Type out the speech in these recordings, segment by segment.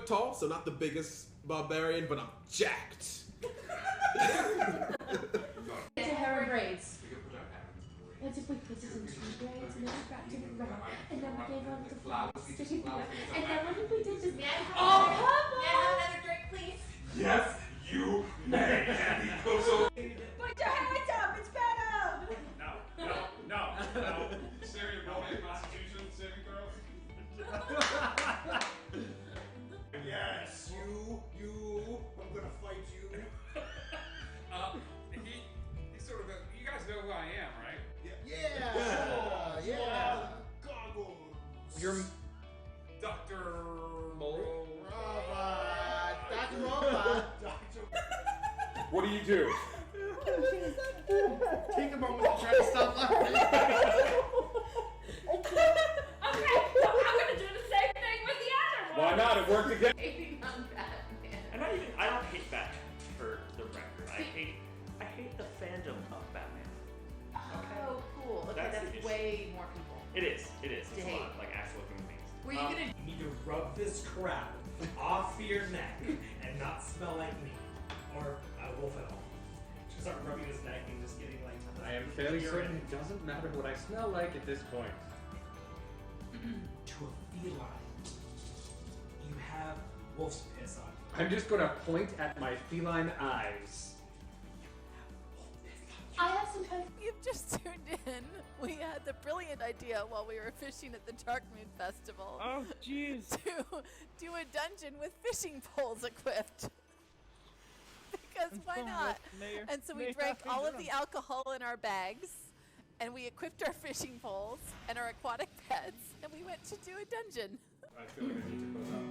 tall, so not the biggest barbarian, but I'm jacked. To hair and braids. We could put our parents away. As if we put it into braids and then we wrapped it around. And then we gave up the flowers, sticking together. And then what did we do? Just another drink, please? Yes, you may. And he goes over. Put your hands up, it's better! No. Syria, roll me a constitution, saving throw. Yes. You, I'm gonna fight you. He's sort of you guys know who I am, right? Yeah. Goggles. You're Dr. Mole. Robot. Dr. Robot. What do you do? Take a moment to try to stop laughing. Okay, so I'm gonna do the same thing with the other one. Why not? It worked again. Hating on Batman. And I don't hate Batman, for the record. I hate the fandom of Batman. Oh, cool. Okay, That's the that's issue. way more people. It is. It's To a hate. lot of, like, actual human beings. Were you gonna You need to rub this crap off your neck and not smell like me, or I will fail. Just start rubbing his neck and just getting like. I am fairly certain it doesn't matter what I smell like at this point. To a feline, you have wolf's piss on you. I'm just gonna point at my feline eyes. I have some time. You've just tuned in. We had the brilliant idea while we were fishing at the Dark Moon Festival. Oh, jeez. To do a dungeon with fishing poles equipped. Because why not? And so we drank all of the alcohol in our bags, and we equipped our fishing poles and our aquatic beds, and we went to do a dungeon. I feel like I need to close out.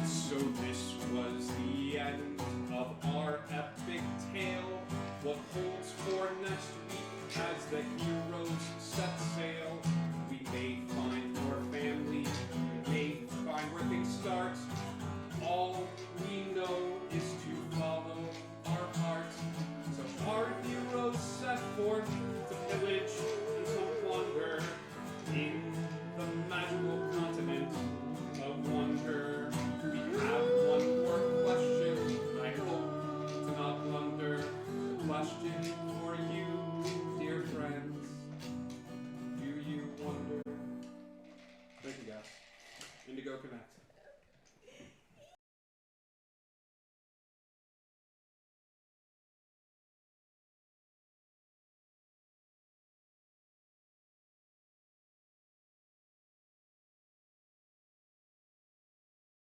So this was the end of our epic tale. What holds for next week as the heroes set sail? We may find more family, we may find where things start. All we know is to follow our hearts. So our heroes set forth to pillage and to wander in the magical continent of wonder. We have one more question. I hope to not blunder. The question for you, dear friends. Do you wonder? Thank you, guys. Indigo Connect.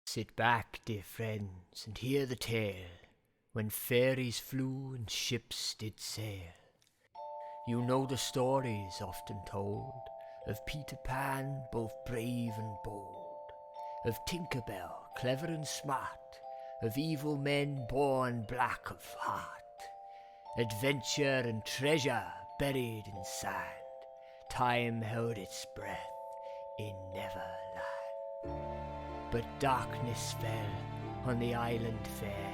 Sit back, dear friends, and hear the tale, when fairies flew and ships did sail. You know the stories often told, of Peter Pan, both brave and bold, of Tinker Bell, clever and smart, of evil men born black of heart, adventure and treasure buried in sand, time held its breath in Neverland. But darkness fell on the island fair,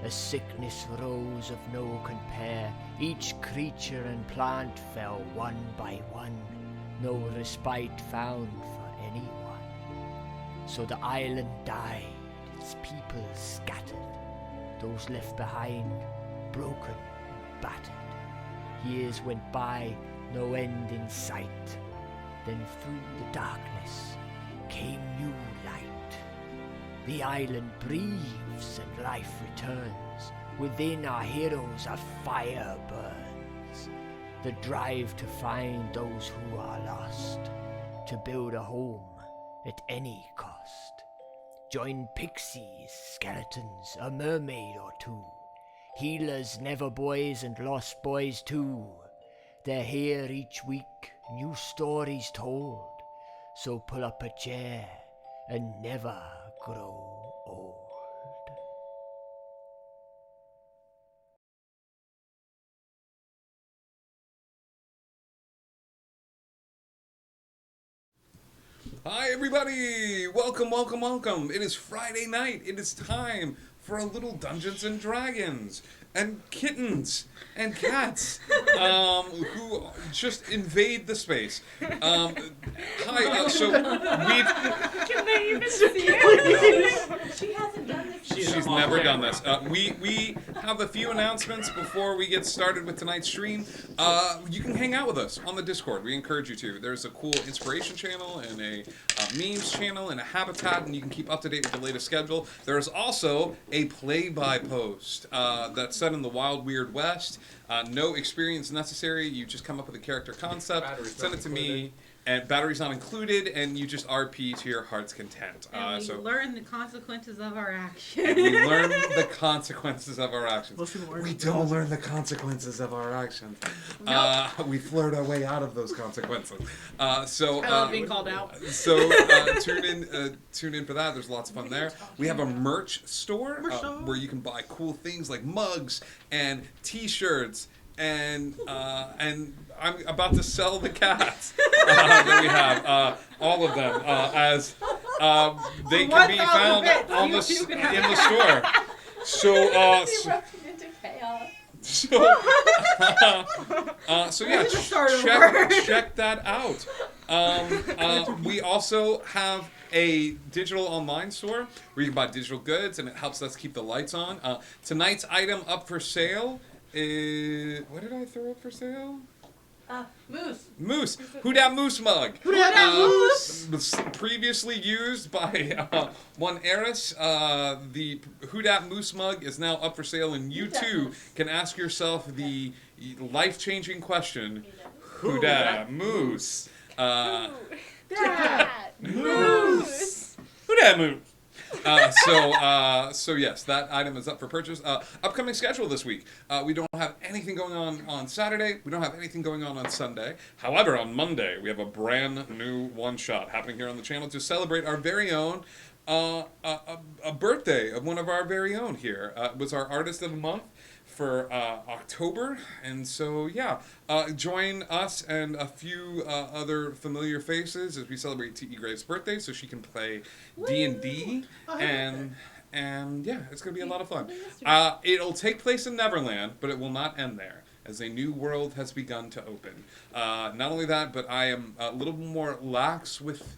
a sickness rose of no compare. Each creature and plant fell one by one, no respite found for anyone. So the island died, its people scattered, those left behind broken and battered. Years went by, no end in sight. Then through the darkness came new light. The island breathes and life returns. Within our heroes a fire burns. The drive to find those who are lost, to build a home at any cost. Join pixies, skeletons, a mermaid or two, healers, never boys and lost boys too. They're here each week, new stories told, so pull up a chair and never grow old. Hi everybody! Welcome, welcome, welcome. It is Friday night. It is time for a little Dungeons and Dragons and kittens and cats who just invade the space. Hi, so we've... Can they even see it? She hasn't done this. She's never done this. We have a few announcements before we get started with tonight's stream. You can hang out with us on the Discord. We encourage you to. There's a cool inspiration channel and a memes channel and a habitat, and you can keep up to date with the latest schedule. There's also a play-by post that's set in the Wild Weird West. No experience necessary. You just come up with a character concept, send it to me. And batteries not included, and you just RP to your heart's content. And we learn the consequences of our actions. And we learn the consequences of our actions. We don't learn the consequences of our actions. We flirt our way out of those consequences. I love being called out. So tune in for that. There's lots of fun there. We have a merch store where you can buy cool things like mugs and T-shirts and I'm about to sell the cats that we have, all of them, as they can be found on in the store. So yeah, check that out. We also have a digital online store where you can buy digital goods, and it helps us keep the lights on. Tonight's item up for sale is... What did I throw up for sale? Moose. Who Dat Moose mug? Who Dat Moose? Was previously used by one Eris. The Who Dat Moose mug is now up for sale, and you too can ask yourself the life-changing question: Who Dat Moose? Moose. Who Dat Moose? So yes, that item is up for purchase. Upcoming schedule this week. We don't have anything going on Saturday. We don't have anything going on Sunday. However, on Monday, we have a brand new one-shot happening here on the channel to celebrate our very own, a birthday of one of our very own here. It was our Artist of the Month for October, and so yeah, join us and a few other familiar faces as we celebrate T.E. Graves' birthday, so she can play D&D, and yeah, it's gonna be a lot of fun. It'll take place in Neverland, but it will not end there, as a new world has begun to open. Not only that, but I am a little more lax with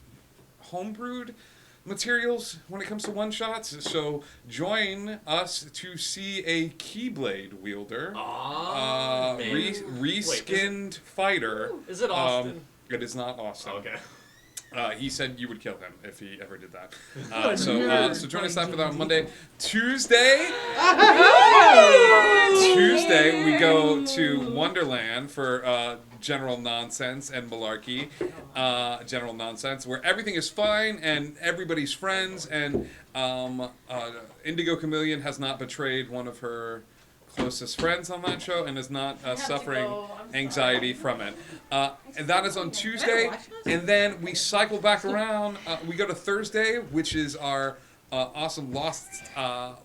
homebrewed materials when it comes to one-shots, so join us to see a Keyblade wielder, reskinned fighter. Is it Austin? It is not Austin. Okay. He said you would kill him if he ever did that. So join us for that on Monday. Tuesday, we go to Wonderland for general nonsense and malarkey. General nonsense, where everything is fine and everybody's friends, and Indigo Chameleon has not betrayed one of her closest friends on that show and is not suffering anxiety from it. And that is on Tuesday, and then we cycle back around. We go to Thursday, which is our awesome Lost Isle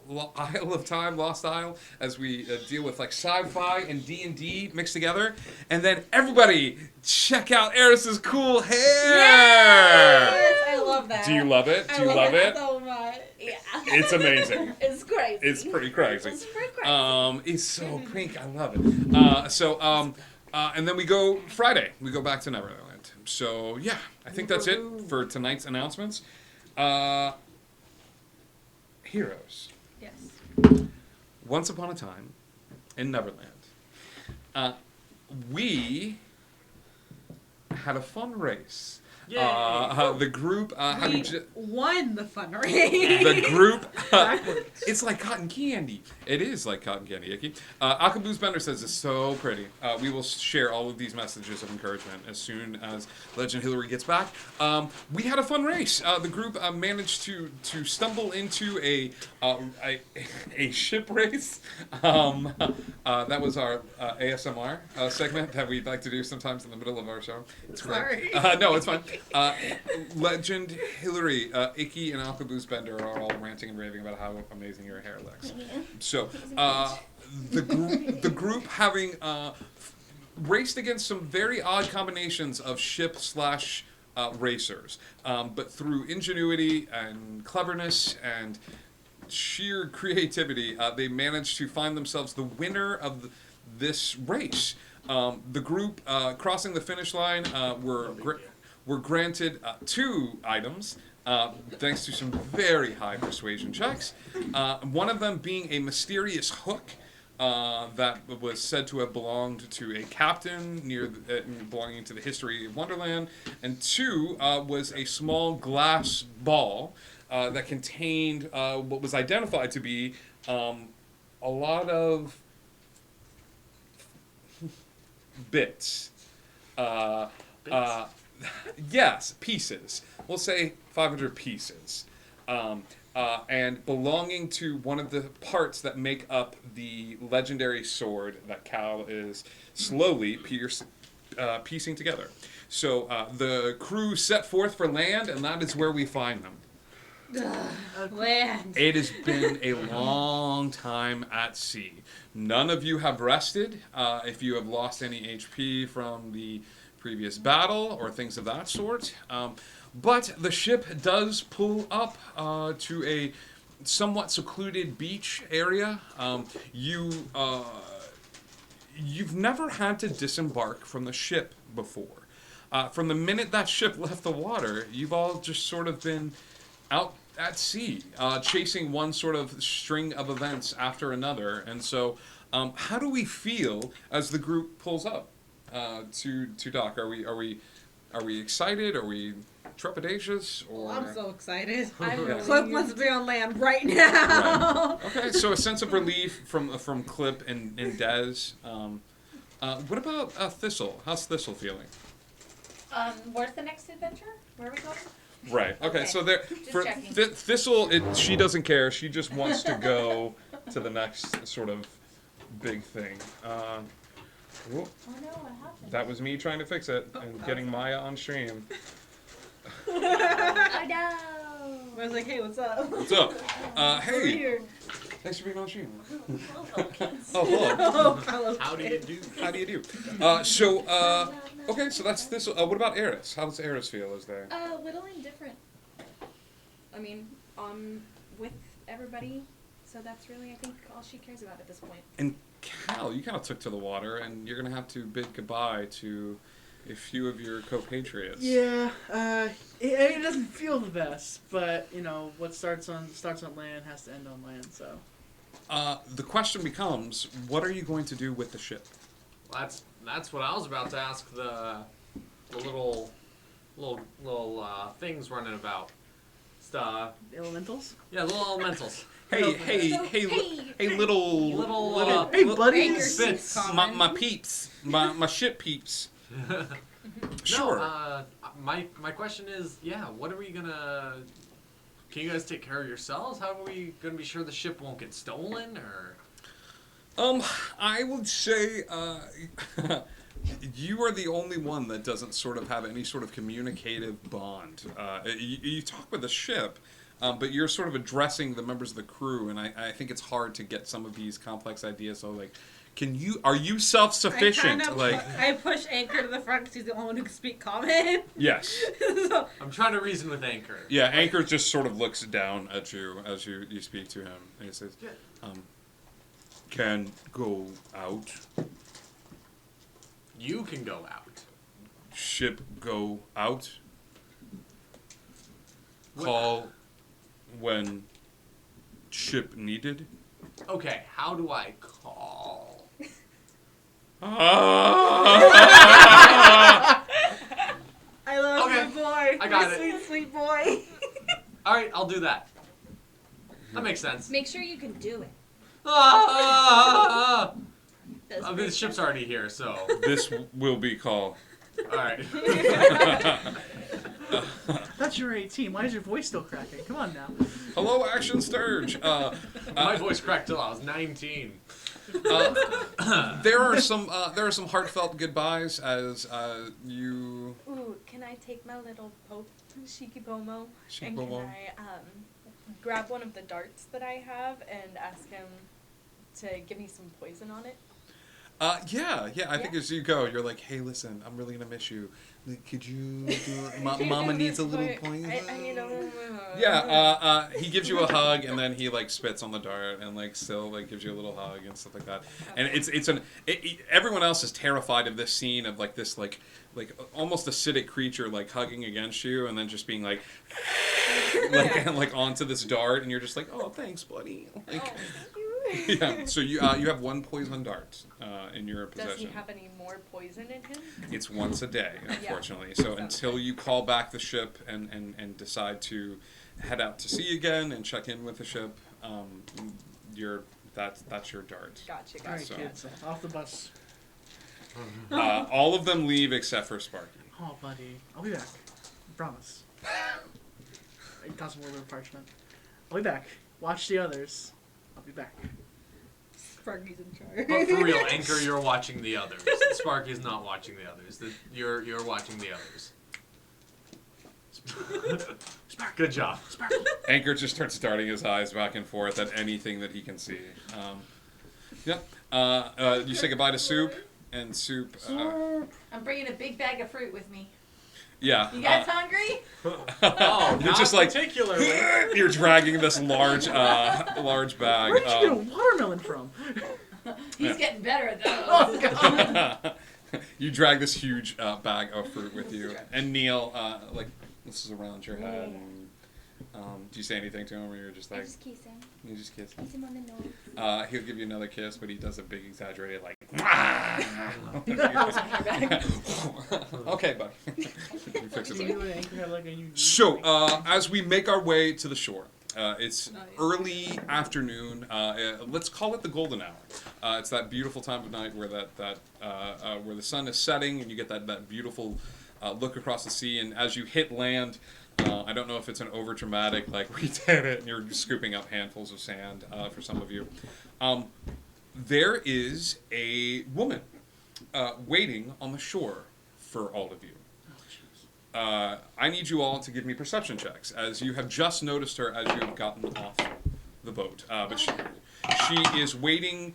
of Time, Lost Isle, as we deal with like sci-fi and D&D mixed together. And then everybody check out Eris's cool hair. Yes, I love that. Do you love it? Do you love it? So much. Yeah. It's amazing. It's crazy. It's pretty crazy. It's pretty crazy. It's so pink. I love it. And then we go Friday. We go back to Neverland. So yeah, I think that's it for tonight's announcements. Heroes. Yes. Once upon a time in Neverland, we had a fun race. The group won the fun race. The group, it's like cotton candy. It is like cotton candy, Icky. Akaboo's Bender says it's so pretty. We will share all of these messages of encouragement as soon as Legend Hillary gets back. We had a fun race. The group managed to stumble into a ship race. That was our ASMR segment that we'd like to do sometimes in the middle of our show. It's Sorry. No, it's fine. Legend Hillary, Icky, and Akaboo's Bender are all ranting and raving about how amazing your hair looks. So, the group having raced against some very odd combinations of ship / racers, but through ingenuity and cleverness and sheer creativity, they managed to find themselves the winner of this race. The group crossing the finish line were granted 2 items. Thanks to some very high persuasion checks. One of them being a mysterious hook that was said to have belonged to a captain belonging to the history of Wonderland, and 2 was a small glass ball that contained what was identified to be a lot of bits. Yes, pieces. We'll say 500 pieces. And belonging to one of the parts that make up the legendary sword that Cal is slowly piecing together. So the crew set forth for land, and that is where we find them. Land. It has been a long time at sea. None of you have rested. If you have lost any HP from the previous battle or things of that sort. But the ship does pull up to a somewhat secluded beach area. You've never had to disembark from the ship before. From the minute that ship left the water, you've all just sort of been out at sea, chasing one sort of string of events after another. And so, how do we feel as the group pulls up to dock? Are we excited? Are we trepidatious? Or I'm so excited. I'm Clip wants to be on land right now. Right. Okay, so a sense of relief from Clip and Dez. What about Thistle? How's Thistle feeling? Where's the next adventure? Where are we going? Right. Okay. So there Just for checking. Thistle, she doesn't care. She just wants to go to the next sort of big thing. Whoop. Oh no, what happened? That was me trying to fix it and getting Maya on stream. Oh no! I was like, hey, what's up? What's up? Over Hey. here. Thanks for being on stream. Oh, hello. Oh, hello. How do you do? How do you do? Okay, so that's Thistle. What about Eris? How does Eris feel as they? A little indifferent. I mean, with everybody, so that's really, I think, all she cares about at this point. And Cal, you kind of took to the water, and you're gonna have to bid goodbye to a few of your compatriots. Yeah, it doesn't feel the best, but you know what starts on land has to end on land. So. The question becomes, what are you going to do with the ship? That's what I was about to ask the little things running about. It's The elementals. yeah, little elementals. Hey, little, Hey, buddies. bits. my peeps, my ship peeps. Sure. No, my question is, what are we gonna? Can you guys take care of yourselves? How are we gonna be sure the ship won't get stolen or? I would say, you are the only one that doesn't sort of have any sort of communicative bond. You talk with the ship, but you're sort of addressing the members of the crew, and I think it's hard to get some of these complex ideas. So, like, are you self-sufficient? I push Anchor to the front because he's the only one who can speak common. Yes. So, I'm trying to reason with Anchor. Yeah, Anchor just sort of looks down at you as you speak to him, and he says, can go out. You can go out. Ship go out. Call when ship needed. Okay, how do I call? I love Okay, my boy. I got my it. Sweet, sweet boy. All right, I'll do that. That makes sense. Make sure you can do it. I Does mean, make the ship's already here, so. This will be call. All right. That's your 18. Why is your voice still cracking? Come on now. Hello, Action Sturge. My voice cracked till I was 19. There are some heartfelt goodbyes as you. Ooh, can I take my little Shikipomo? And Shikipomo. can I grab one of the darts that I have and ask him to give me some poison on it? Yeah. I think as you go, you're like, hey, listen, I'm really gonna miss you. Like, could you do Mama needs a little poison? I need a little. Yeah, he gives you a hug and then he like spits on the dart and like still like gives you a little hug and stuff like that. And everyone else is terrified of this scene of like this like almost acidic creature like hugging against you and then just being like and like onto this dart and you're just like, oh, thanks, buddy. Like, yeah. So you have one poison dart in your possession. Does he have any more poison in him? It's once a day, unfortunately. So until you call back the ship and decide to head out to sea again and check in with the ship, that's your dart. Gotcha. All right, kids, off the bus. All of them leave except for Sparky. Oh, buddy, I'll be back. I promise. I toss him a little bit of parchment. I'll be back. Watch the others. I'll be back. Sparky's in charge. But for real, Anchor, you're watching the others. Sparky's not watching the others. You're watching the others. Good job. Anchor just starts darting his eyes back and forth at anything that he can see. You say goodbye to Soup, and Soup... I'm bringing a big bag of fruit with me. Yeah. You guys hungry? Oh, you're not just like particularly. You're dragging this large bag. Where did you get a watermelon from? He's getting better at those. Oh, God. You drag this huge bag of fruit with you, and Neil, like, this is around your head. And, do you say anything to him, or you're just like? I just kiss him. You just kiss him. Kiss him on the nose. He'll give you another kiss, but he does a big exaggerated like. Okay, buddy. He fixes it. So, as we make our way to the shore, it's early afternoon. Let's call it the golden hour. It's that beautiful time of night where where the sun is setting and you get that beautiful look across the sea. And as you hit land, I don't know if it's an over-dramatic, like, we did it, and you're scooping up handfuls of sand for some of you. There is a woman waiting on the shore for all of you. I need you all to give me perception checks, as you have just noticed her as you have gotten off the boat. But she is waiting,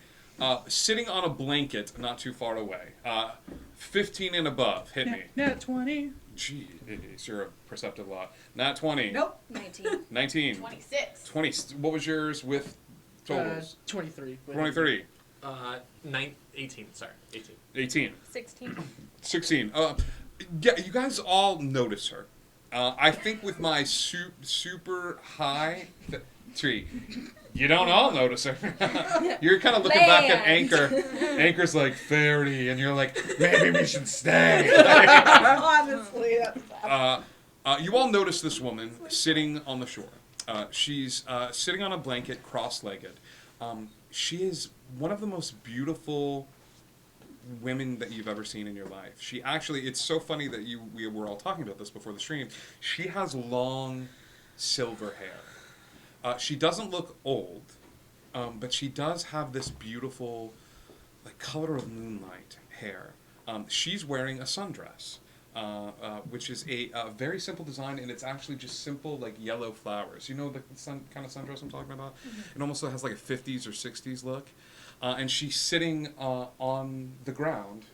sitting on a blanket not too far away. 15 and above. Hit me. Nat 20. Jeez, you're a perceptive lot. Nat 20. Nope. 19. 19. 26. 20. What was yours with totals? 23. 23. 18. Sorry, 18. 18. 16. 16. Yeah, you guys all notice her. I think with my super high tree, you don't all notice her. You're kind of looking back at Anchor. Anchor's like, Fairy, and you're like, maybe we should stay. Honestly, that's you all notice this woman sitting on the shore. She's sitting on a blanket, cross-legged. She is one of the most beautiful women that you've ever seen in your life. She actually, it's so funny that we were all talking about this before the stream. She has long silver hair. She doesn't look old, but she does have this beautiful, like, color of moonlight hair. She's wearing a sundress, which is a very simple design, and it's actually just simple, like, yellow flowers. You know the kind of sundress I'm talking about? Mm-hmm. It almost has like a 50s or 60s look. And she's sitting on the ground,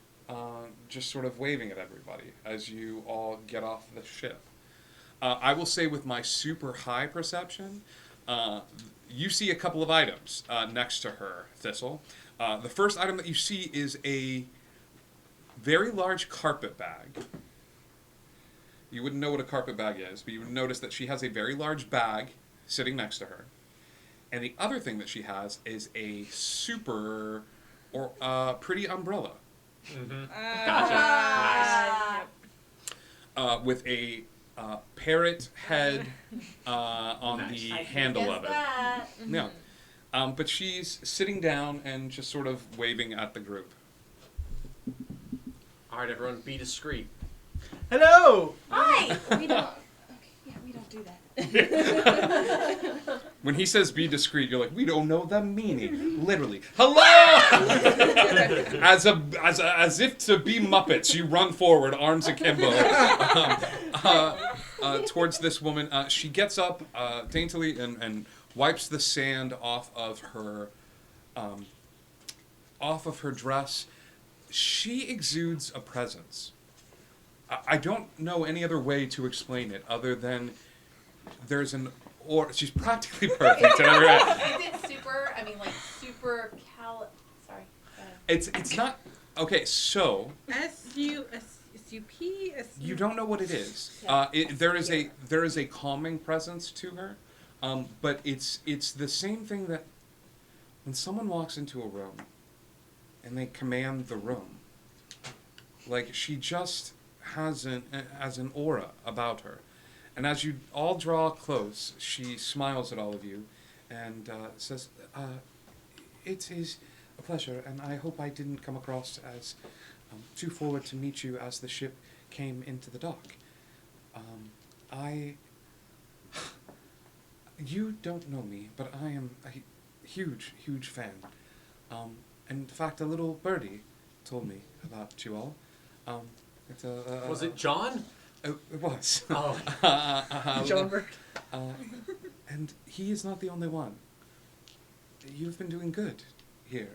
just sort of waving at everybody as you all get off the ship. I will say with my super high perception, you see a couple of items next to her, Thistle. The first item that you see is a very large carpet bag. You wouldn't know what a carpet bag is, but you would notice that she has a very large bag sitting next to her. And the other thing that she has is a super pretty umbrella. Mm-hmm. Gotcha. Nice. With a parrot head on the handle of it. Mm-hmm. Yeah. But she's sitting down and just sort of waving at the group. All right, everyone, be discreet. Hello! Hi! We don't. Okay, yeah, we don't do that. When he says be discreet, you're like, we don't know the meaning. Literally. Hello! as if to be Muppets, you run forward, arms akimbo, towards this woman. She gets up daintily and wipes the sand off of her dress, she exudes a presence. I don't know any other way to explain it other than there's an or she's practically perfect. And Is it super? I mean, like super Sorry. Go ahead. It's not okay. So S-U-P. you don't know what it is. There is a calming presence to her, but it's the same thing that when someone walks into a room and they command the room, like she just has an aura about her. And as you all draw close, she smiles at all of you and says, it is a pleasure, and I hope I didn't come across as too forward to meet you as the ship came into the dock. You don't know me, but I am a huge, huge fan. In fact, a little birdie told me about you all. Was it John? It was. Oh. John Bird. And he is not the only one. You've been doing good here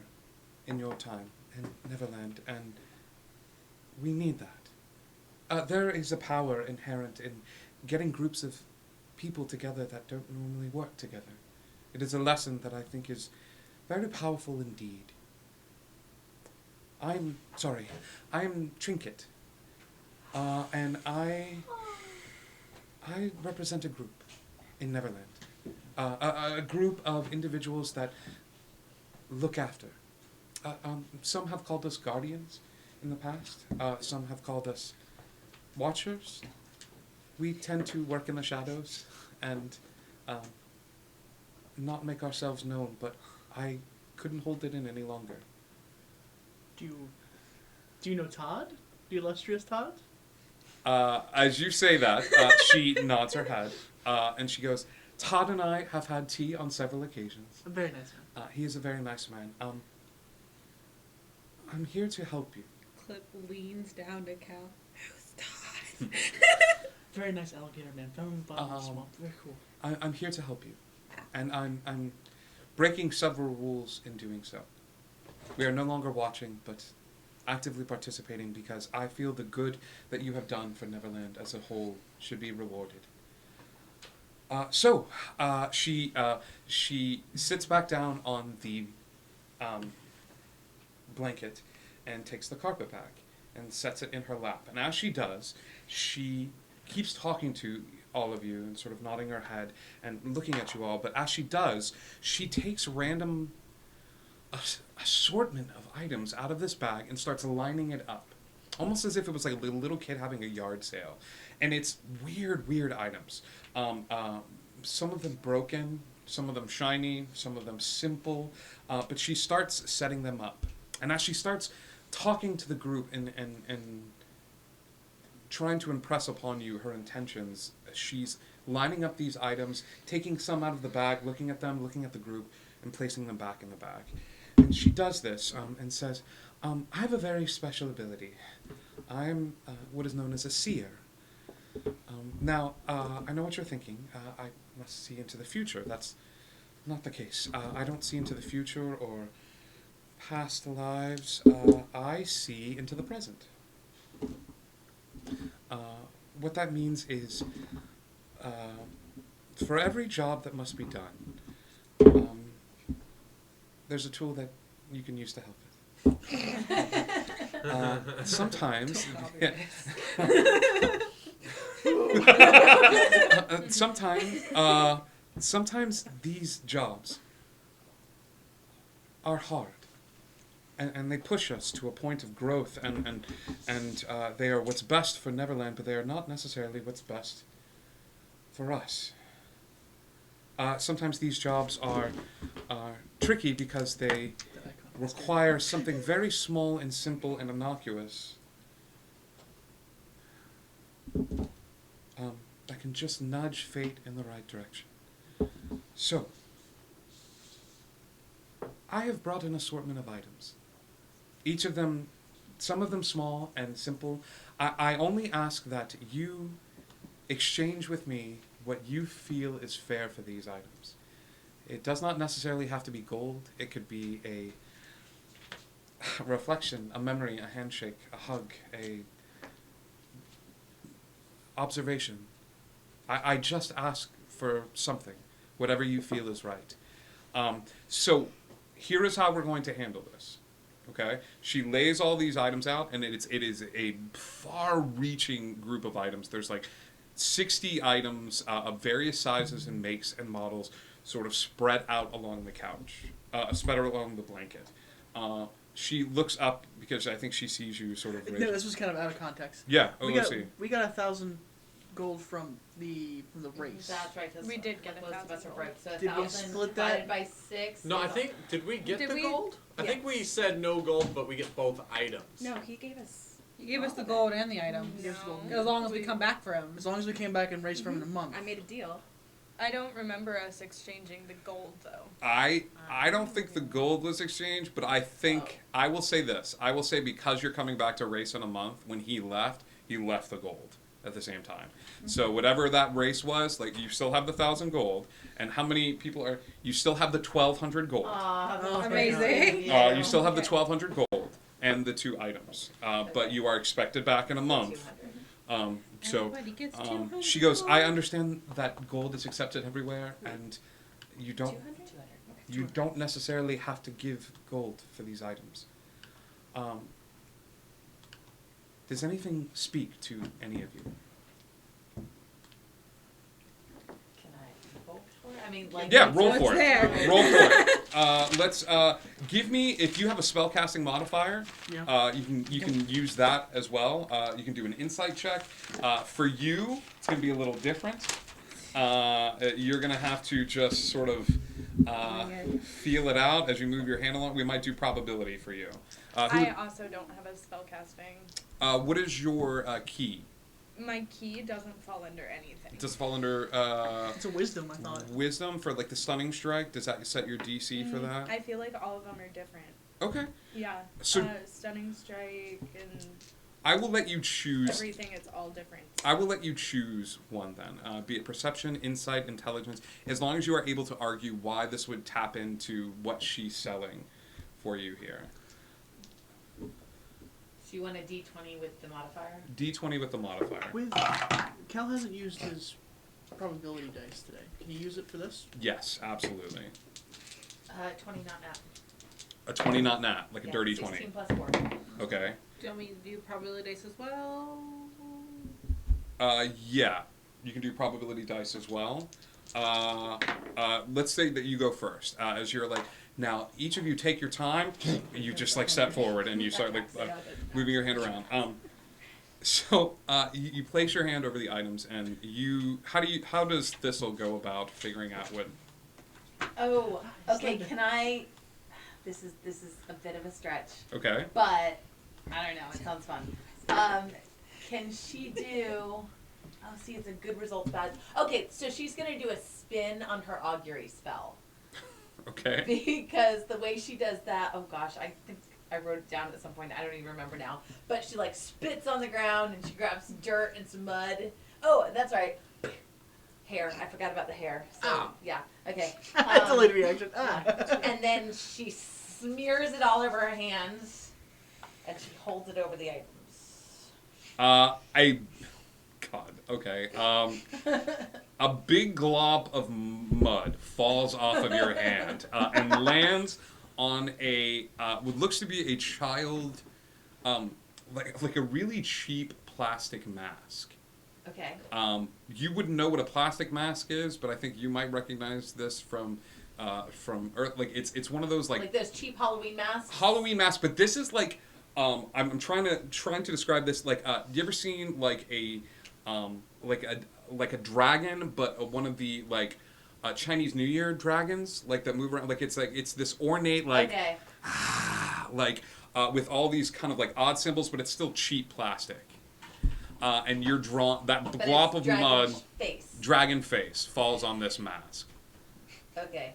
in your time in Neverland, and we need that. There is a power inherent in getting groups of people together that don't normally work together. It is a lesson that I think is very powerful indeed. I'm Trinket. And I represent a group in Neverland. A group of individuals that look after. Some have called us guardians in the past. Some have called us watchers. We tend to work in the shadows and not make ourselves known, but I couldn't hold it in any longer. Do you know Todd? The illustrious Todd? As you say that, she nods her head, and she goes, Todd and I have had tea on several occasions. A very nice man. He is a very nice man. I'm here to help you. Clip leans down to Cal. Who's Todd? Very nice alligator man. Found in the bottom of the swamp. Very cool. I'm here to help you. And I'm breaking several rules in doing so. We are no longer watching, but actively participating because I feel the good that you have done for Neverland as a whole should be rewarded. So she sits back down on the blanket and takes the carpet back and sets it in her lap. And as she does, she keeps talking to all of you and sort of nodding her head and looking at you all. But as she does, she takes random assortment of items out of this bag and starts lining it up, almost as if it was like a little kid having a yard sale. And it's weird items. Some of them broken, some of them shiny, some of them simple, but she starts setting them up. And as she starts talking to the group and trying to impress upon you her intentions, she's lining up these items, taking some out of the bag, looking at them, looking at the group, and placing them back in the bag. And she does this and says, I have a very special ability. I'm what is known as a seer. Now, I know what you're thinking. I must see into the future. That's not the case. I don't see into the future or past lives. I see into the present. What that means is, for every job that must be done, there's a tool that you can use to help with. Sometimes, sometimes these jobs are hard, and they push us to a point of growth, and they are what's best for Neverland, but they are not necessarily what's best for us. Sometimes these jobs are tricky because they require something very small and simple and innocuous that can just nudge fate in the right direction. So, I have brought an assortment of items. Each of them, some of them small and simple. I only ask that you exchange with me what you feel is fair for these items. It does not necessarily have to be gold. It could be a reflection, a memory, a handshake, a hug, a observation. I just ask for something, whatever you feel is right. So here is how we're going to handle this. Okay, she lays all these items out, and it is a far-reaching group of items. There's like 60 items of various sizes and makes and models, sort of spread out along the couch, spread along the blanket. She looks up because I think she sees you sort of. No, this was kind of out of context. Yeah. Oh, we let's got see. we got 1,000 gold from the race. That's right. That's We did get what 1,000 gold. gold. So Did we 1,000 split divided that? by 6. No, I think did we get Did the we? gold? I think we Yes. said no gold, but we get both items. No, he gave us. You gave us the gold and the items. No. As long as we come back for him. As long as we came back and raced for him in a month. I made a deal. I don't remember us exchanging the gold though. I don't think the gold was exchanged, but I think I will say this. I will say because you're coming back to race in a month, when he left the gold at the same time. So whatever that race was, like you still have the 1,000 gold, and how many people are? You still have the 1,200 gold. Amazing. You still have the 1,200 gold and the 2 items, but you are expected back in a month. So Everybody gets 200 she goes, I gold. understand that gold is accepted everywhere, and you don't 200? you don't necessarily have to give gold for these items. Does anything speak to any of you? Can I vote for it? I mean, like. Yeah, roll for there? it. Roll for it. Let's give me, if you have a spellcasting modifier, Yeah. you can use that as well. You can do an insight check. For you, it's going to be a little different. You're going to have to just sort of feel it out as you move your hand along. We might do probability for you. I also don't have a spell casting. What is your key? My key doesn't fall under anything. It does fall under It's a wisdom, I thought. wisdom for like the stunning strike. Does that set your DC for that? I feel like all of them are different. Okay. Yeah. So- Stunning strike and I will let you choose. everything. It's all different. I will let you choose one then, be it perception, insight, intelligence, as long as you are able to argue why this would tap into what she's selling for you here. So you want a D20 with the modifier? D20 with the modifier. Cal hasn't used his probability dice today. Can you use it for this? Yes, absolutely. 20 not nat. A 20 not nat, like a Yeah, dirty 16 20. plus 4. Okay. Do you want me to do probability dice as well? Yeah, you can do probability dice as well. Let's say that you go first, as you're like, now each of you take your time, you just like step forward and you start like moving your hand around. So you place your hand over the items and how does Thistle go about figuring out what? Oh, okay. Can I? This is a bit of a stretch. Okay. But I don't know. It sounds fun. Can she do? Oh, see, it's a good result, bad. Okay, so she's gonna do a spin on her augury spell. Okay. Because the way she does that, oh gosh, I think I wrote it down at some point. I don't even remember now. But she like spits on the ground and she grabs some dirt and some mud. Oh, that's right. Hair. I forgot about the hair. So yeah. Okay. Delayed reaction. And then she smears it all over her hands, and she holds it over the items. God, okay. A big glob of mud falls off of your hand and lands on what looks to be a child, like a really cheap plastic mask. Okay. You wouldn't know what a plastic mask is, but I think you might recognize this from Earth. Like it's one of those like those cheap Halloween masks. Halloween masks, but this is like I'm trying to describe this like you ever seen like a dragon, but one of the like Chinese New Year dragons like that move around, like it's this ornate like okay. like with all these kind of like odd symbols, but it's still cheap plastic. And you're drawn that But glop it's of mud, face. dragon face falls on this mask. Okay.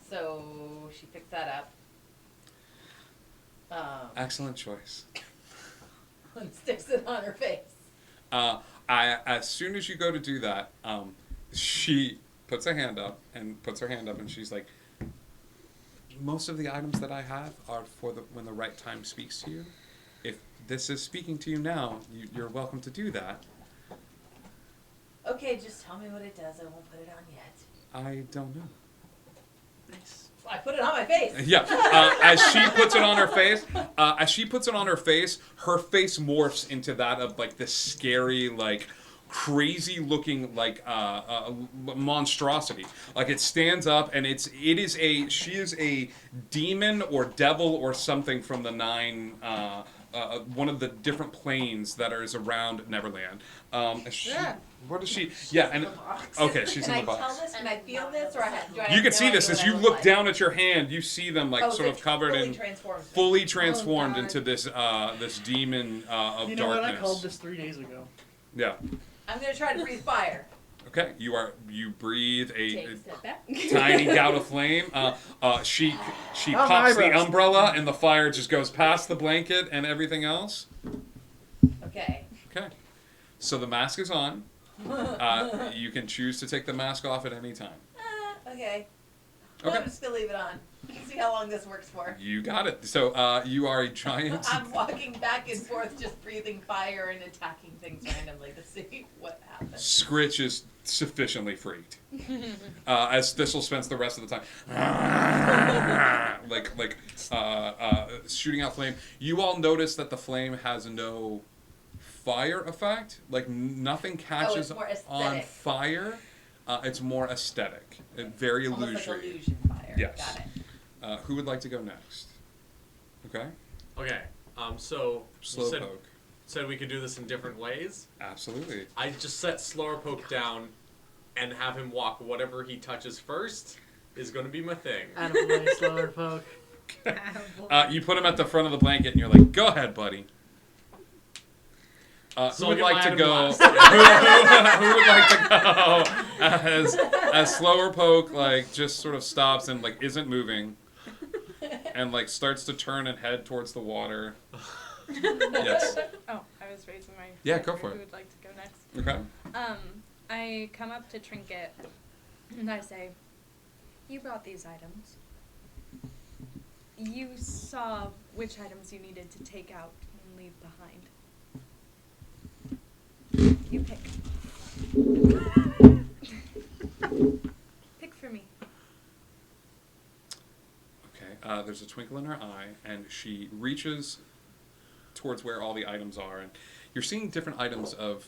So she picks that up. Excellent choice. And sticks it on her face. As soon as you go to do that, she puts her hand up and she's like, most of the items that I have are for when the right time speaks to you. If this is speaking to you now, you're welcome to do that. Okay, just tell me what it does. I won't put it on yet. I don't know. Nice. I put it on my face. Yeah. As she puts it on her face, her face morphs into that of like this scary, like crazy looking like monstrosity. Like it stands up and she is a demon or devil or something from the one of the different planes that is around Neverland. Where does she? Yeah, and okay, she's in the box. Can I tell this? Can I feel this? Or do I You can have see no this idea as what you I look like? down at your hand. You see them like sort of covered in fully transformed Oh, into this this demon of You know darkness. what? I called this 3 days ago. Yeah. I'm gonna try to breathe fire. Okay. You breathe Take a a step back. tiny gout of flame. She Oh, pops the eyebrows. umbrella and the fire just goes past the blanket and everything else. Okay. Okay. So the mask is on. You can choose to take the mask off at any time. Okay. Okay. I'm just gonna leave it on. See how long this works for. You got it. So you are a giant. I'm walking back and forth, just breathing fire and attacking things randomly to see what happens. Scritch is sufficiently freaked. As Thistle spends the rest of the time shooting out flame. You all notice that the flame has no fire effect. Like nothing catches more on aesthetic. fire. It's more aesthetic. Very Almost illusory. like illusion fire. Yes. Got it. Who would like to go next? Okay. Okay. So you Slowpoke. said we could do this in different ways. Absolutely. I just set Slowpoke down and have him walk. Whatever he touches first is going to be my thing. Attaboy, Slowpoke. You put him at the front of the blanket and you're like, go ahead, buddy. So Who I'll would get like my to item go? last. Who would like to go as Slowpoke like just sort of stops and like isn't moving, and like starts to turn and head towards the water. Yes. Oh, I was raising my. Yeah, finger. go for it. Who would like to go next? Okay. I come up to Trinket and I say, "You brought these items. You saw which items you needed to take out and leave behind. You pick. Pick for me." Okay. There's a twinkle in her eye, and she reaches towards where all the items are, and you're seeing different items of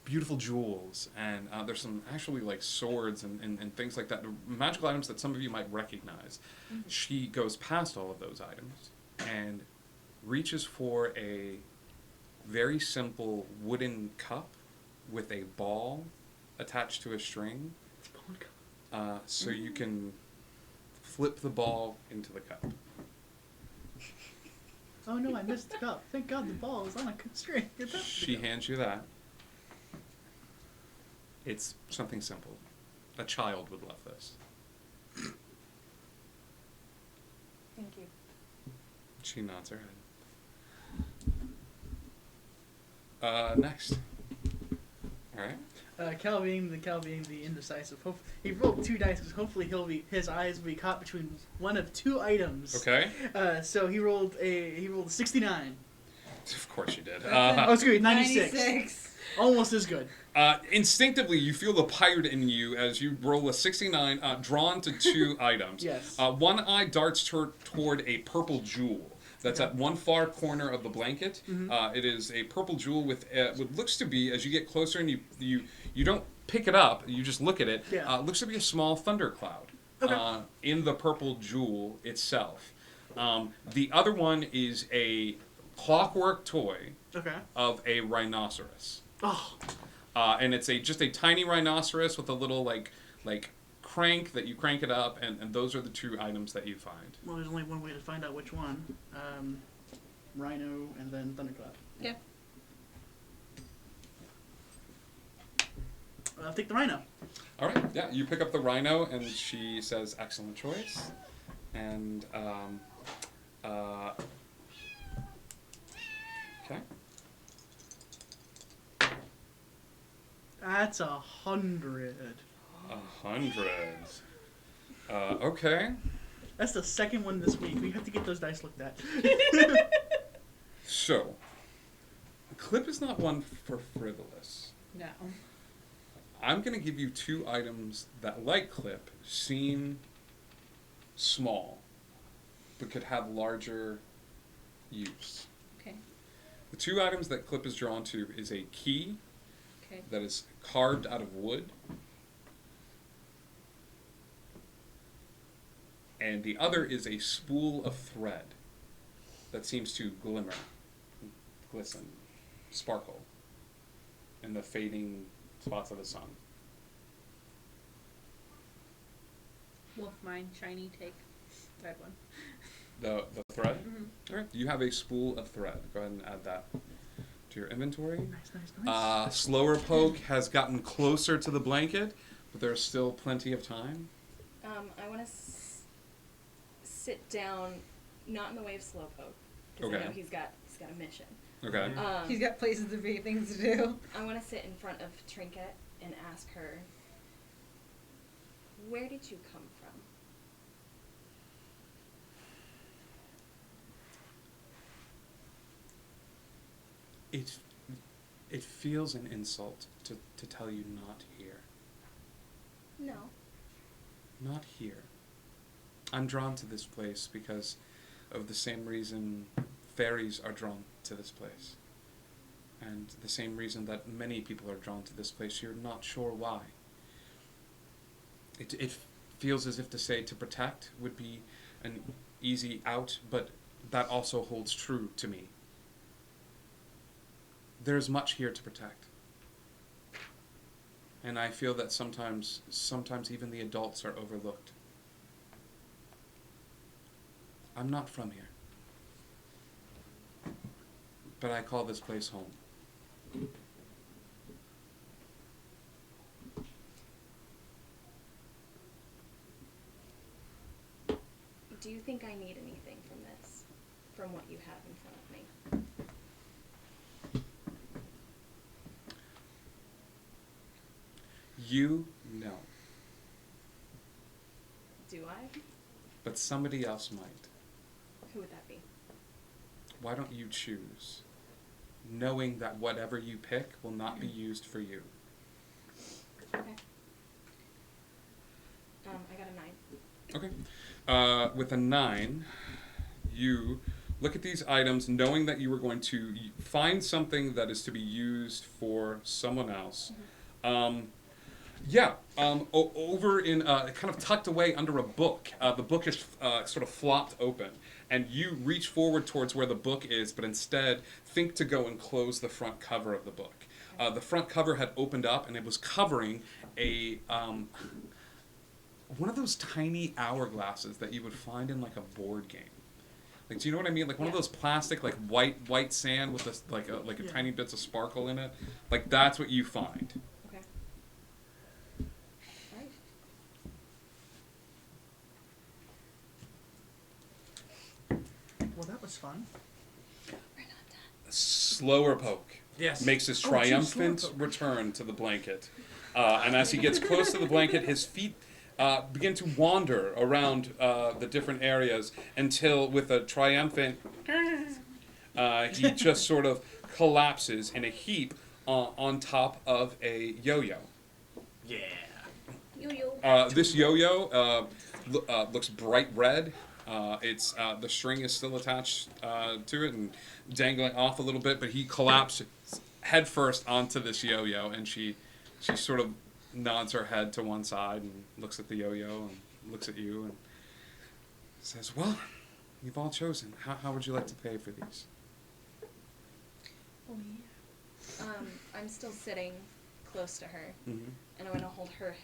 beautiful jewels, and there's some actually like swords and things like that, magical items that some of you might recognize. Mm-hmm. She goes past all of those items and reaches for a very simple wooden cup with a ball attached to a string, so you can flip the ball into the cup. Oh no, I missed the cup. Thank God the ball is on a string. She hands you that. It's something simple. A child would love this. Thank you. She nods her head. Next. Alright. Cal being the indecisive. He rolled 2 dice because hopefully his eyes will be caught between one of 2 items. Okay. So he rolled a 69. Of course you did. Oh, excuse me, 96. Almost as good. Instinctively, you feel the pirate in you as you roll a 69, drawn to 2 items. Yes. One eye darts toward a purple jewel. That's at one far corner of the blanket. Mhm. It is a purple jewel with what looks to be, as you get closer and you don't pick it up, you just look at it. Yeah. Looks to be a small thundercloud in the purple jewel itself. The other one is a clockwork toy of a rhinoceros. Oh. And it's just a tiny rhinoceros with a little like crank that you crank it up, and those are the 2 items that you find. Well, there's only one way to find out which one. Rhino and then Thunderclap. Yeah. I'll take the Rhino. All right, yeah, you pick up the rhino, and she says, "Excellent choice." And okay. That's 100. 100. Okay. That's the second one this week. We have to get those dice looked at. So, Clip is not one for frivolous. No. I'm going to give you 2 items that, like Clip, seem small, but could have larger use. Okay. The 2 items that Clip is drawn to is a key Okay. that is carved out of wood, and the other is a spool of thread that seems to glimmer, glisten, sparkle in the fading spots of the sun. Wolf mine, shiny, take. Red one. The thread? Mhm. Alright, you have a spool of thread. Go ahead and add that to your inventory. Nice. Slower Poke has gotten closer to the blanket, but there's still plenty of time. I want to sit down, not in the way of Slowpoke, because Okay. I know he's got a mission. Okay. He's got places to be, things to do. I want to sit in front of Trinket and ask her, where did you come from? It feels an insult to tell you not here. No. Not here. I'm drawn to this place because of the same reason fairies are drawn to this place. And the same reason that many people are drawn to this place. You're not sure why. It feels as if to say to protect would be an easy out, but that also holds true to me. There's much here to protect. And I feel that sometimes even the adults are overlooked. I'm not from here. But I call this place home. Do you think I need anything from this, from what you have in front of me? You know, Do I? but somebody else might. Who would that be? Why don't you choose, knowing that whatever you pick will not be used for you? Okay. I got a 9. Okay. With a 9, you look at these items knowing that you were going to find something that is to be used for someone else. Over in, kind of tucked away under a book. The book is sort of flopped open. And you reach forward towards where the book is, but instead think to go and close the front cover of the book. The front cover had opened up, and it was covering a one of those tiny hourglasses that you would find in like a board game. Like, do you know what I mean? Like one of those plastic, like white sand with a, like a tiny bits of sparkle in it. Like that's what you find. Okay. Alright. Well, that was fun. Slower Poke makes his triumphant return to the blanket. And as he gets close to the blanket, his feet begin to wander around the different areas until, with a triumphant, he just sort of collapses in a heap on top of a yo-yo. Yeah. Yo-yo. This yo-yo looks bright red. It's the string is still attached to it and dangling off a little bit, but he collapses headfirst onto this yo-yo, and she sort of nods her head to one side and looks at the yo-yo and looks at you and says, "Well, you've all chosen. How would you like to pay for these?" Oh, yeah. I'm still sitting close to her, Mhm. and I want to hold her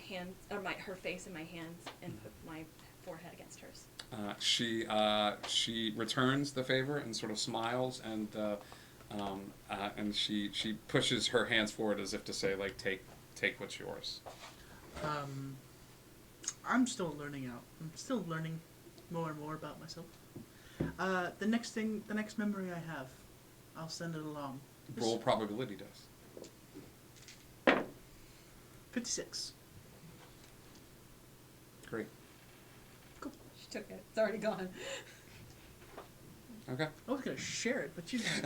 hand, or her face in my hands, and put my forehead against hers. She returns the favor and sort of smiles, and she pushes her hands forward as if to say, like, take what's yours. I'm still learning out. I'm still learning more and more about myself. The next memory I have, I'll send it along. Roll probability dice. 56. Great. took it. It's already gone. Okay. I was gonna share it, but you didn't.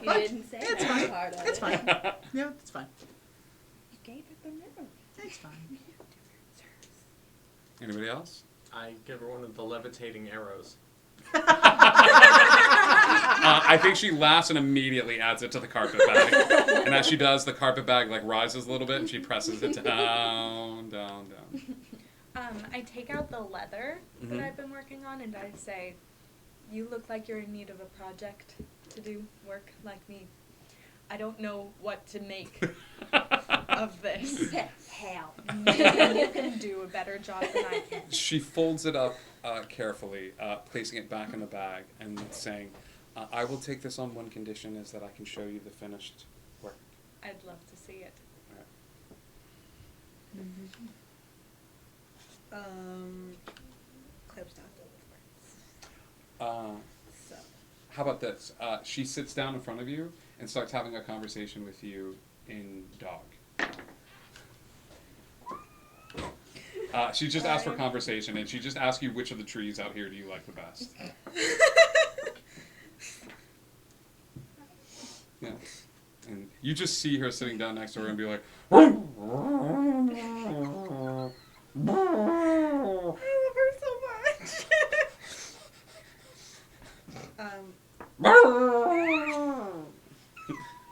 You didn't say It's that fine. part of It's it. fine. Yeah, it's fine. You gave it the memory. It's fine. Anybody else? I give her one of the levitating arrows. I think she laughs and immediately adds it to the carpet bag. And as she does, the carpet bag like rises a little bit and she presses it down, down, down. I take out the leather Mhm. that I've been working on and I say, you look like you're in need of a project to do work like me. I don't know what to make of this. Hell. Maybe you can do a better job than I can. She folds it up carefully, placing it back in the bag and saying, I will take this on one condition, is that I can show you the finished work. I'd love to see it. Clip's not good with words. So. How about this? She sits down in front of you and starts having a conversation with you in dog. She just asked for conversation, and she just asked you which of the trees out here do you like the best. Yeah. And you just see her sitting down next to her and be like, I love her so much.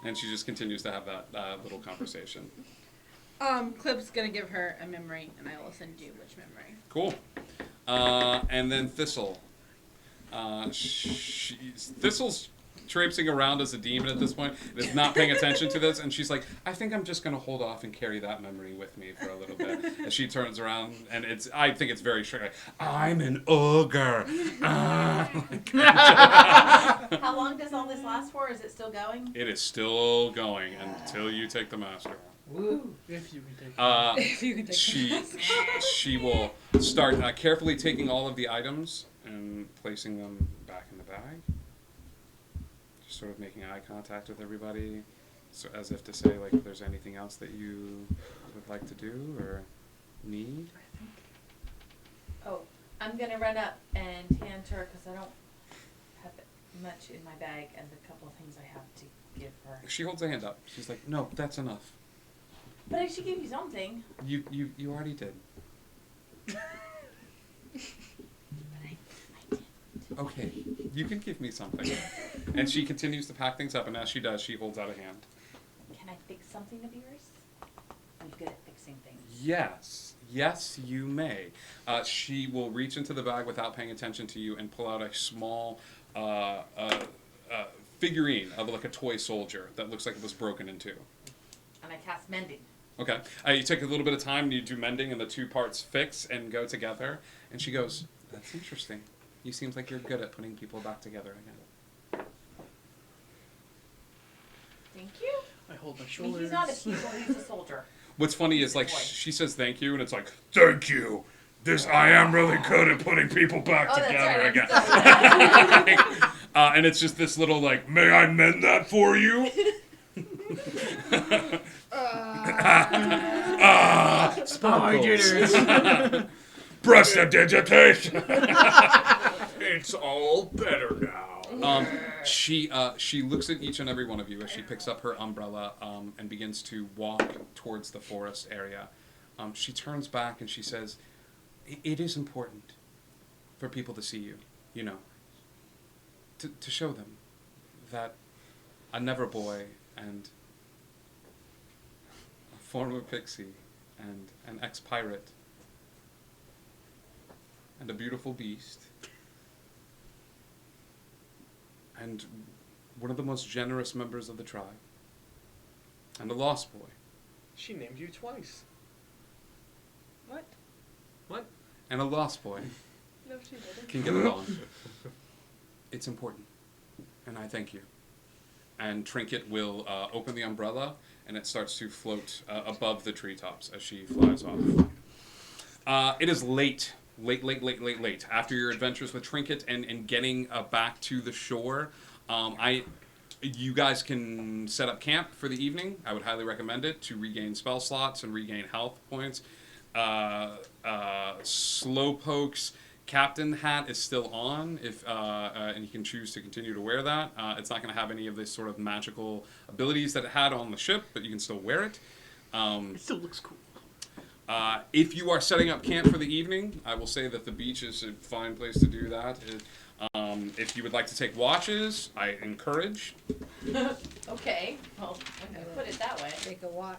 and she just continues to have that little conversation. Clip's gonna give her a memory, and I will send you which memory. Cool. And then Thistle. Thistle's traipsing around as a demon at this point, and is not paying attention to this, and she's like, I think I'm just going to hold off and carry that memory with me for a little bit. And she turns around, and I think it's very strict. Like, I'm an ogre. How long does all this last for? Is it still going? It is still going until you take the master. Woo! If you can take If you can take she will start carefully taking all of the items and placing them back in the bag. Just sort of making eye contact with everybody, so as if to say, like, if there's anything else that you would like to do or need. Oh, I'm gonna run up and hand her, because I don't have much in my bag, and the couple of things I have to give her. She holds a hand up. She's like, no, that's enough. But I should give you something. You already did. Okay, you can give me something. And she continues to pack things up, and as she does, she holds out a hand. Can I fix something of yours? I'm good at fixing things. Yes, you may. She will reach into the bag without paying attention to you and pull out a small figurine of like a toy soldier that looks like it was broken in two. And I cast mending. Okay. You take a little bit of time, you do mending, and the two parts fix and go together. And she goes, that's interesting. You seem like you're good at putting people back together again. Thank you. I hold my I mean, shoulders. he's not a people, he's a soldier. What's funny is, like, she says thank you, and it's like, thank you. I am really good at putting people back together again. And it's just this little, like, may I mend that for you? Spiders. Prestidigitation. It's all better now. She looks at each and every one of you as she picks up her umbrella and begins to walk towards the forest area. She turns back and she says, it is important for people to see you, you know, to show them that a Neverboy and a former pixie and an ex-pirate and a beautiful beast and one of the most generous members of the tribe and a lost boy. She named you twice. What? What? And a lost boy No, she didn't. can get along. It's important, and I thank you. And Trinket will open the umbrella, and it starts to float above the treetops as she flies off. It is late. After your adventures with Trinket and getting back to the shore, you guys can set up camp for the evening. I would highly recommend it to regain spell slots and regain health points. Slowpokes captain hat is still on, if and you can choose to continue to wear that. It's not going to have any of the sort of magical abilities that it had on the ship, but you can still wear it. It still looks cool. If you are setting up camp for the evening, I will say that the beach is a fine place to do that. If you would like to take watches, I encourage. Okay. Well, I'm gonna put it that way. Take a watch.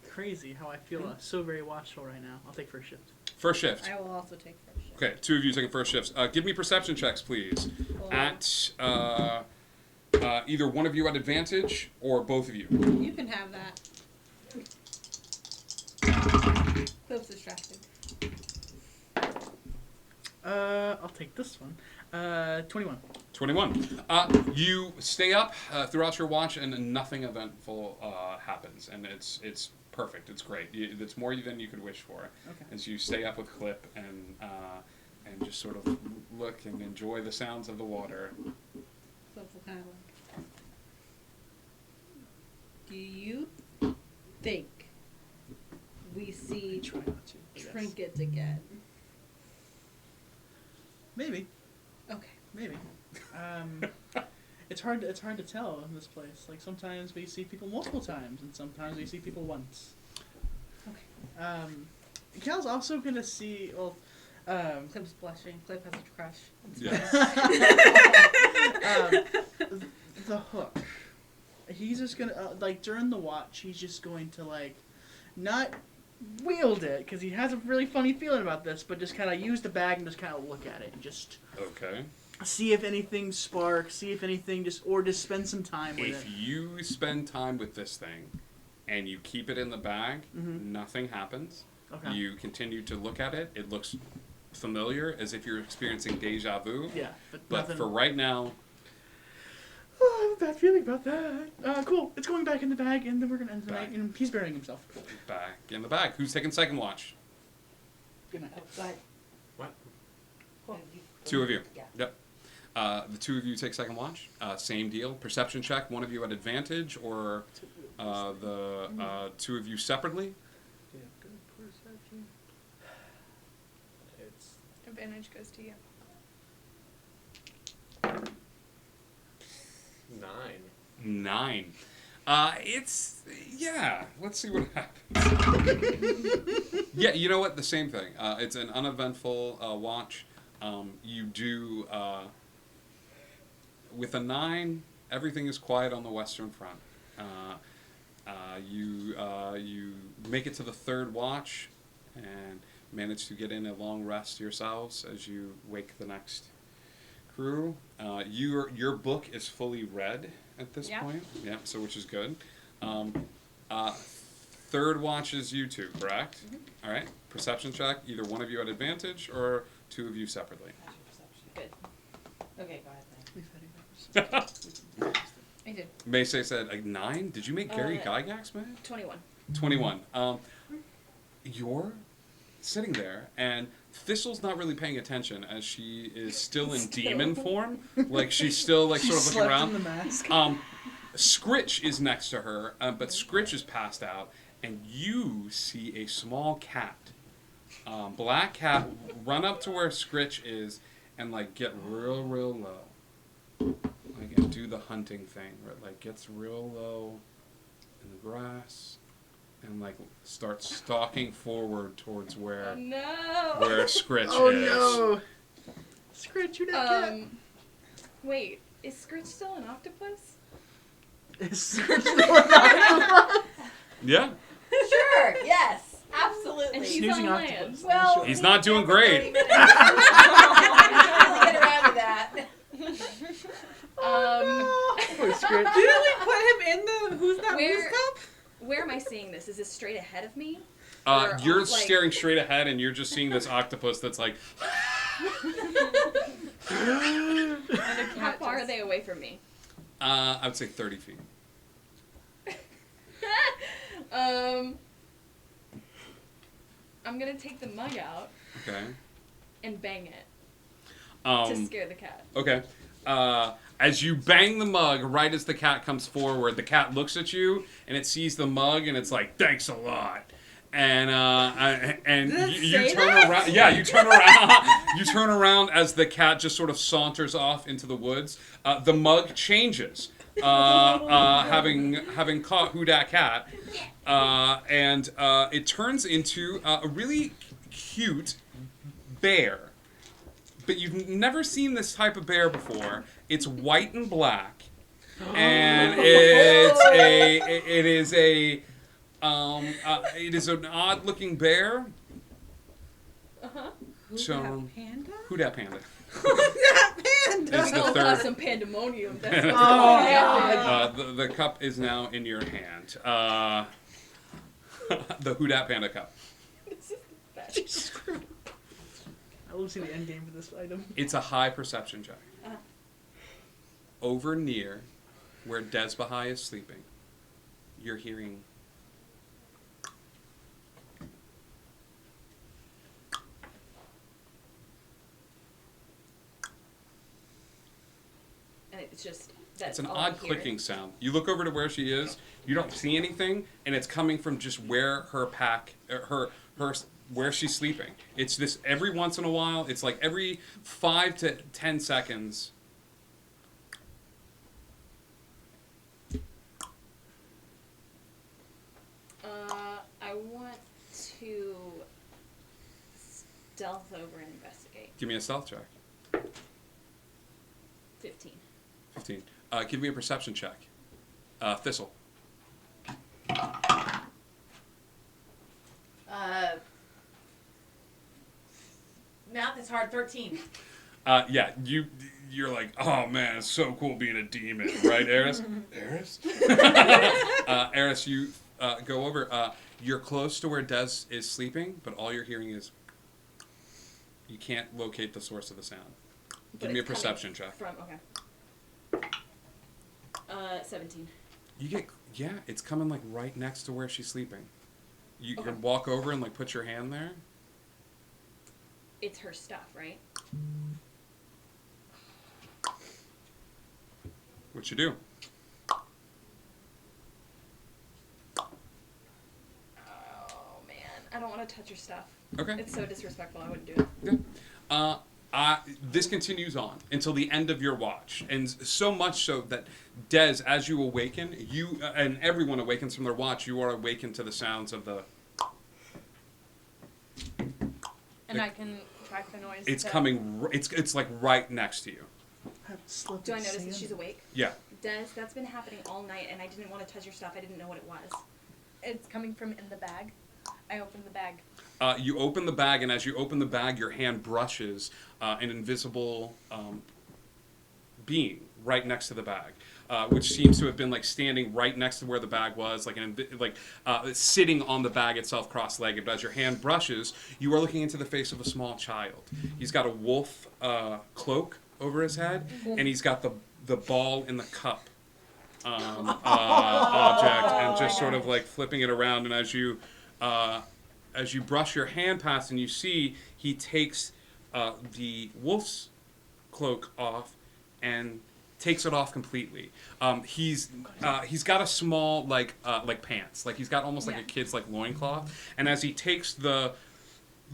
Crazy how I feel so very watchful right now. I'll take first shift. First shift. I will also take first shift. Okay, 2 of you taking first shifts. Give me perception checks, please. Cool. At either one of you at advantage or both of you. You can have that. Clip's distracted. I'll take this one. 21. 21. You stay up throughout your watch, and nothing eventful happens, and it's perfect. It's great. It's more than you could wish for. Okay. As you stay up with Clip and just sort of look and enjoy the sounds of the water. Clip will kind of like. Do you think we see Try not to. I guess. trinkets again? Maybe. Okay. Maybe. It's hard to tell in this place. Like sometimes we see people multiple times, and sometimes we see people once. Okay. Cal's also gonna see. Well, Clip's blushing. Clip has a crush. The hook. He's just gonna like during the watch. He's just going to like not wield it because he has a really funny feeling about this, but just kind of use the bag and just kind of look at it and just Okay. see if anything sparks, see if anything just spend some time with If it. you spend time with this thing and you keep it in the bag, nothing happens. Okay. You continue to look at it. It looks familiar, as if you're experiencing deja vu. Yeah, but nothing. for right now, Oh, I have a bad feeling about that. Cool. It's going back in the bag, and then we're gonna end the night. And he's burying himself. back in the bag. Who's taking second watch? Good night. Go ahead. What? Cool. 2 of you. Yeah. Yep. The 2 of you take second watch. Same deal. Perception check. 1 of you at advantage, or the 2 of you separately. Advantage goes to you. 9. 9. Let's see what happens. Yeah, you know what? The same thing. It's an uneventful watch. You do with a 9. Everything is quiet on the Western Front. You make it to the 3rd watch and manage to get in a long rest yourselves as you wake the next crew. Your book is fully read at this point. Yeah, so which is good. 3rd watch is you 2, correct? All right. Perception check. Either one of you at advantage or 2 of you separately. Good. Okay, go ahead. I did. Maysay said a 9. Did you make Gary Gygax, man? 21. 21. You're sitting there, and Thistle's not really paying attention as she is still in demon form. Like she's still like sort of looking around. In the mask. Scritch is next to her, but Scritch is passed out, and you see a small cat, black cat, run up to where Scritch is and like get real low, like and do the hunting thing where it like gets real low in the grass. And like starts stalking forward towards where where Scritch is. Oh no! Scritch, you that cat. Wait, is Scritch still an octopus? Is Scritch still an octopus? Yeah. Sure. Yes. Absolutely. And she's Snoozing on land. octopus. Well, He's not doing great. Really get around to that. Poor Scritch. Didn't we put him in the Who's That Where- Who's Cup? Where am I seeing this? Is this straight ahead of me? You're like- staring straight ahead, and you're just seeing this octopus that's like. How far are they away from me? I would say 30 feet. I'm gonna take the mug out Okay. and bang it to Um, scare the cat. okay. As you bang the mug, right as the cat comes forward, the cat looks at you and it sees the mug and it's like, "Thanks a lot," and and Did it you say turn that? around. Yeah, you turn around. You turn around as the cat just sort of saunters off into the woods. The mug changes, having caught Who Dat Cat, and it turns into a really cute bear. But you've never seen this type of bear before. It's white and black, and it is an odd-looking bear. So, Panda? Who Dat Panda? Panda. Is the Don't third. cause some pandemonium. That's The cup is now in your hand. The Who Dat Panda cup. I love seeing the end game for this item. It's a high perception check. Over near where Des Baha'i is sleeping, you're hearing. And it's just It's an odd clicking sound. You look over to where she is, you don't see anything, and it's coming from just where her pack, where she's sleeping. It's this every once in a while. It's like every 5 to 10 seconds. I want to stealth over and investigate. Give me a stealth check. 15. 15. Give me a perception check. Thistle. Math is hard. 13. Yeah, you're like, oh man, it's so cool being a demon, right, Eris? Eris? Eris, you go over. You're close to where Des is sleeping, but all you're hearing is. You can't locate the source of the sound. Give me a perception check. Okay. 17. Yeah, it's coming like right next to where she's sleeping. You can walk over and like put your hand there. It's her stuff, right? What you do? Oh man, I don't want to touch her stuff. Okay. It's so disrespectful. I wouldn't do it. Yeah. This continues on until the end of your watch, and so much so that Des, as you awaken, you and everyone awakens from their watch. You are awakened to the sounds of the. And I can track the noise. It's coming. It's like right next to you. Do I notice that she's awake? Yeah. Des, that's been happening all night, and I didn't want to touch your stuff. I didn't know what it was. It's coming from in the bag. I opened the bag. You open the bag, and as you open the bag, your hand brushes an invisible being right next to the bag, which seems to have been like standing right next to where the bag was, like sitting on the bag itself, cross-legged. But as your hand brushes, you are looking into the face of a small child. He's got a wolf cloak over his head, and he's got the ball in the cup object, and just sort of like flipping it around. And as you brush your hand past, and you see he takes the wolf's cloak off and takes it off completely. He's got a small like pants, like he's got almost like a kid's like loincloth. And as he takes the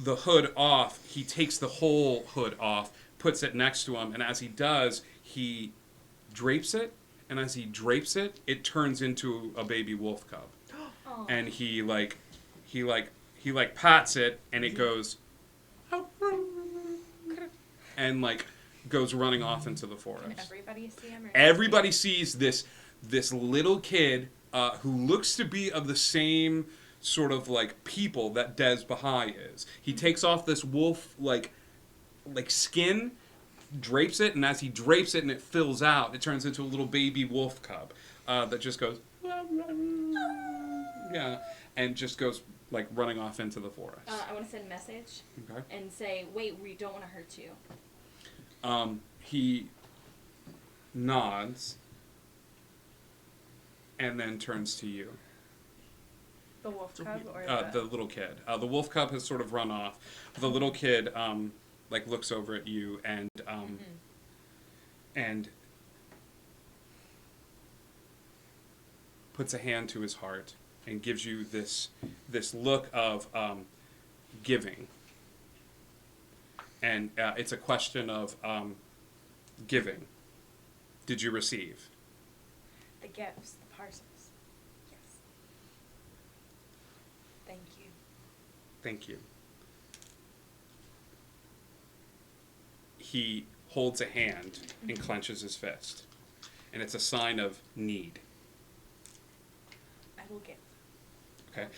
hood off, he takes the whole hood off, puts it next to him, and as he does, he drapes it. And as he drapes it, it turns into a baby wolf cub. And he pats it, and it goes, and like goes running off into the forest. Can everybody see him? Everybody sees this little kid who looks to be of the same sort of like people that Des Baha'i is. He takes off this wolf like skin, drapes it, and as he drapes it and it fills out, it turns into a little baby wolf cub that just goes, yeah, and just goes like running off into the forest. I want to send a message Okay. and say, wait, we don't want to hurt you. He nods and then turns to you. The wolf cub or The little kid. The wolf cub has sort of run off. The little kid like looks over at you and and puts a hand to his heart and gives you this look of giving. And it's a question of giving. Did you receive? The gifts, the parcels. Yes. Thank you. Thank you. He holds a hand and clenches his fist. And it's a sign of need. I will give. Okay.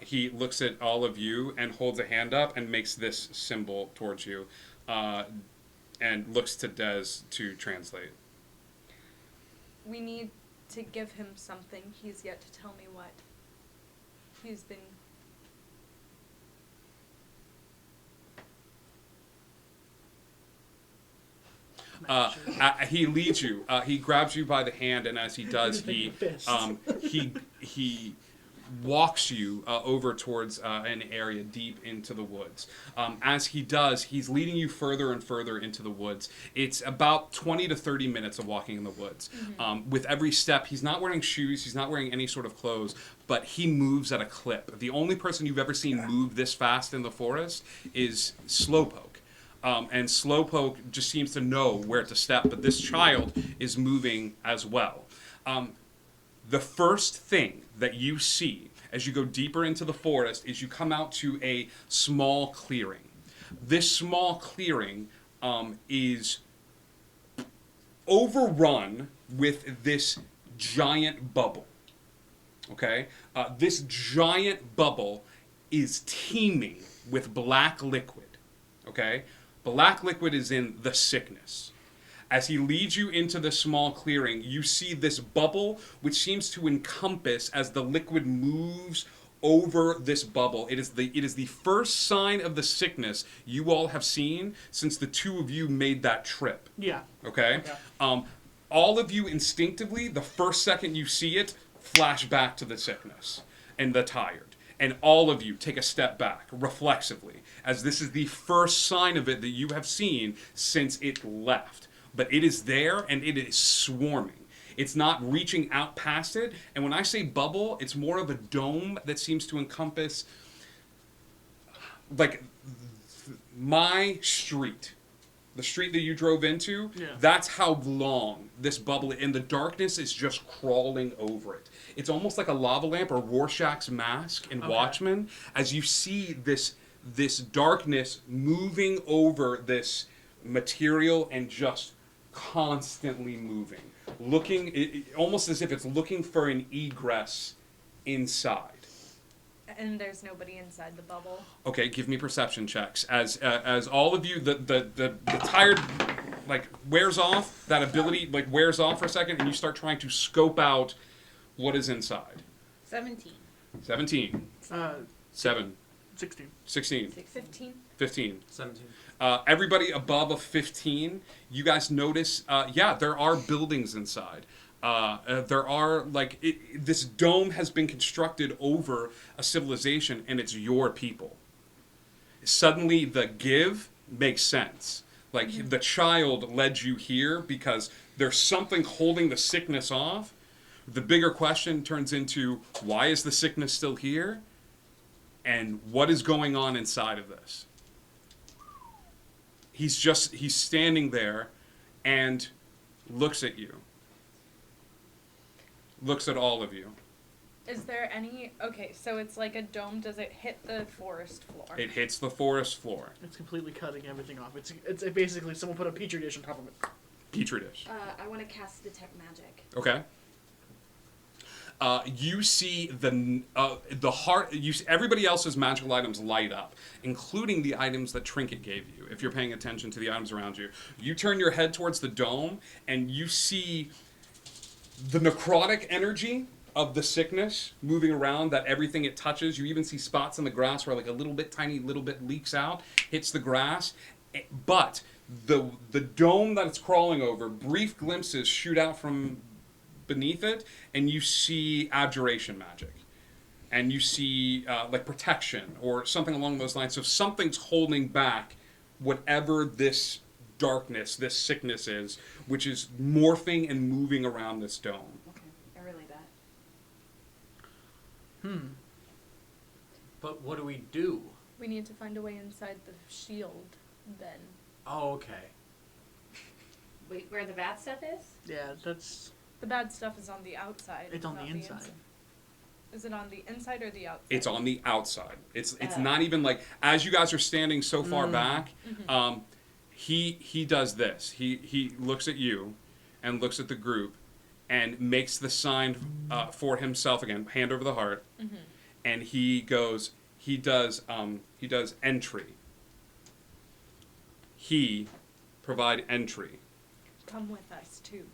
He looks at all of you and holds a hand up and makes this symbol towards you, and looks to Des to translate. We need to give him something. He's yet to tell me what. He's been... He leads you. He grabs you by the hand, and as he does, he walks you over towards an area deep into the woods. As he does, he's leading you further and further into the woods. It's about 20 to 30 minutes of walking in the woods. With every step, he's not wearing shoes, he's not wearing any sort of clothes, but he moves at a clip. The only person you've ever seen move this fast in the forest is Slowpoke. And Slowpoke just seems to know where to step, but this child is moving as well. The first thing that you see as you go deeper into the forest is you come out to a small clearing. This small clearing is overrun with this giant bubble. Okay? This giant bubble is teeming with black liquid. Okay? Black liquid is in the sickness. As he leads you into the small clearing, you see this bubble, which seems to encompass as the liquid moves over this bubble. It is the first sign of the sickness you all have seen since the two of you made that trip. Yeah. Okay? All of you instinctively, the first second you see it, flash back to the sickness and the tired. And all of you take a step back, reflexively, as this is the first sign of it that you have seen since it left. But it is there, and it is swarming. It's not reaching out past it. And when I say bubble, it's more of a dome that seems to encompass, like, my street. The street that you drove into, that's how long this bubble, and the darkness is just crawling over it. It's almost like a lava lamp or Rorschach's mask in Watchmen, as you see this darkness moving over this material and just constantly moving, looking almost as if it's looking for an egress inside. And there's nobody inside the bubble. Okay, give me perception checks. As all of you, the tired wears off, that ability wears off for a second, and you start trying to scope out what is inside. 17. 17. 7. 16. 16. 15. 15. 17. Everybody above a 15, you guys notice, there are buildings inside. There are, this dome has been constructed over a civilization, and it's your people. Suddenly, the give makes sense. The child led you here because there's something holding the sickness off. The bigger question turns into, why is the sickness still here? And what is going on inside of this? He's standing there and looks at you. Looks at all of you. Is there any... Okay, so it's like a dome. Does it hit the forest floor? It hits the forest floor. It's completely cutting everything off. It's basically someone put a petri dish on top of it. Petri dish. I want to cast Detect Magic. Okay. You see the heart. Everybody else's magical items light up, including the items that Trinket gave you. If you're paying attention to the items around you, you turn your head towards the dome, and you see the necrotic energy of the sickness moving around. That everything it touches. You even see spots in the grass where tiny little bit leaks out, hits the grass, but the dome that it's crawling over, brief glimpses shoot out from beneath it, and you see abjuration magic, and you see protection or something along those lines. So something's holding back whatever this darkness, this sickness is, which is morphing and moving around this dome. Okay, I relay that. But what do we do? We need to find a way inside the shield, then. Oh, okay. Wait, where the bad stuff is? Yeah, that's. The bad stuff is on the outside. It's on the not inside. Is it on the inside or the outside? It's on the outside. It's Oh. not even like, as you guys are standing so far back, Mhm. he does this. He looks at you and looks at the group and makes the sign for himself again, hand over the heart, Mhm. and he does entry. He provide entry. Come with us too.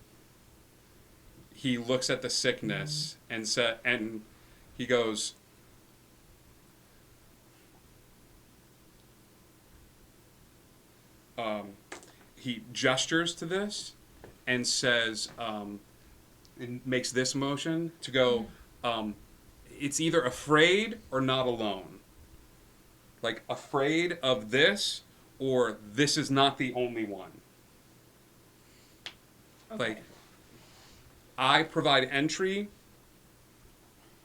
He looks at the sickness and he goes, he gestures to this and says, and makes this motion to go, it's either afraid or not alone. Like afraid of this, or this is not the only one. Okay. Like, I provide entry.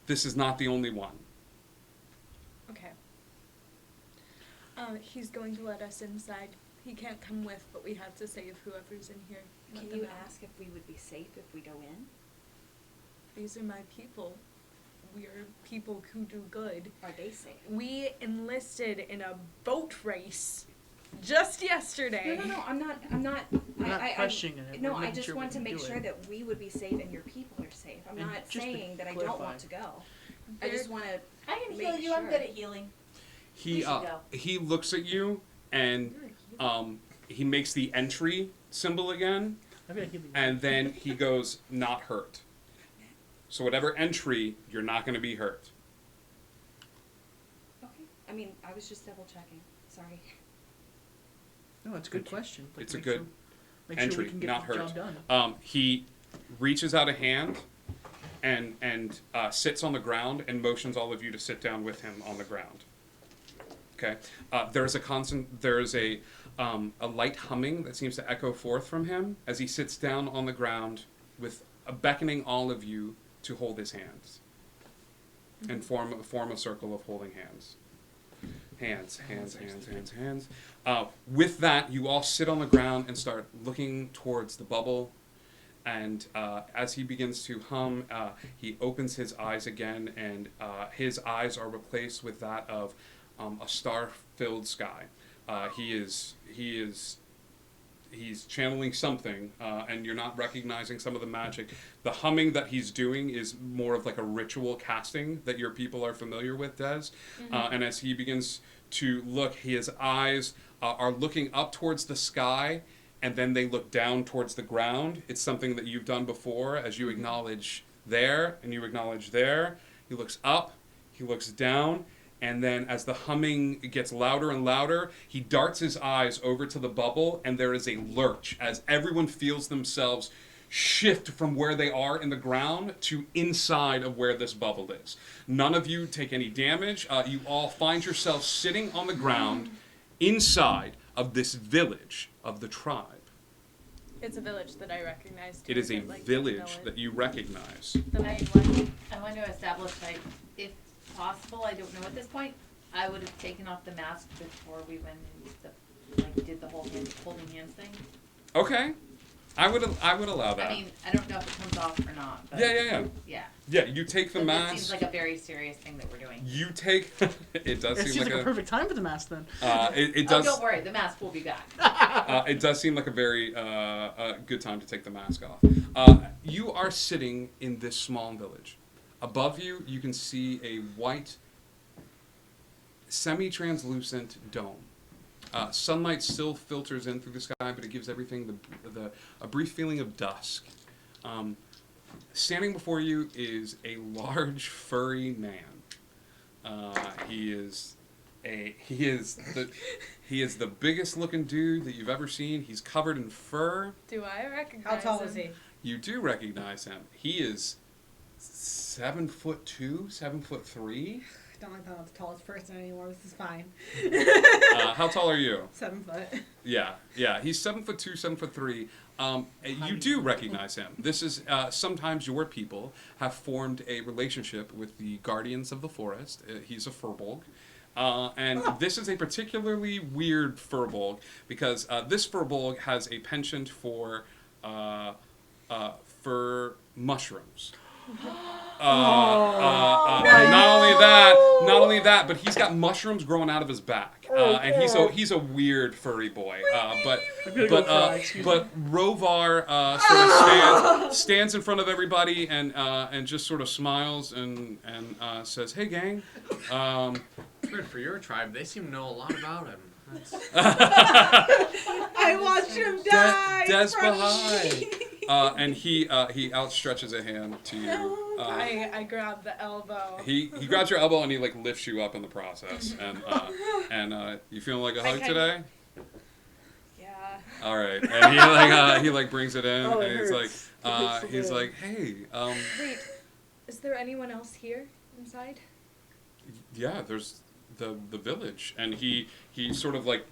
This is not the only one. Okay. He's going to let us inside. He can't come with, but we have to save whoever's in here. Let Can them you out. ask if we would be safe if we go in? These are my people. We're people who do good. Are they safe? We enlisted in a boat race just yesterday. No, I'm not. We're not questioning it. No, We're I making just sure we want to can make do sure it. that we would be safe and your people are safe. I'm And not just to saying that I don't clarify. want to go. I just want to. I can Make heal you. I'm sure. good at healing. We He should go. he looks at you and he makes the entry symbol again, I feel like he'd be. and then he goes, not hurt. So whatever entry, you're not going to be hurt. Okay. I mean, I was just double checking. Sorry. No, it's a good question. Like, It's a make good sure, make sure entry, we can get not the hurt. job done. He reaches out a hand and sits on the ground and motions all of you to sit down with him on the ground. Okay. There's a light humming that seems to echo forth from him as he sits down on the ground, with beckoning all of you to hold his hands and form a circle of holding hands. Hands. With that, you all sit on the ground and start looking towards the bubble. And as he begins to hum, he opens his eyes again, and his eyes are replaced with that of a star-filled sky. He's channeling something, and you're not recognizing some of the magic. The humming that he's doing is more of like a ritual casting that your people are familiar with, Des. And as he begins to look, his eyes are looking up towards the sky, and then they look down towards the ground. It's something that you've done before. As you acknowledge there, and you acknowledge there, he looks up, he looks down, and then as the humming gets louder and louder, he darts his eyes over to the bubble, and there is a lurch as everyone feels themselves shift from where they are in the ground to inside of where this bubble is. None of you take any damage. You all find yourselves sitting on the ground inside of this village of the tribe. It's a village that I recognize. Too, It is a but, like, village know it. that you recognize. The main one. I want to establish, like, if possible, I don't know at this point, I would have taken off the mask before we went and did the whole holding hands thing. Okay, I would allow that. I mean, I don't know if it comes off or not. But Yeah. Yeah, you take the But mask. This seems like a very serious thing that we're doing. You take. It does It seem seems like a a perfect time for the mask then. It does. Oh, don't worry, the mask will be back. It does seem like a very good time to take the mask off. You are sitting in this small village. Above you, you can see a white, semi-translucent dome. Sunlight still filters in through the sky, but it gives everything a brief feeling of dusk. Standing before you is a large, furry man. He is the biggest looking dude that you've ever seen. He's covered in fur. Do I recognize How tall him? is he? You do recognize him. He is 7'2", 7'3". I don't like that I'm the tallest person anymore. This is fine. How tall are you? 7 foot. Yeah. He's 7'2", 7'3". You do recognize him. This is sometimes your people have formed a relationship with the guardians of the forest. He's a furbolg. And this is a particularly weird Furbolg because this Furbolg has a penchant for mushrooms. Not only that, but he's got mushrooms growing out of his back, and he's a weird furry boy. But Rovar sort of stands in front of everybody and just sort of smiles and says, "Hey, gang." Good for your tribe. They seem to know a lot about him. I watched him die. Des Bahai. And he outstretches a hand to you. I grab the elbow. He grabs your elbow and he like lifts you up in the process. And you feeling like a hug today? Yeah. All right. And he brings it in Oh, it and he's hurts. he's like, hey. Wait, is there anyone else here inside? Yeah, there's the village, and he sort of like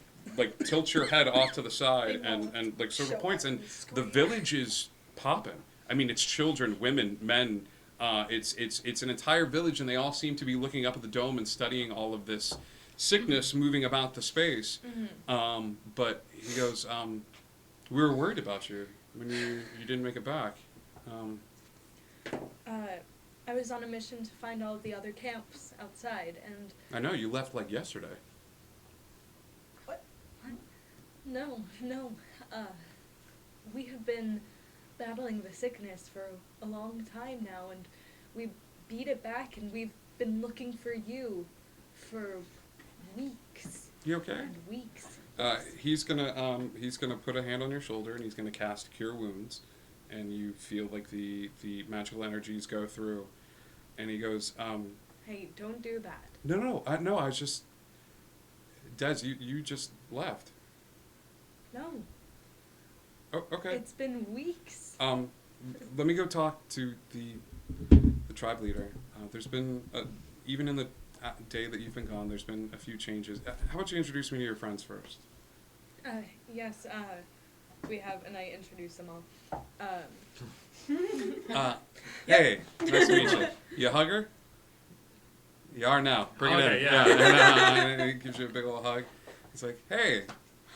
tilts your head off to the side and like sort of points, and the village is popping. I mean, it's children, women, men. It's an entire village, and they all seem to be looking up at the dome and studying all of this sickness moving about the space. Mm-hmm. But he goes, we were worried about you when you didn't make it back. I was on a mission to find all of the other camps outside, and... I know, you left like yesterday. No. We have been battling the sickness for a long time now, and we beat it back, and we've been looking for you for weeks. You okay? And weeks. He's gonna put a hand on your shoulder and he's gonna cast Cure Wounds, and you feel like the magical energies go through, and he goes, Hey, don't do that. No, I was just, Des, you just left. No. Oh, okay. It's been weeks. Let me go talk to the tribe leader. There's been even in the day that you've been gone, there's been a few changes. How about you introduce me to your friends first? Yes, we have, and I introduce them all. Hey, nice to meet you. You a hugger? You are now. Bring it Okay, in. yeah. And he gives you a big old hug. He's like, hey.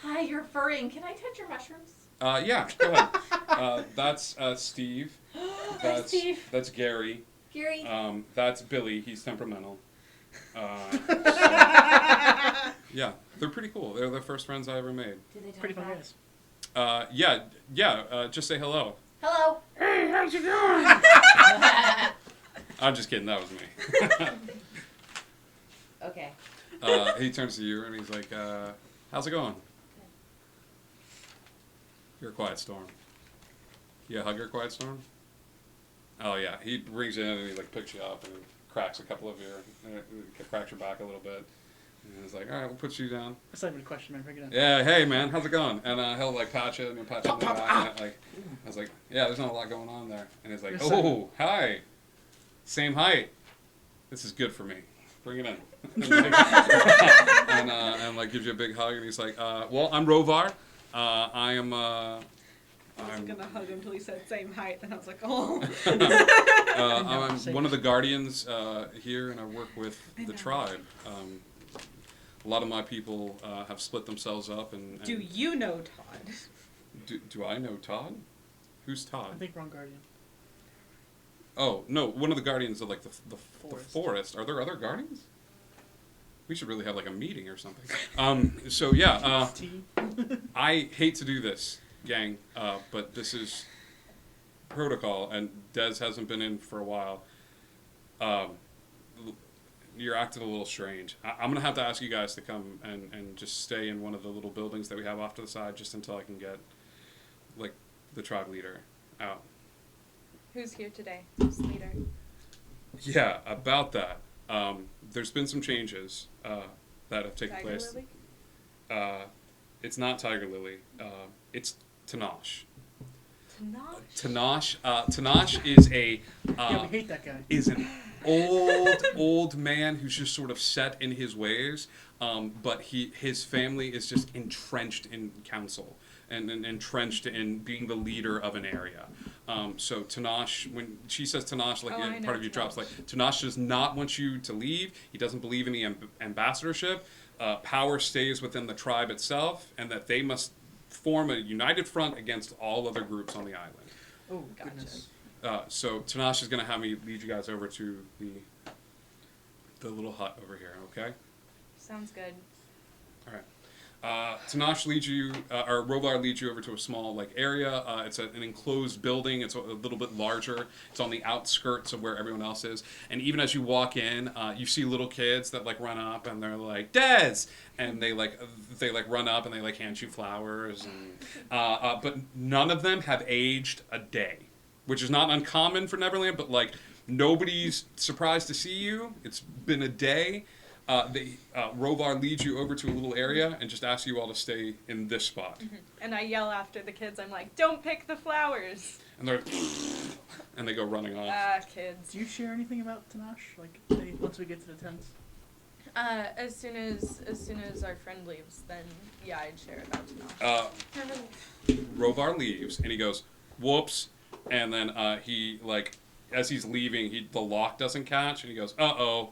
Hi, you're furring. Can I touch your mushrooms? Yeah, go ahead. That's Steve. Hi, Steve. That's Gary. Gary. That's Billy. He's temperamental. Yeah, they're pretty cool. They're the first friends I ever made. Do they talk Pretty fun back? guys. Yeah. Just say hello. Hello. Hey, how's it going? I'm just kidding. That was me. Okay. He turns to you and he's like, how's it going? You're a Quiet Storm. You a hugger, Quiet Storm? Oh yeah, he brings you in and he like picks you up and cracks a couple of cracks your back a little bit. And he's like, all right, we'll put you down. That's not even a question, man. Bring it up. Yeah, hey man, how's it going? And he'll like pat you and he'll pat you in the back. And, I was like, yeah, there's not a lot going on there. And he's like, oh, hi, same height. This is good for me. Bring it in. and like gives you a big hug and he's like, well, I'm Rovar. I am. I was gonna hug him until he said same height, and I was like, oh. I'm one of the guardians here, and I work with the tribe. A lot of my people have split themselves up. And Do you know Todd? Do I know Todd? Who's Todd? I think wrong guardian. Oh no, one of the guardians of like the Forest. Are there other guardians? We should really have like a meeting or something. So yeah, I hate to do this, gang, but this is protocol, and Des hasn't been in for a while. You're acting a little strange. I'm gonna have to ask you guys to come and just stay in one of the little buildings that we have off to the side, just until I can get like the tribe leader out. Who's here today? Who's the leader? Yeah, about that. There's been some changes that have taken Tiger place. Lily? It's not Tiger Lily. It's Tanash. Tanash? Tanash is a Yeah, we hate that guy. is an old man who's just sort of set in his ways, but his family is just entrenched in council and entrenched in being the leader of an area. So Tanash, when she says Tanash, like Oh, I know part of you drops, Tanash. like Tanash does not want you to leave. He doesn't believe in the ambassadorship. Power stays within the tribe itself, and that they must form a united front against all other groups on the island. Oh, goodness. So Tanash is going to have me lead you guys over to the little hut over here, okay? Sounds good. All right. Tanash leads you, or Rovar leads you over to a small like area. It's an enclosed building. It's a little bit larger. It's on the outskirts of where everyone else is. And even as you walk in, you see little kids that like run up and they're like Des, and they run up and they like hand you flowers. And, but none of them have aged a day, which is not uncommon for Neverland. But like nobody's surprised to see you. It's been a day. Rovar leads you over to a little area and just asks you all to stay in this spot. Mm-hmm. And I yell after the kids. I'm like, "Don't pick the flowers." And they go running off. Ah, kids. Do you share anything about Tanash? Like once we get to the tents? As soon as our friend leaves, then yeah, I'd share about Tanash. Rovar leaves and he goes, "Whoops," and then he like as he's leaving, the lock doesn't catch, and he goes, "Uh-oh,"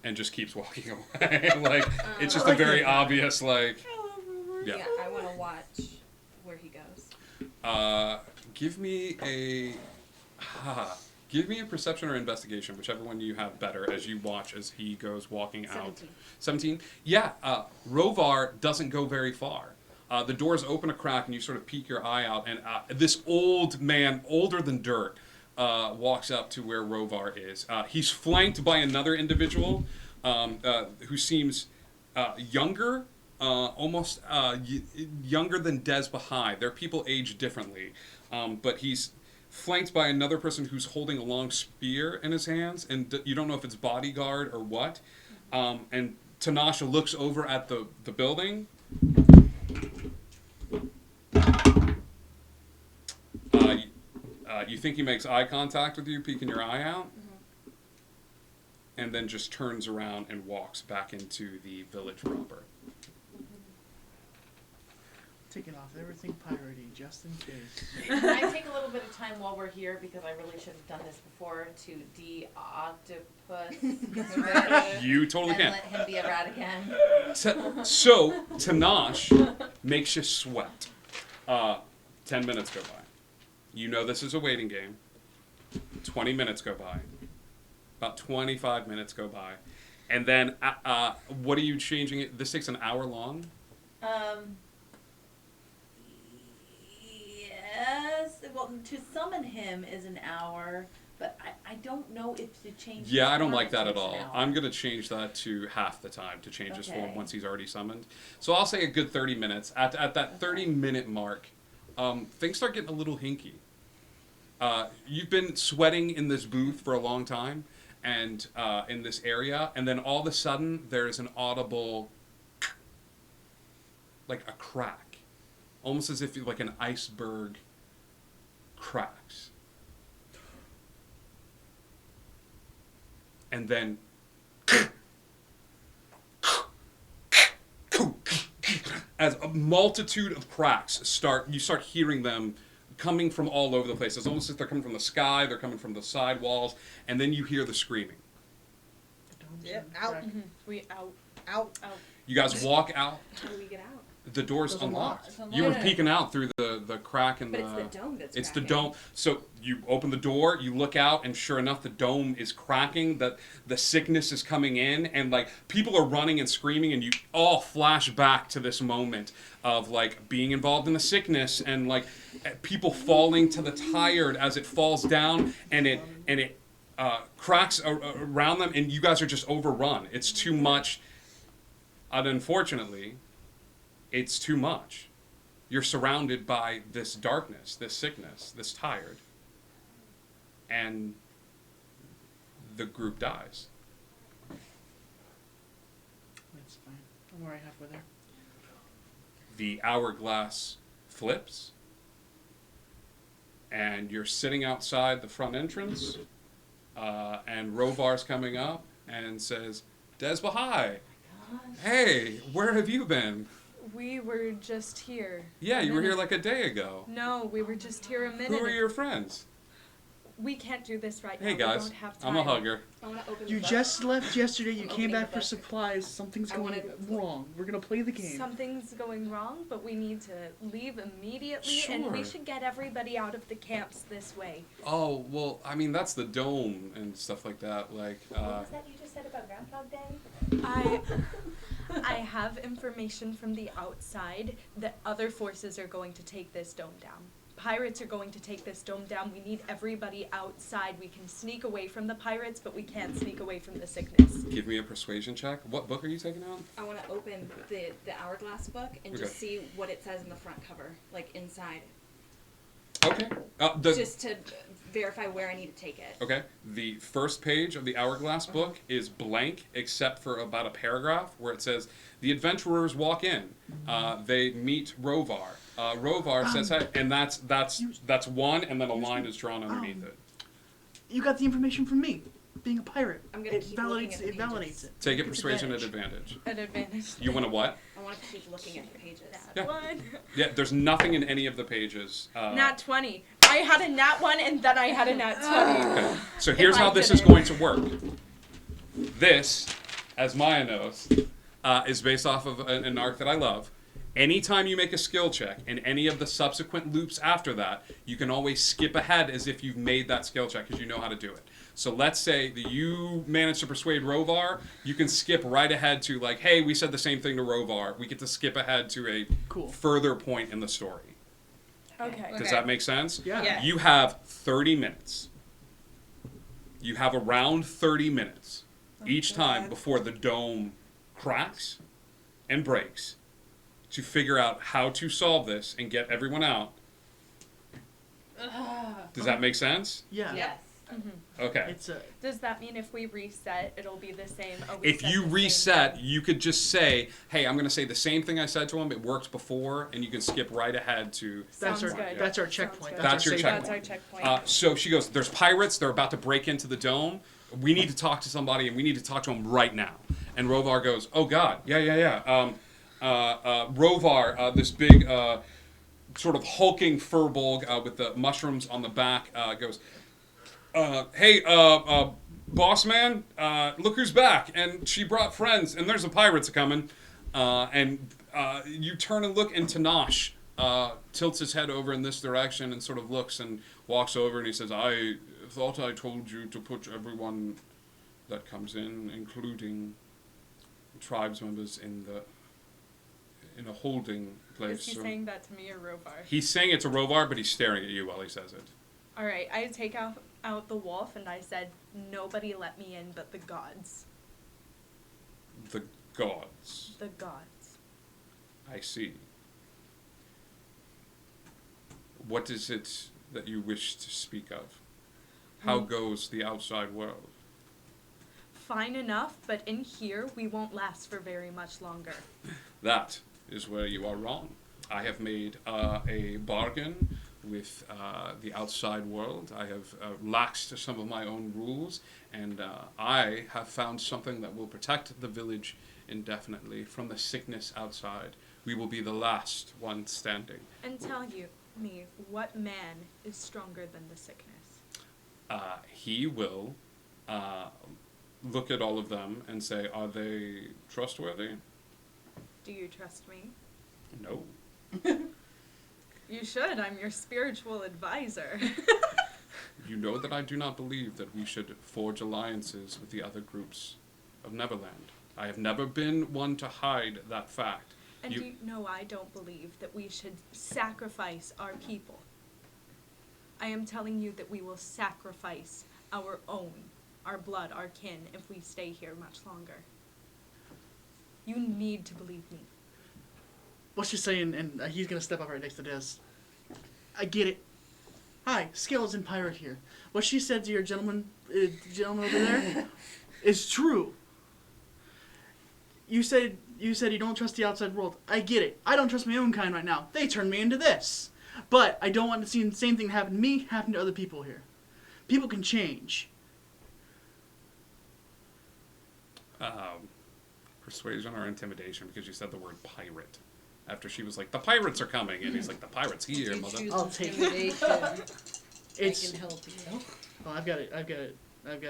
and just keeps walking away. Like it's just a very obvious like. Yeah, I want to watch where he goes. Give me a perception or investigation, whichever one you have better, as you watch as he goes walking out. 17. Yeah, Rovar doesn't go very far. The doors open a crack, and you sort of peek your eye out, and this old man, older than dirt, walks up to where Rovar is. He's flanked by another individual who seems younger, almost younger than Des Bahai. Their people age differently, but he's flanked by another person who's holding a long spear in his hands, and you don't know if it's bodyguard or what. And Tanasha looks over at the building. You think he makes eye contact with you, peeking your eye out, and then just turns around and walks back into the village proper. Taking off everything piratey, just in case. Can I take a little bit of time while we're here, because I really should have done this before, to de-octopus You totally and can. let him be a rat again? So, Tanash makes you sweat. 10 minutes go by. You know this is a waiting game. 20 minutes go by. About 25 minutes go by. And then, what are you changing it? This takes an hour long? Yes. Well, to summon him is an hour, but I don't know if to change. Yeah, his I don't form like that at takes an all. hour. I'm going to change that to half the time to change his form Okay. once he's already summoned. So I'll say a good 30 minutes. At that 30-minute mark, things start getting a little hinky. You've been sweating in this booth for a long time, and in this area, and then all of a sudden there's an audible, like a crack, almost as if like an iceberg cracks, and then as a multitude of cracks you start hearing them coming from all over the place. It's almost as if they're coming from the sky, they're coming from the side walls, and then you hear the screaming. Yep, out. Mm-hmm. We out. You guys walk out. How do we get out? The door's It's unlocked. unlocked. You were peeking out through the crack in But the... it's the dome that's It's the cracking. dome. So you open the door, you look out, and sure enough, the dome is cracking. The sickness is coming in, and like people are running and screaming, and you all flash back to this moment of like being involved in the sickness, and like people falling to the tired as it falls down, and it cracks around them, and you guys are just overrun. It's too much. And unfortunately, it's too much. You're surrounded by this darkness, this sickness, this tired, and the group dies. That's fine. I'm already halfway there. The hourglass flips, and you're sitting outside the front entrance, and Rovar's coming up and says, "Des Bahai, hey, where have you been?" We were just here. Yeah, a you were here minute- like a day ago. No, we were just here a minute. Who are your friends? We can't do this right now. Hey guys, We don't have time. I'm a hugger. I want to open You the book. just left yesterday. You I'm came opening back the for book. supplies. Something's I going wrong. We're gonna play the game. Something's going wrong, but we need to leave immediately, and we Sure. should get everybody out of the camps this way. Oh, well, I mean, that's the dome and stuff like that. Like, What was that you just said about Groundhog Day? I have information from the outside that other forces are going to take this dome down. Pirates are going to take this dome down. We need everybody outside. We can sneak away from the pirates, but we can't sneak away from the sickness. give me a persuasion check. What book are you taking out? I want to open the Hourglass book and just Okay. see what it says in the front cover, like inside, Okay. just to verify where I need to take it. Okay. The first page of the Hourglass book is blank, except for about a paragraph where it says, "The adventurers walk in. They meet Rovar. Rovar says hi," and that's one, and then a line is drawn underneath it. You got the information from me. Being a pirate, I'm gonna it keep looking validates at the it. Validates it. Take a It's persuasion at advantage. advantage. An advantage. You want to what? I want to keep looking at the pages. Yeah. One. Yeah. There's nothing in any of the pages. Nat 20. I had a nat 1 and then I had a nat 20. Okay. So here's If how I this did is it. going to work. This, as Maya knows, is based off of an arc that I love. Anytime you make a skill check in any of the subsequent loops after that, you can always skip ahead as if you've made that skill check because you know how to do it. So let's say that you manage to persuade Rovar, you can skip right ahead to like, hey, we said the same thing to Rovar. We get to skip ahead to a further point in the story. Okay. Does that make sense? Yeah. Yeah. You have 30 minutes. You have around 30 minutes each time before the dome cracks and breaks to figure out how to solve this and get everyone out. Does that make sense? Yeah. Yes. Okay. It's a. Does that mean if we reset, it'll be the same? If you reset, you could just say, hey, I'm going to say the same thing I said to him. It worked before, and you can skip right ahead to... That's our. Sounds good. That's our checkpoint. That's your our checkpoint. That's our checkpoint. So she goes, there's pirates. They're about to break into the dome. We need to talk to somebody, and we need to talk to them right now. And Rovar goes, oh, God. Yeah. Rovar, this big sort of hulking furbolg with the mushrooms on the back, goes, hey, boss man, look who's back. And she brought friends, and there's the pirates coming. And you turn and look, and Tanash tilts his head over in this direction and sort of looks and walks over, and he says, I thought I told you to put everyone that comes in, including tribes members, in a holding place. Is he So- saying that to me or Rovar? He's saying it to Rovar, but he's staring at you while he says it. All right, I take out the wolf and I said, nobody let me in but the gods. The gods. The gods. I see. What is it that you wish to speak of? How goes the outside world? Fine enough, but in here we won't last for very much longer. That is where you are wrong. I have made a bargain with the outside world. I have laxed some of my own rules, and I have found something that will protect the village indefinitely from the sickness outside. We will be the last one standing. And tell me, what man is stronger than the sickness? He will look at all of them and say, are they trustworthy? Do you trust me? No. You should. I'm your spiritual advisor. You know that I do not believe that we should forge alliances with the other groups of Neverland. I have never been one to hide that fact. And you know I don't believe that we should sacrifice our people. I am telling you that we will sacrifice our own, our blood, our kin, if we stay here much longer. You need to believe me. What's she saying? And he's gonna step up right next to this. I get it. Hi, Skeleton Pirate here. What she said to your gentleman over there, is true. You said you don't trust the outside world. I get it. I don't trust my own kind right now. They turned me into this. But I don't want to see the same thing happen to me happen to other people here. People can change. Persuasion or intimidation, because you said the word pirate. after she was like, the pirates are coming, and he's like, the pirates here, mother. I'll take it. It's. I can help you. Well, I've got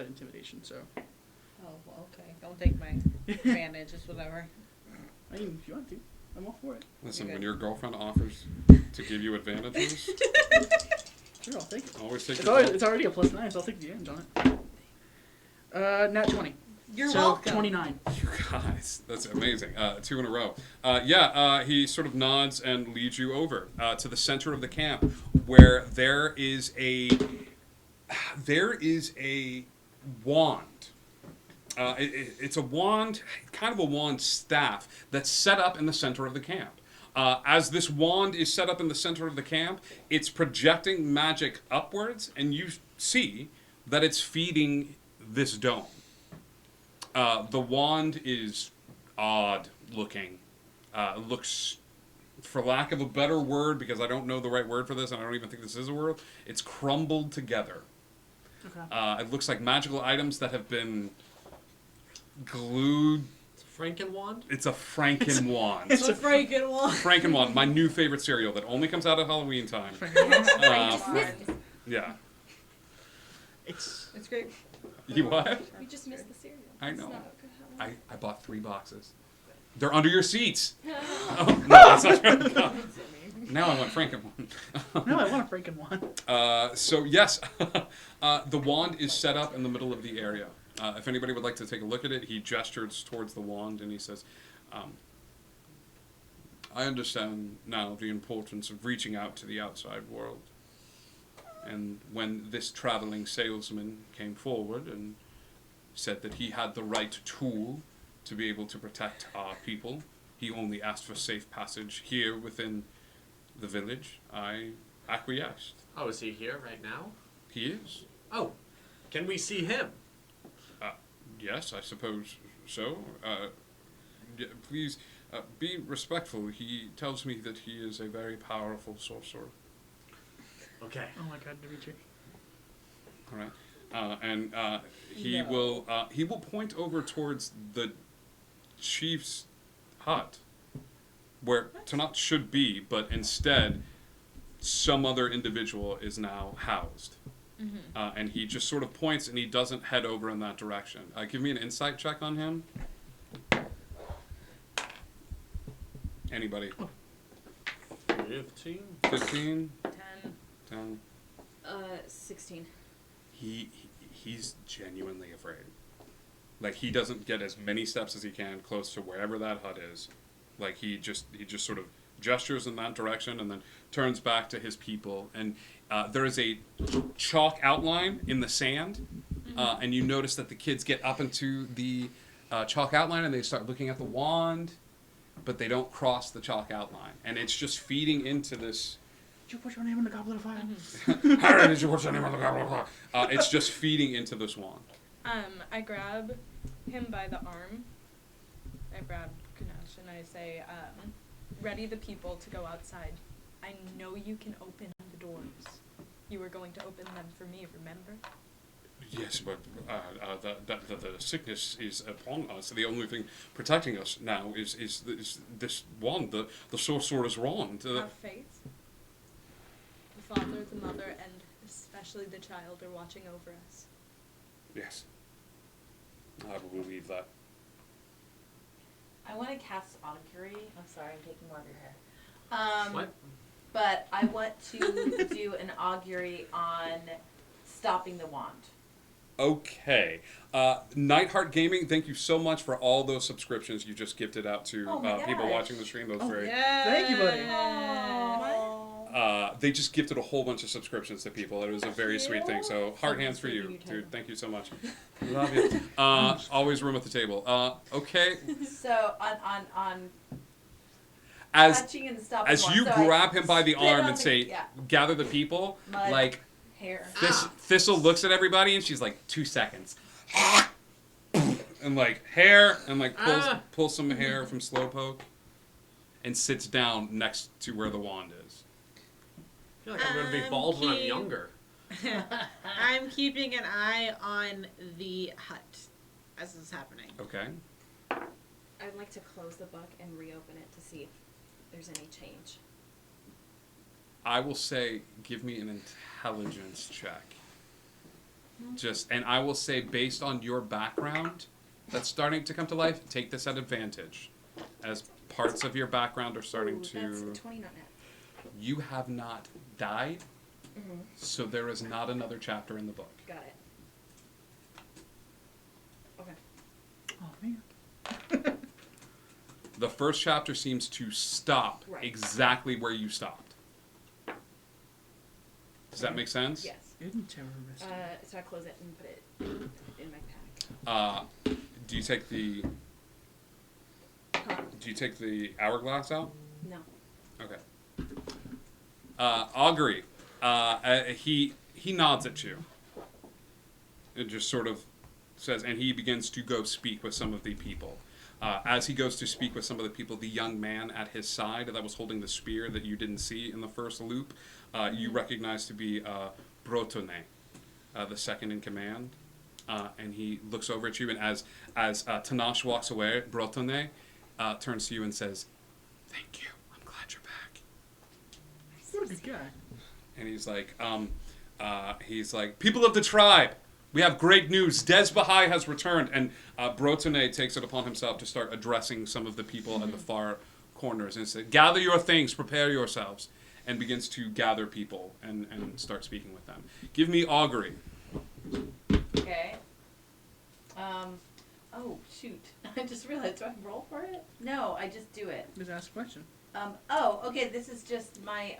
intimidation, so. Oh, well, okay. Don't take my advantage. It's whatever. I mean, if you want to, I'm all for it. Listen, when your girlfriend offers to give you advantages, sure, I'll take it. always take It's already a +9, so I'll take the advantage on it. Nat 20. You're so welcome. 29. You guys, that's amazing. 2 in a row. He sort of nods and leads you over to the center of the camp, where there is a wand. It's a wand, kind of a wand staff that's set up in the center of the camp. As this wand is set up in the center of the camp, it's projecting magic upwards, and you see that it's feeding this dome. The wand is odd looking. Looks, for lack of a better word, because I don't know the right word for this, and I don't even think this is a word, it's crumbled together. Okay. It looks like magical items that have been glued. It's a Frankenwand? It's a Frankenwand. It's a Frankenwand. Frankenwand, my new favorite cereal that only comes out at Halloween time. Yeah. It's great. You what? We just missed the cereal. I It's know. not good I bought 3 boxes. They're under your seats. Oh, no, that's not true. Now I want Frankenwand. No, I want a Frankenwand. So yes, the wand is set up in the middle of the area. If anybody would like to take a look at it, he gestures towards the wand and he says, I understand now the importance of reaching out to the outside world. And when this traveling salesman came forward and said that he had the right tool to be able to protect our people, he only asked for safe passage here within the village, I acquiesced. Oh, is he here right now? He is. Oh, can we see him? Yes, I suppose so. Please be respectful. He tells me that he is a very powerful sorcerer. Okay. Oh my god, Dimitri. All right. He will point over towards the chief's hut, where Tanat should be, but instead some other individual is now housed. Mm-hmm. And he just sort of points and he doesn't head over in that direction. Give me an insight check on him. Anybody? 15. 15? 10. 10. 16. He's genuinely afraid. Like, he doesn't get as many steps as he can close to wherever that hut is. Like, he just sort of gestures in that direction and then turns back to his people. And there is a chalk outline in the sand, and you notice that the kids get up into the chalk outline and they start looking at the wand, but they don't cross the chalk outline. And it's just feeding into this... Did you put your name in the goblet of fire? Harry, did you put your name in the goblet of fire? It's just feeding into this wand. I grab him by the arm. I grab Ganesh and I say, ready the people to go outside. I know you can open the doors. You were going to open them for me, remember? Yes, but the sickness is upon us. The only thing protecting us now is this wand, the sorcerer's wand. Have faith. The father, the mother, and especially the child are watching over us. Yes. I will believe that. I want to cast augury. I'm sorry, I'm taking more of your hair. What? But I want to do an augury on stopping the wand. Okay. Nightheart Gaming, thank you so much for all those subscriptions you just gifted out to people watching the stream. Those very. Thank you, buddy. They just gifted a whole bunch of subscriptions to people. It was a very sweet thing. So heart hands for you, dude. Thank you so much. Love you. Always room at the table. Okay. So on touching and stopping as one. you So grab I him by the spit arm on and say, yeah. gather the people, Mud, like hair. Thistle looks at everybody and she's like, 2 seconds. And like hair and like pulls some hair from Slowpoke and sits down next to where the wand is. I feel like I'm going to be bald when I'm younger. I'm keeping an eye on the hut as this is happening. Okay. I'd like to close the book and reopen it to see there's any change. I will say, give me an intelligence check. And I will say, based on your background that's starting to come to life, take this at advantage. As parts of your background are starting Ooh, to... That's a 20, not net. You have not died, Mm-hmm. so there is not another chapter in the book. Got it. Okay. Oh man. The first chapter seems to stop Right. exactly where you stopped. Does that make sense? Yes. Interesting. So I close it and put it in my pack. Do you take the... Do you take the hourglass out? No. Okay. Augury, he nods at you. It just sort of says, and he begins to go speak with some of the people. As he goes to speak with some of the people, the young man at his side that was holding the spear that you didn't see in the first loop, you recognize to be Brotone, the second in command. And he looks over at you, and as Tanash walks away, Brotone turns to you and says, "Thank you. I'm glad you're back." What a good guy. And he's like, "People of the tribe, we have great news. Desbahai has returned." And Brotone takes it upon himself to start addressing some of the people at the far corners and says, "Gather your things, prepare yourselves," and begins to gather people and start speaking with them. Give me augury. Okay. Oh, shoot. I just realized, do I roll for it? No, I just do it. Just ask a question. Oh, okay, this is just my,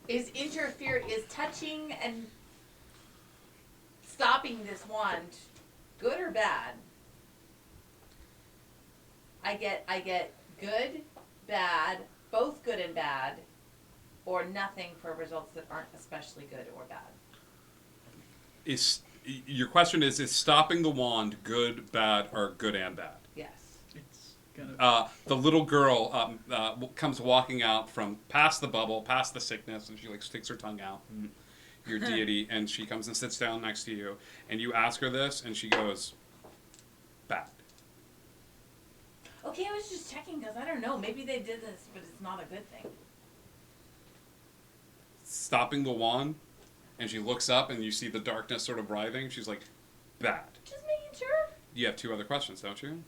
is touching and stopping this wand good or bad? I get good, bad, both good and bad, or nothing for results that aren't especially good or bad. Your question is stopping the wand good, bad, or good and bad? Yes. It's gonna... The little girl comes walking out from past the bubble, past the sickness, and she like sticks her tongue out. Your deity, and she comes and sits down next to you, and you ask her this, and she goes, "Bad." Okay, I was just checking because I don't know. Maybe they did this, but it's not a good thing. Stopping the wand, and she looks up, and you see the darkness sort of writhing. She's like, "Bad." Just making sure. You have two other questions, don't you?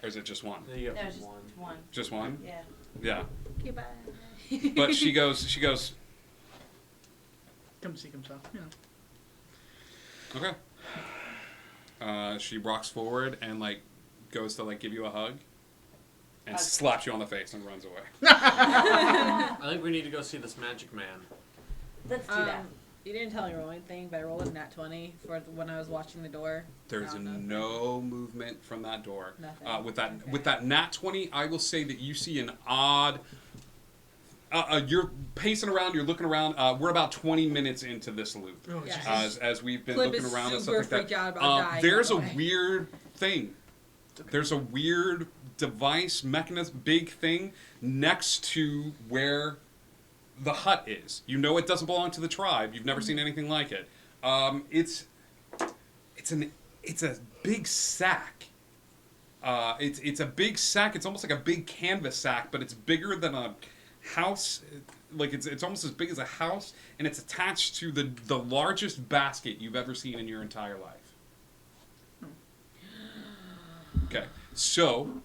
Or is it just one? You have No, just one. Just one? Yeah. Yeah. Okay, bye. But she goes, Come see himself. Yeah. okay. She walks forward and like goes to like give you a hug, and slaps you on the face and runs away. I think we need to go see this magic man. Let's do that. You didn't tell me roll anything, but I rolled a nat 20 for when I was watching the door. There's no movement from that door. Nothing. With that nat 20, I will say that you see an odd. You're pacing around. You're looking around. We're about 20 minutes into this loop, as we've been looking around and stuff like that. There's a weird thing. There's a weird device mechanism, big thing next to where the hut is. You know it doesn't belong to the tribe. You've never seen anything like it. It's a big sack. It's a big sack. It's almost like a big canvas sack, but it's bigger than a house. Like it's almost as big as a house, and it's attached to the largest basket you've ever seen in your entire life. Okay, so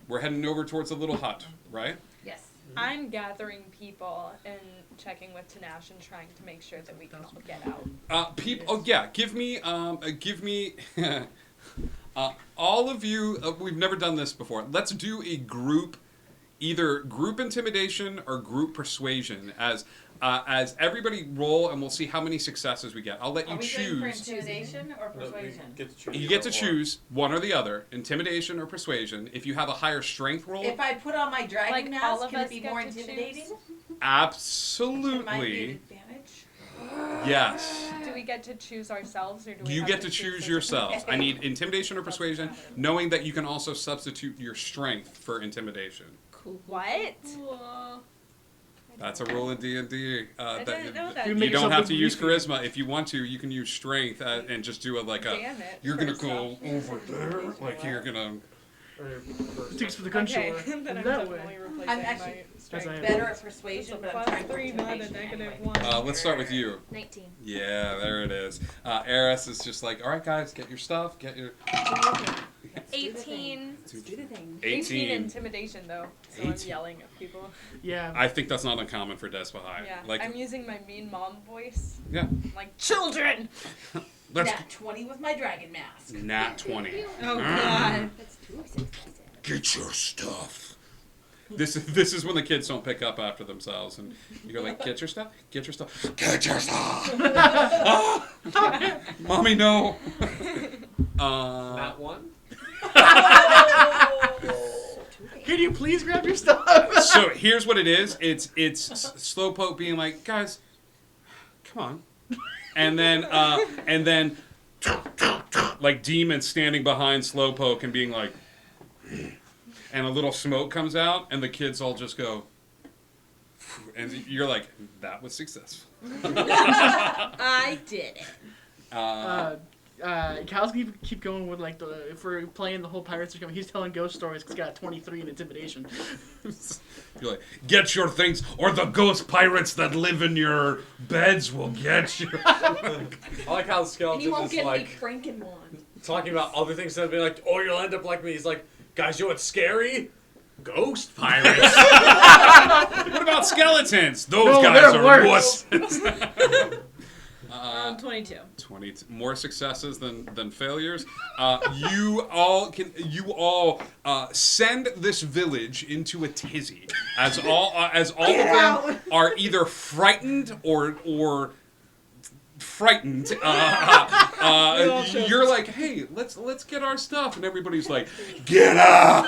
we're heading over towards the little hut, right? Yes. I'm gathering people and checking with Tanash and trying to make sure that we can all get out. Give me, all of you. We've never done this before. Let's do a group, either group intimidation or group persuasion. As everybody roll, and we'll see how many successes we get. I'll let you choose. Are we going for intimidation or persuasion? You get to choose one or the other, intimidation or persuasion. If you have a higher strength roll, If I put on my dragon Like, all mask, of can it us be get more to choose? intimidating? It might be absolutely. an advantage. Yes. Do we get to choose ourselves, or do we? You have get to choose yourselves. I need intimidation or persuasion, knowing that you can also substitute your strength for intimidation. Cool. What? That's a rule in D&D. I didn't know that. You don't have to use charisma. If you want to, you can use strength and just do Damn it. you're gonna First go off. over there, like you're gonna. Takes for the country. Okay, then I'm That definitely way. replacing I'm actually my strength. better at persuasion, but I'm Plus trying 3 to mod and negative 1. Let's start with you. 19. Yeah, there it is. Eris is just like, all right, guys, get your stuff, get your. 18. Let's do the thing. 18 intimidation though, so 18. I'm yelling at people. Yeah. I think that's not uncommon for Despa High. Yeah, Like, I'm using my mean mom voice. yeah. Like, children! Let's. Nat 20 with my dragon mask. Nat 20. Oh god. That's too expensive. Get your stuff. This is when the kids don't pick up after themselves, and you go like, get your stuff, get your stuff, get your stuff. Ah! Mommy, no. That one. Can you please grab your stuff? So here's what it is. It's Slowpoke being like, guys, come on, and then like Demon standing behind Slowpoke and being like, and a little smoke comes out, and the kids all just go, and you're like, that was successful. I did it. Cal's keep going with like if we're playing the whole pirates are coming, he's telling ghost stories because he's got 23 in intimidation. You're like, get your things, or the ghost pirates that live in your beds will get you. I like how And you Skeleton won't is get like me Franken one. talking about other things that be like, oh, you'll end up like me. He's like, guys, you know what's scary? Ghost pirates. What about skeletons? Those guys are worse. 22. 20 more successes than failures. You all send this village into a tizzy as all of them are either frightened or frightened. You're like, hey, let's get our stuff, and everybody's like, get out.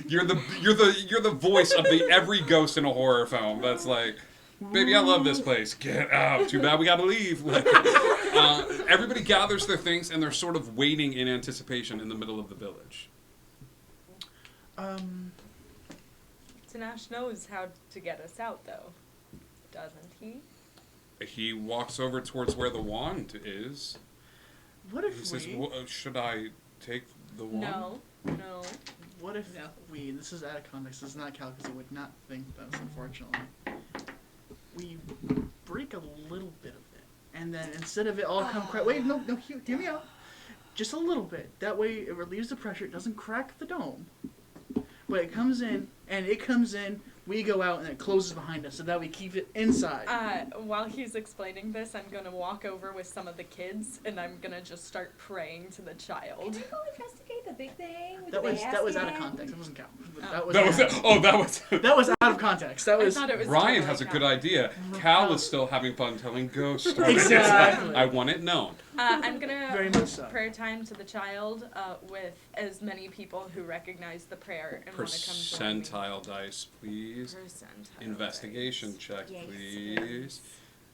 You're the voice of every ghost in a horror film. That's like, baby, I love this place. Get out. Too bad we gotta leave. Everybody gathers their things, and they're sort of waiting in anticipation in the middle of the village. Tanash knows how to get us out, though, doesn't he? He walks over towards where the wand is. What if he says, we... should I take the wand? No. What if we... This is out of context. This is not Cal, because he would not think this, unfortunately. We break a little bit of it. And then instead of it all come... Wait, no, hear me out. Just a little bit. That way it relieves the pressure. It doesn't crack the dome. But it comes in, we go out, and it closes behind us, so that we keep it inside. While he's explaining this, I'm gonna walk over with some of the kids, and I'm gonna just start praying to the child. Can I go investigate the big thing? With That the was out of basket? context. It wasn't count. That was out of context. That was. Ryan has a good idea. Cal is still having fun telling ghost stories. Exactly. I want it known. I'm gonna Very much so. prayer time to the child with as many people who recognize the prayer and want to come join me. Percentile dice, please. Percentile Investigation check, please.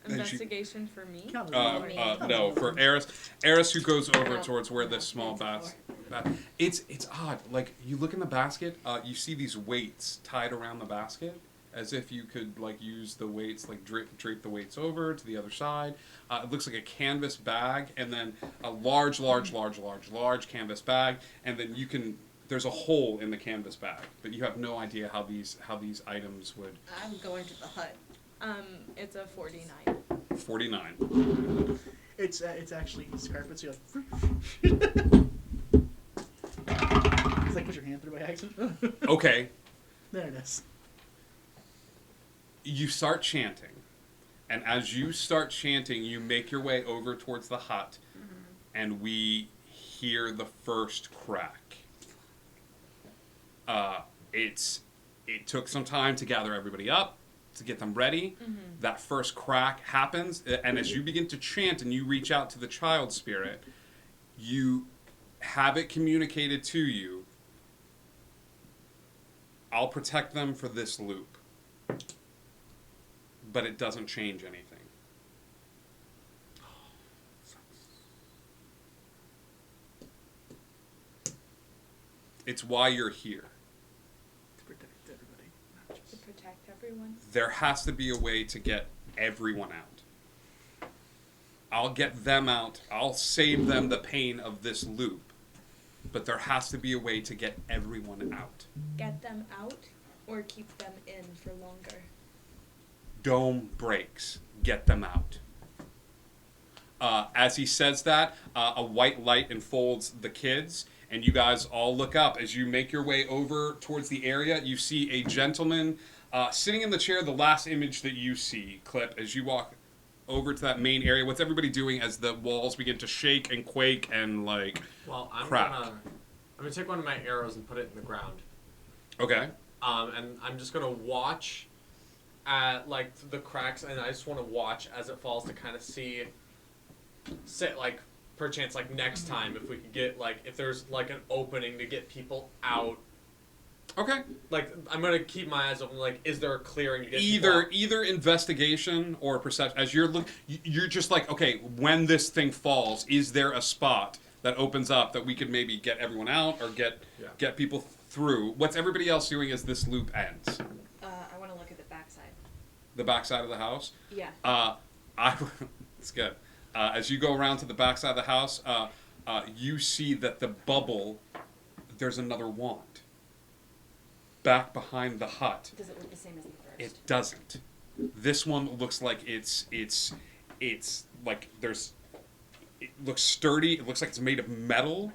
Investigation for me? No, for Eris. Eris, who goes over towards where this small it's odd. Like, you look in the basket, you see these weights tied around the basket, as if you could, like, use the weights, like, drape the weights over to the other side. It looks like a canvas bag, and then a large canvas bag, and then you can... There's a hole in the canvas bag, but you have no idea how these items would... I'm going to the hut. It's a 49. 49. It's actually carpet, so you're like... It's like put your hand through by accident. Okay. There it is. You start chanting, and as you start chanting, you make your way over towards the hut, and we hear the first crack. It took some time to gather everybody up, to get them ready. That first crack happens, and as you begin to chant and you reach out to the child spirit, you have it communicated to you, I'll protect them for this loop. But it doesn't change anything. It's why you're here. To protect everybody. To protect everyone? There has to be a way to get everyone out. I'll get them out. I'll save them the pain of this loop. but there has to be a way to get everyone out. Get them out or keep them in for longer? Dome breaks. Get them out. As he says that, a white light enfolds the kids, and you guys all look up. As you make your way over towards the area, you see a gentleman sitting in the chair, the last image that you see, Clip, as you walk over to that main area. What's everybody doing as the walls begin to shake and quake and, like, Well, I'm crack? gonna take one of my arrows and put it in the ground. Okay. And I'm just gonna watch at, like, the cracks, and I just want to watch as it falls to kind of see, like, perchance, like, next time, if we could get, like, if there's, like, an opening to get people out. Okay. Like, I'm gonna keep my eyes open. Like, is there a clearing to get people out? Either investigation or perception. As you're just like, okay, when this thing falls, is there a spot that opens up that we could maybe get everyone out or get people through? What's everybody else doing as this loop ends? I want to look at the backside. The backside of the house. Yeah. It's good. As you go around to the backside of the house, you see that the bubble. There's another wand. Back behind the hut. Does it look the same as the first? It doesn't. This one looks like it's like there's. It looks sturdy. It looks like it's made of metal.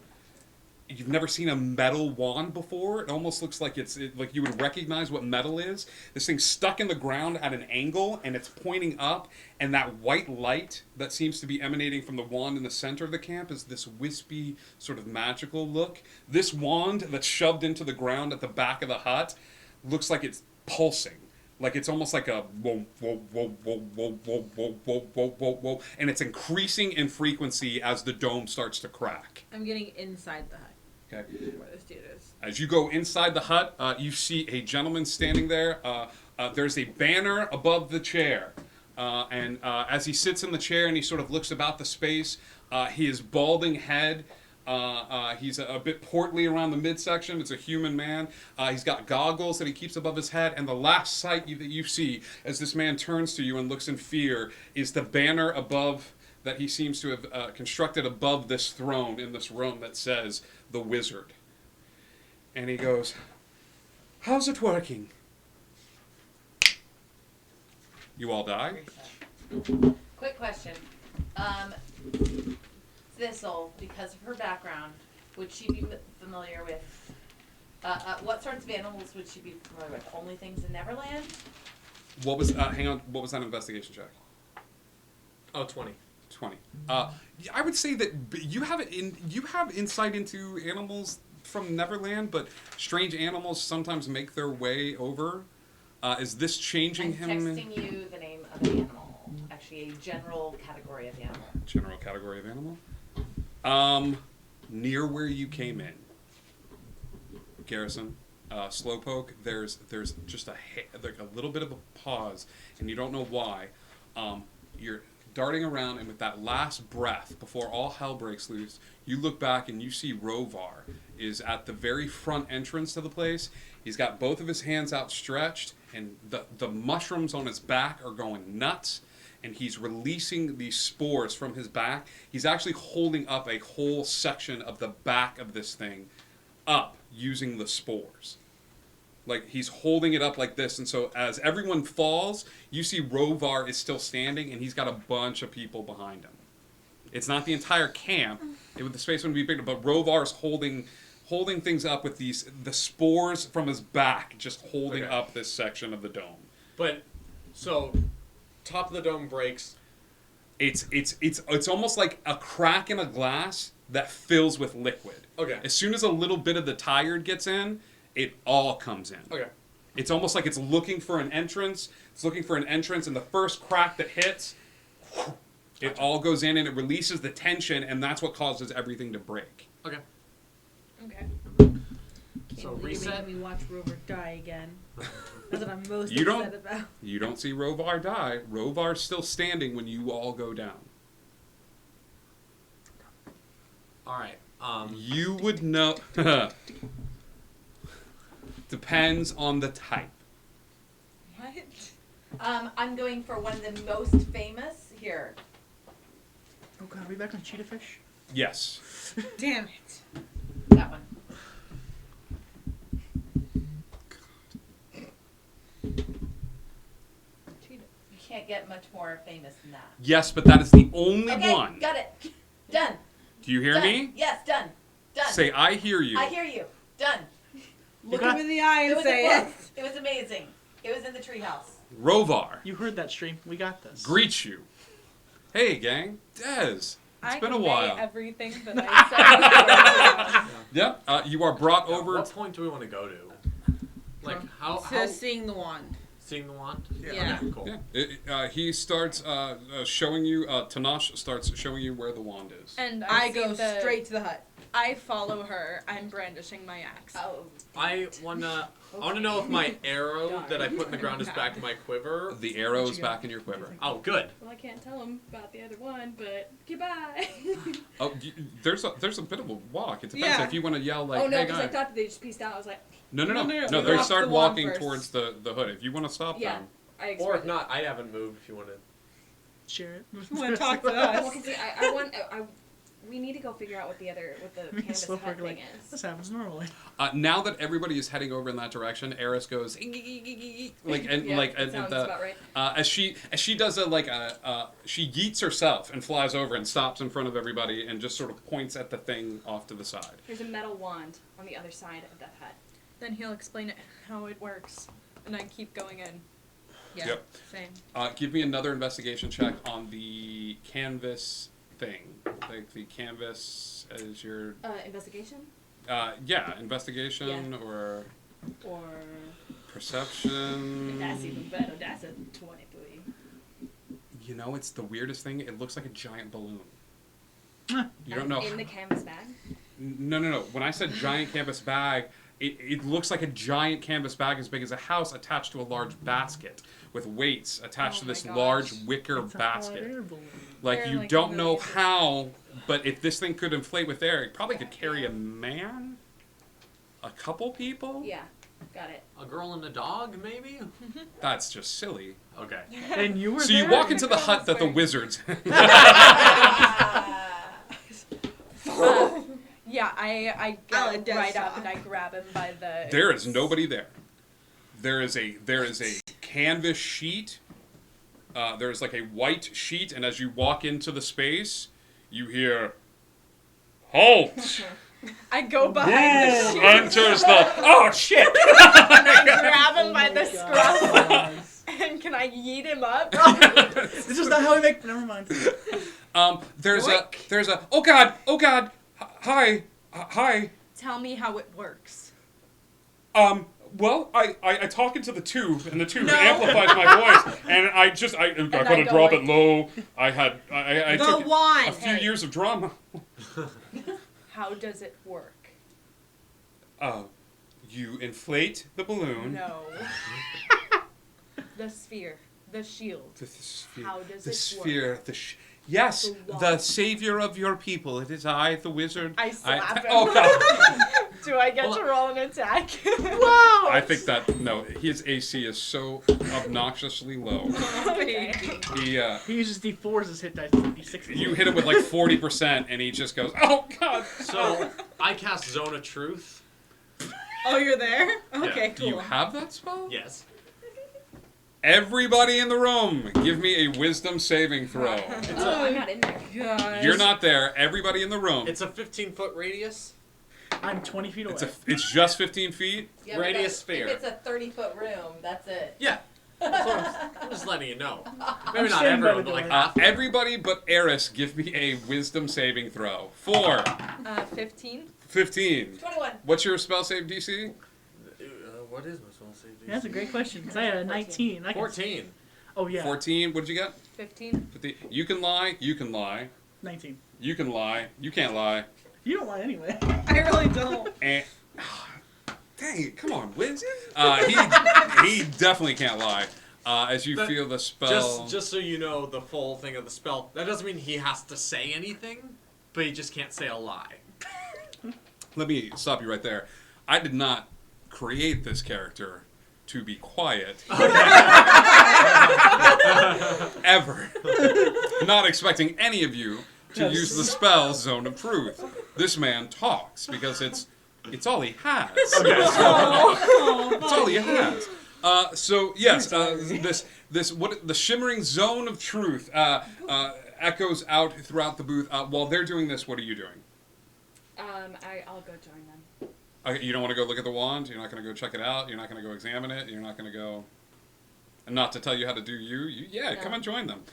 You've never seen a metal wand before. It almost looks like like you would recognize what metal is. This thing's stuck in the ground at an angle, and it's pointing up. And that white light that seems to be emanating from the wand in the center of the camp is this wispy, sort of magical look. This wand that's shoved into the ground at the back of the hut looks like it's pulsing. Like it's almost like a whoa, whoa, whoa, whoa, whoa, whoa, whoa, whoa, whoa, whoa, whoa, and it's increasing in frequency as the dome starts to crack. I'm getting inside the hut. Okay. Where this dude is. As you go inside the hut, you see a gentleman standing there. There's a banner above the chair. And as he sits in the chair and he sort of looks about the space, his balding head, he's a bit portly around the midsection. It's a human man. He's got goggles that he keeps above his head. And the last sight that you see as this man turns to you and looks in fear is the banner above that he seems to have constructed above this throne in this room that says, "The Wizard." And he goes, "How's it working?" You all die? Quick question. Thistle, because of her background, would she be familiar with, what sorts of animals would she be familiar with? Only things in Neverland? What was, hang on, what was that investigation check? Oh, 20. 20. I would say that you have insight into animals from Neverland, but strange animals sometimes make their way over. Is this changing I'm him? texting you the name of an animal. Actually, a general category of animal. General category of animal? Near where you came in, Garrison, Slowpoke, there's just like a little bit of a pause, and you don't know why. You're darting around, and with that last breath before all hell breaks loose, you look back and you see Rovar is at the very front entrance to the place. He's got both of his hands outstretched, and the mushrooms on his back are going nuts, and he's releasing these spores from his back. He's actually holding up a whole section of the back of this thing up using the spores. Like, he's holding it up like this, and so as everyone falls, you see Rovar is still standing, and he's got a bunch of people behind him. It's not the entire camp. The space wouldn't be bigger, but Rovar's holding things up with the spores from his back, just holding up this section of the dome. But, so, top of the dome breaks. It's almost like a crack in a glass that fills with liquid. Okay. As soon as a little bit of the tired gets in, it all comes in. Okay. It's almost like it's looking for an entrance. It's looking for an entrance, and the first crack that hits, it all goes in, and it releases the tension, and that's what causes everything to break. Okay. Okay. So Can't reset. make me watch Rover die again. That's what I'm most You upset about. You don't see Rovar die. Rovar's still standing when you all go down. All right. You would know. Depends on the type. What? I'm going for one of the most famous here. Oh god, are we back on cheetah fish? Yes. Damn it. That one. You can't get much more famous than that. Yes, but that is the only Okay, one. got it. Done. Do you hear Done. me? Yes, done. Done. Say, I hear you. I hear you. Done. Look him in the eye It and was say a it. book. It was amazing. It was in the treehouse. Rovar You heard that stream. We got this. greets you. Hey, gang. Des. It's been a convey while. everything that I said. Yep. You are brought At over. what point do we want to go to? Like how To seeing the wand. seeing the wand? Yeah. Okay, cool. Yeah. He starts showing you. Tanash starts showing you where the wand is. And I see go straight to the hut. I follow her. I'm brandishing my axe. Oh. I wanna know if my arrow that I put in the ground is back in my quiver. The arrow is back in your quiver. Oh, good. Well, I can't tell him about the other one, but goodbye. Oh, there's a bit of a walk. It depends Yeah. if you want to yell like, oh no, "Hey because I guys!" thought they just pieced out. I was like, No. No, They off start the wand walking first. towards the hood. If you want to stop yeah. them, I Or if not, I haven't moved. If you want to. Share it. Want to talk to Well, us? 'cause we need to go figure out what the canvas Slow hut Poker, thing like, is. this happens normally. now that everybody is heading over in that direction, Eris goes like and Yeah, like that and sounds the, about right. as she does she yeets herself and flies over and stops in front of everybody and just sort of points at the thing off to the side. There's a metal wand on the other side of that hut. Then he'll explain it how it works, and I keep going in. Yeah. Yep. Same. Give me another investigation check on the canvas thing. Like the canvas as your Investigation? yeah, investigation or Or perception. that's even better. That's a 23. You know, it's the weirdest thing. It looks like a giant balloon. Huh. You don't know. In the canvas bag? No. When I said giant canvas bag, it looks like a giant canvas bag as big as a house attached to a large basket with weights attached to this large wicker It's a hot basket. air balloon. Like They're you like don't know millions of- how, but if this thing could inflate with air, it probably could carry a man, a couple people. Yeah, got it. A girl and a dog, maybe? That's just silly. Okay. And you were So there? you walk into the hut that the wizards. Yeah, I I'll get death right up saw. and I grab him by the. There is nobody there. There is a canvas sheet. There's like a white sheet, and as you walk into the space, you hear, "Halt!" I go behind the sheet. Enters the. Oh shit! And I grab him by the scruff. And can I yeet him up? This is not how we make. Never mind. There's a. Oh god. Hi. Tell me how it works. Well, I talk into the tube, and the tube amplifies my voice, and I gotta go drop like- it low. I The took wand. a few years of drama. How does it work? You inflate the balloon. No. The sphere. The shield. The sphere. How does the it sphere. work? Yes, The the wand. savior of your people. It is I, the wizard. I slap him. Oh god. Do I get to roll an attack? Whoa! I think that his AC is so obnoxiously low. Okay. He uses D4s as hit dice. D6s. You hit him with like 40%, and he just goes, "Oh God!" So I cast Zone of Truth. Oh, you're there? Okay, Do you cool. have that spell? Yes. Everybody in the room, give me a wisdom saving throw. Oh, I'm not in there. Gosh. You're not there. Everybody in the room. It's a 15-foot radius. I'm 20 feet away. It's just 15 feet. Yeah, but Radius that's- sphere. If it's a 30-foot room, that's it. Yeah. That's what I'm just letting you know. Maybe not standing by everyone, the but like door. half. Everybody but Eris, give me a wisdom saving throw. 4. 15. 15. 21. What's your spell save DC? What is my spell save? Yeah, that's a great question. Because I had a 19. I can- 14. Oh, yeah. 14. What did you get? 15. 15. You can lie. You can lie. 19. You can lie. You can't lie. You don't lie anyway. I really don't. And dang it! Come on, Wiz. He definitely can't lie. As you But feel the spell. Just so you know the full thing of the spell, that doesn't mean he has to say anything, but he just can't say a lie. Let me stop you right there. I did not create this character to be quiet. Ever. Not expecting any of you to Yes. use the spell Zone of Truth. This man talks because it's all he has. It's all he has. So yes, the shimmering Zone of Truth echoes out throughout the booth. While they're doing this, what are you doing? I'll go join them. Okay, you don't want to go look at the wand. You're not going to go check it out. You're not going to go examine it. You're not going to go. And not to tell you how to do No. come and join them.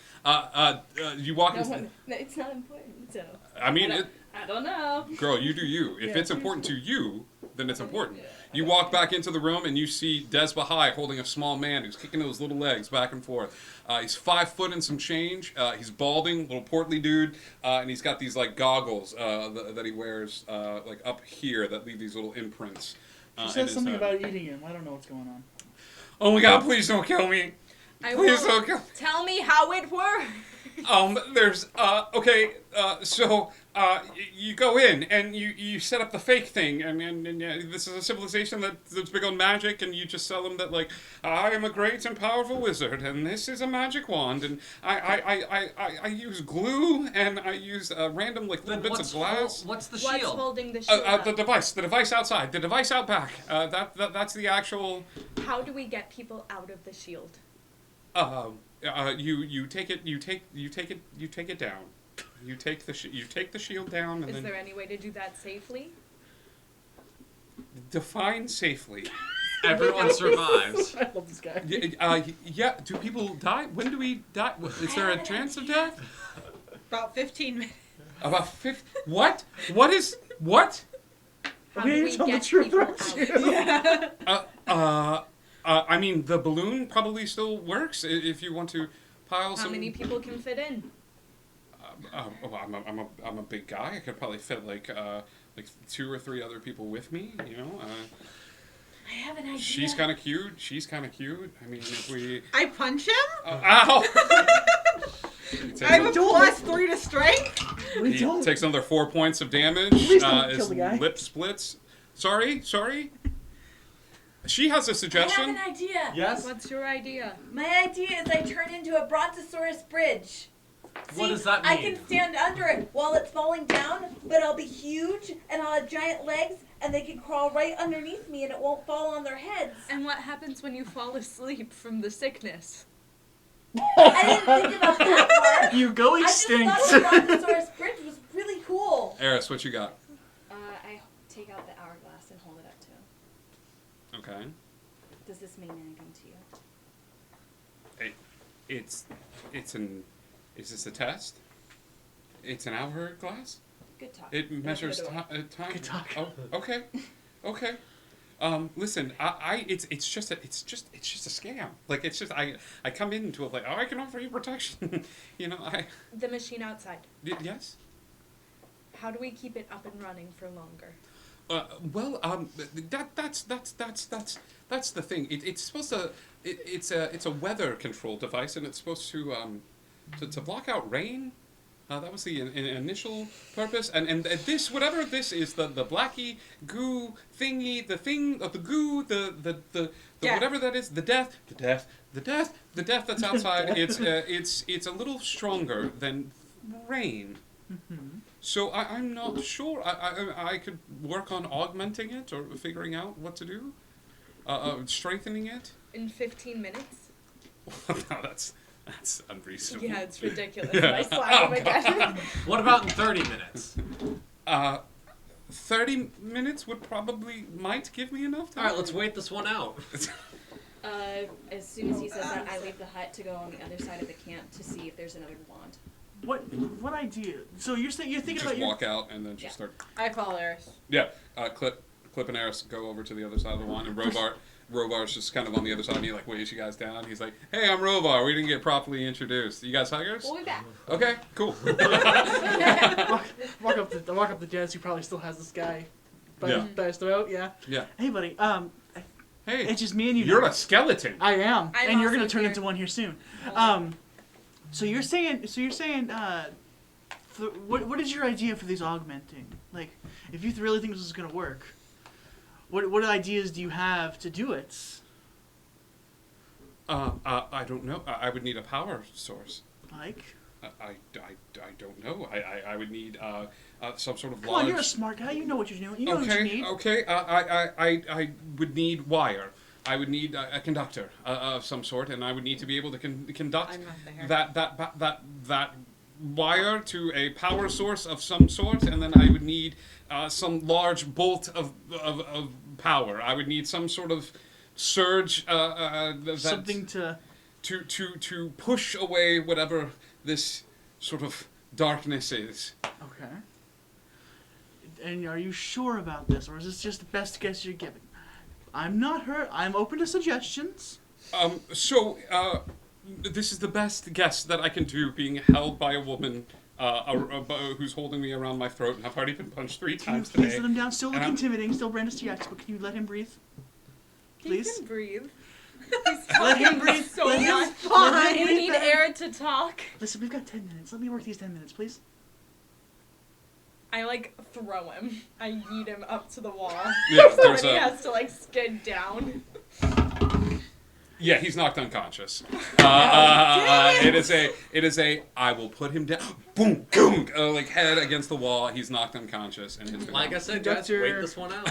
You walk into. It's not important, so. I mean, I don't know. Girl, you do you. If it's important to you, then it's important. You walk back into the room and you see Des Bahai holding a small man who's kicking those little legs back and forth. He's 5 foot and some change. He's balding, little portly dude, and he's got these like goggles that he wears like up here that leave these little imprints. She says something about eating him. I don't know what's going on. Oh my God! Please don't kill me. Please don't kill. Tell me how it works. So you go in and you set up the fake thing, and this is a civilization that's big on magic, and you just tell them that like I am a great and powerful wizard, and this is a magic wand, and I use glue and I use random like little bits of glass. What's the What's shield? holding the shield? The device outside, the device out back. That's the actual. How do we get people out of the shield? You take it down. You take the shield down, and Is then there any way to do that safely? define safely. Everyone survives. I love this guy. Yeah. Do people die? When do we die? Is there a chance of death? About 15 minutes. About 50. What? What is what? How We do need we to tell the get truth people about out? you. I mean, the balloon probably still works if you want to pile some. How many people can fit in? I'm a big guy. I could probably fit like 2 or 3 other people with me. You know. I have an idea. She's kind of cute. I mean, if we. I punch him? Ow! I have a +3 to strength? He takes another 4 points of damage. Please don't kill His the guy. lip splits. Sorry. She has a I suggestion. have an idea. Yes. What's your idea? My idea is I turn into a Brontosaurus bridge. What See, does that I mean? can stand under it while it's falling down, but I'll be huge and I'll have giant legs and they can crawl right underneath me and it won't fall on their heads. And what happens when you fall asleep from the sickness? I didn't think about that part. You go I extinct. just thought the Brontosaurus bridge was really cool. Eris, what you got? I take out the hourglass and hold it up to him. Okay. Does this mean anything to you? Is this a test? It's an hourglass? Good talk. It measures time. Good talk. Oh, okay. Listen, it's just a scam. Like it's just I come into it like, oh, I can offer you protection. You know, The machine outside. Yes. How do we keep it up and running for longer? That's the thing. It's supposed to. It's a weather control device, and it's supposed to block out rain. That was the initial purpose, and this, whatever this is, the blacky goo thingy, the thing of the goo, the whatever that is, the death that's outside. It's a little stronger than rain. Mm-hmm. So I'm not sure. I could work on augmenting it or figuring out what to do, strengthening it. In 15 minutes? No, that's unreasonable. Yeah, it's ridiculous. Yeah. I slap him again. What about in 30 minutes? 30 minutes might give me enough time. All right, let's wait this one out. As soon as he says that, I leave the hut to go on the other side of the camp to see if there's another wand. What idea? So you're thinking Just about your walk out and then just start. I follow Eris. Yeah, Clip and Eris go over to the other side of the wand, and Rovar's just kind of on the other side of me, like waves you guys down. He's like, "Hey, I'm Rovar. We didn't get properly introduced. You guys huggers?" We'll be back. Okay, cool. walk up to Jez, who probably still has this guy by his throat. Yeah. Yeah. Hey, buddy. Hey. It's just me and you. You're now. a skeleton. I am, I'm and you're gonna also turn here. into one here soon. So you're saying. What is your idea for these augmenting? Like, if you really think this is gonna work, what ideas do you have to do it? I don't know. I would need a power source. Like? I don't know. I would need some sort of Come large... on, you're a smart guy. You know what you're doing. You know what you need. Okay. I would need wire. I would need a conductor of some sort, and I would need to be able to conduct that wire to a power source of some sort, and then I would need some large bolt of power. I would need some sort of surge. Something to push away whatever this sort of darkness is. Okay. And are you sure about this, or is this just the best guess you're giving? I'm not hurt. I'm open to suggestions. This is the best guess that I can do, being held by a woman who's holding me around my throat, and I've already been punched 3 times Can you today. please let him down? Still look intimidating. Still Brandis TX, but can you let him breathe? Please? He can breathe. Let him breathe. So Let him much. fine. You need air to talk. Listen, we've got 10 minutes. Let me work these 10 minutes, please. I throw him. I yeet him up to the wall. Yeah, so there's he a- has to skid down. Yeah, he's knocked unconscious. It is a. I will put him down. Boom, boom. Head against the wall. He's knocked unconscious, and his. Like I said, guys, wait this one out.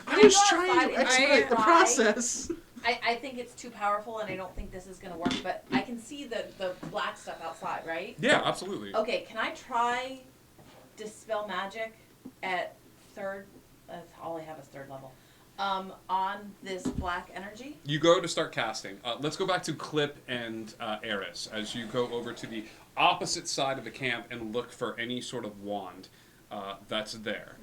I was trying to expedite the process. I think it's too powerful, and I don't think this is going to work, but I can see the black stuff outside, right? Yeah, absolutely. Okay, can I try Dispel Magic at 3rd? That's all I have is 3rd level. On this black energy? You go to start casting. Let's go back to Clip and Eris as you go over to the opposite side of the camp and look for any sort of wand that's there.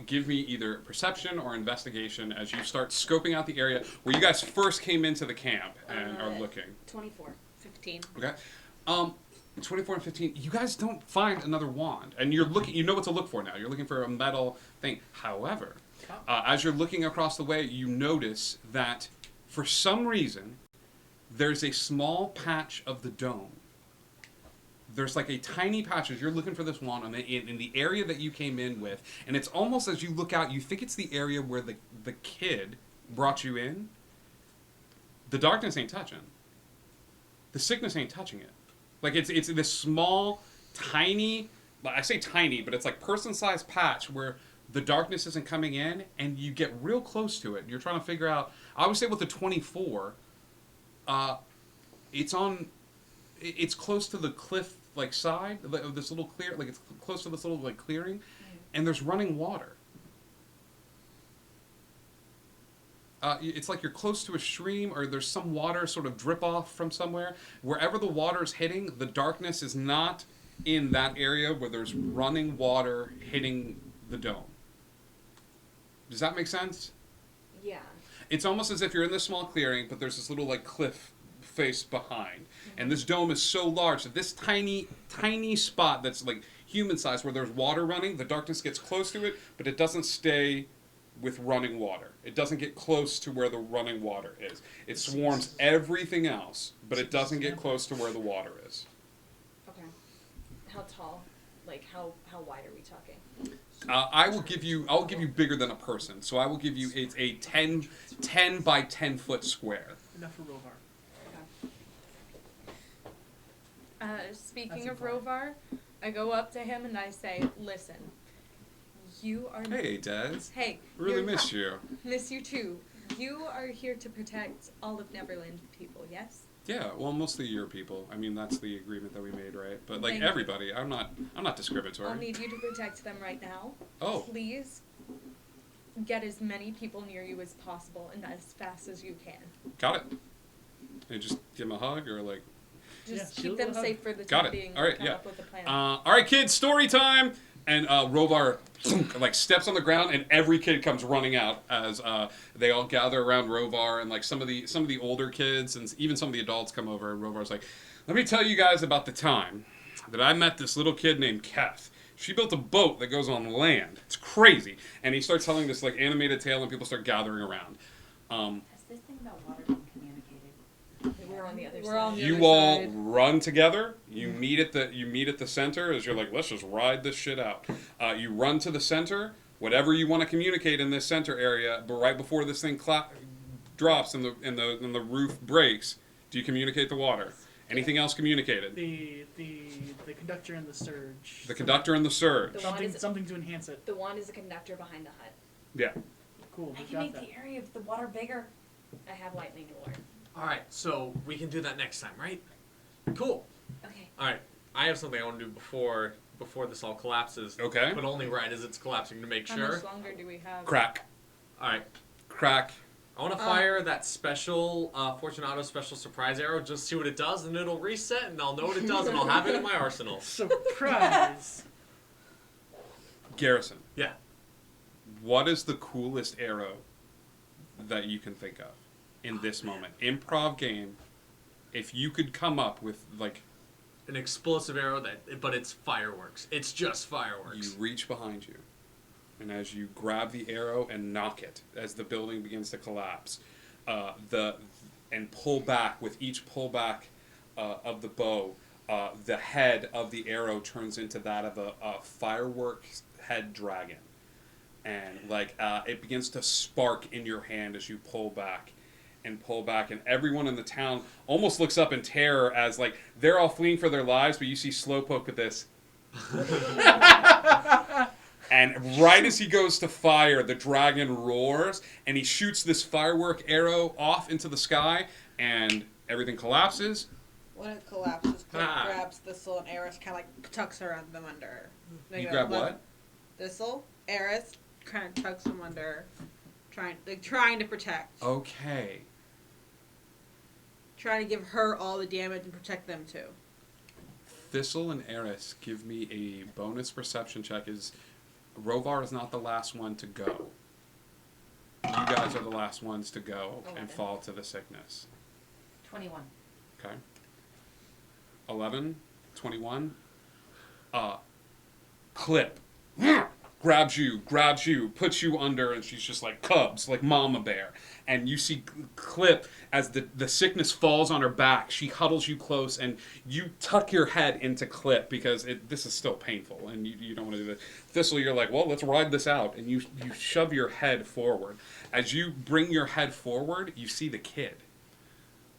Give me either perception or investigation as you start scoping out the area where you guys first came into the camp and are looking. 24. 15. Okay. 24 and 15. You guys don't find another wand, and you're looking. You know what to look for now. You're looking for a metal thing. However, as you're looking across the way, you notice that for some reason there's a small patch of the dome. There's a tiny patch as you're looking for this wand in the area that you came in with, and it's almost as you look out, you think it's the area where the kid brought you in. The darkness ain't touching. The sickness ain't touching it. It's this small, tiny, I say tiny, but it's person-sized patch where the darkness isn't coming in, and you get real close to it. And you're trying to figure out. I would say with the 24, it's close to the cliff side of this little clear. It's close to this little clearing, and there's running water. It's like you're close to a stream, or there's some water sort of drip off from somewhere. Wherever the water's hitting, the darkness is not in that area where there's running water hitting the dome. Does that make sense? Yeah. It's almost as if you're in this small clearing, but there's this little cliff face behind. Mm-hmm. And this dome is so large that this tiny, tiny spot that's human size where there's water running, the darkness gets close to it, but it doesn't stay with running water. It doesn't get close to where the running water is. It swarms everything else, but it doesn't get close to where the water is. Okay. How tall? How wide are we talking? I'll give you bigger than a person. So I will give you, it's a 10 by 10 foot square. Enough for Rovar. Speaking of Rovar, I go up to him and I say, listen, you are... Hey, Des. Hey. Really miss you. Miss you too. You are here to protect all of Neverland people, yes? Yeah, well, mostly your people. I mean, that's the agreement that we made, right? But Thank everybody, I'm not discriminatory. I'll need you to protect them right now. Oh. Please get as many people near you as possible and as fast as you can. Got it. And just give them a hug or Just keep them safe for the Got time it. being. All right, Come yeah. up with a plan. All right, kids, story time. And Rovar steps on the ground, and every kid comes running out as they all gather around Rovar, and some of the older kids and even some of the adults come over. And Rovar's like, "Let me tell you guys about the time that I met this little kid named Keth. She built a boat that goes on land. It's crazy." And he starts telling this animated tale, and people start gathering around. Has this thing about water been communicated? We're on the other We're side. on the You other all side. run together. You meet at the center as you're like, let's just ride this shit out. You run to the center. Whatever you want to communicate in this center area, but right before this thing drops and the roof breaks, do you communicate the water? Anything else communicated? The conductor and the surge. The conductor and the surge. The wand is- Something to enhance it. The wand is the conductor behind the hut. Yeah. Cool. I We can got make that. the area of the water bigger. I have lightning lore. All right, so we can do that next time, right? Cool. Okay. All right, I have something I want to do before this all collapses. Okay. But only right as it's collapsing to make How sure. much longer do we have? Crack. All right. Crack. I want to fire that special Fortunato special surprise arrow, just see what it does, and it'll reset, and I'll know what it does, and I'll have it in my arsenal. Surprise. Garrison. Yeah. What is the coolest arrow that you can think of in this moment? Improv game. If you could come up with like an explosive arrow but it's fireworks. It's just fireworks. You reach behind you, and as you grab the arrow and knock it, as the building begins to collapse, and pull back with each pullback of the bow, the head of the arrow turns into that of a fireworks head dragon, and it begins to spark in your hand as you pull back. And everyone in the town almost looks up in terror as they're all fleeing for their lives, but you see Slowpoke with this. And right as he goes to fire, the dragon roars, and he shoots this firework arrow off into the sky, and everything collapses. When it collapses, Cliff grabs Thistle and Eris, kind of tucks around them under. You grab what? Thistle, Eris, kind of tucks them under, trying to protect. Okay. Trying to give her all the damage and protect them too. Thistle and Eris, give me a bonus perception check. Rovar is not the last one to go. You guys are the last ones to go and fall to the sickness. 21. Okay. 11, 21. Clip. Grabs you, puts you under, and she's just like cubs, like mama bear. And you see Clip, as the sickness falls on her back, she huddles you close, and you tuck your head into Clip, because this is still painful, and you don't want to do that. Thistle, you're like, well, let's ride this out, and you shove your head forward. As you bring your head forward, you see the kid.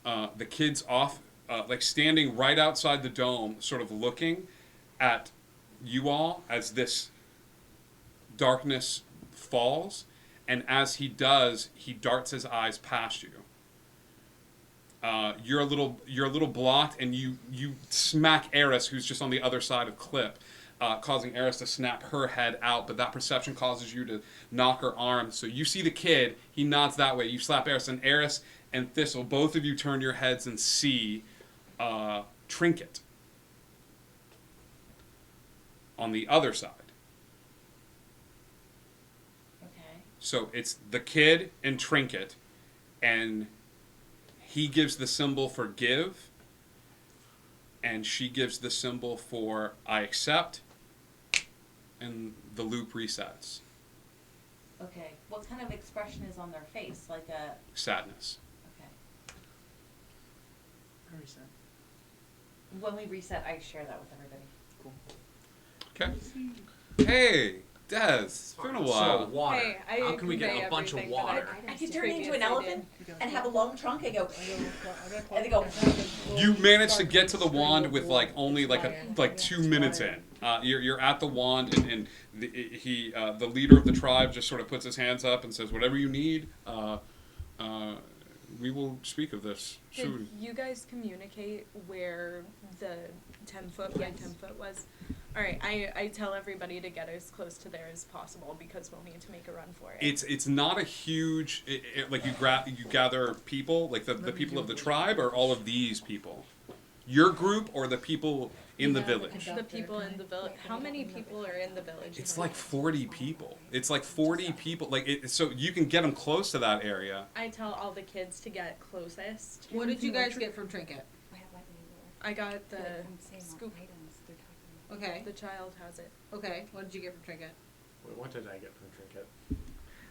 The kid's off, standing right outside the dome, sort of looking at you all as this darkness falls, and as he does, he darts his eyes past you. You're a little blocked, and you smack Eris, who's just on the other side of Clip, causing Eris to snap her head out. But that perception causes you to knock her arm. So you see the kid. He nods that way. You slap Eris and Thistle. Both of you turn your heads and see Trinket on the other side. So it's the kid and Trinket, and he gives the symbol for give, and she gives the symbol for I accept, and the loop resets. Okay. What kind of expression is on their face? Like a... Sadness. Okay. I reset. When we reset, I share that with everybody. Cool. Okay. Hey, Des. It's been a while. So, water. Hey, I How can we get a bunch of everything that water? I can turn into an elephant and have a long trunk and go... and they go... You managed to get to the wand with only 2 minutes in. You're at the wand, and the leader of the tribe just sort of puts his hands up and says, "Whatever you need, we will speak of this soon." Did you guys communicate where the 10-foot by 10-foot was? All right, I tell everybody to get as close to there as possible because we'll need to make a run for it. It's not a huge you gather people the people of the tribe, or all of these people, your group or the people in the village. The people in the village. How many people are in the village? It's 40 people. It's 40 people. So you can get them close to that area. I tell all the kids to get closest. What did you guys get from Trinket? I got the scoop. Okay. The child has it. Okay. What did you get from Trinket? Wait, what did I get from Trinket?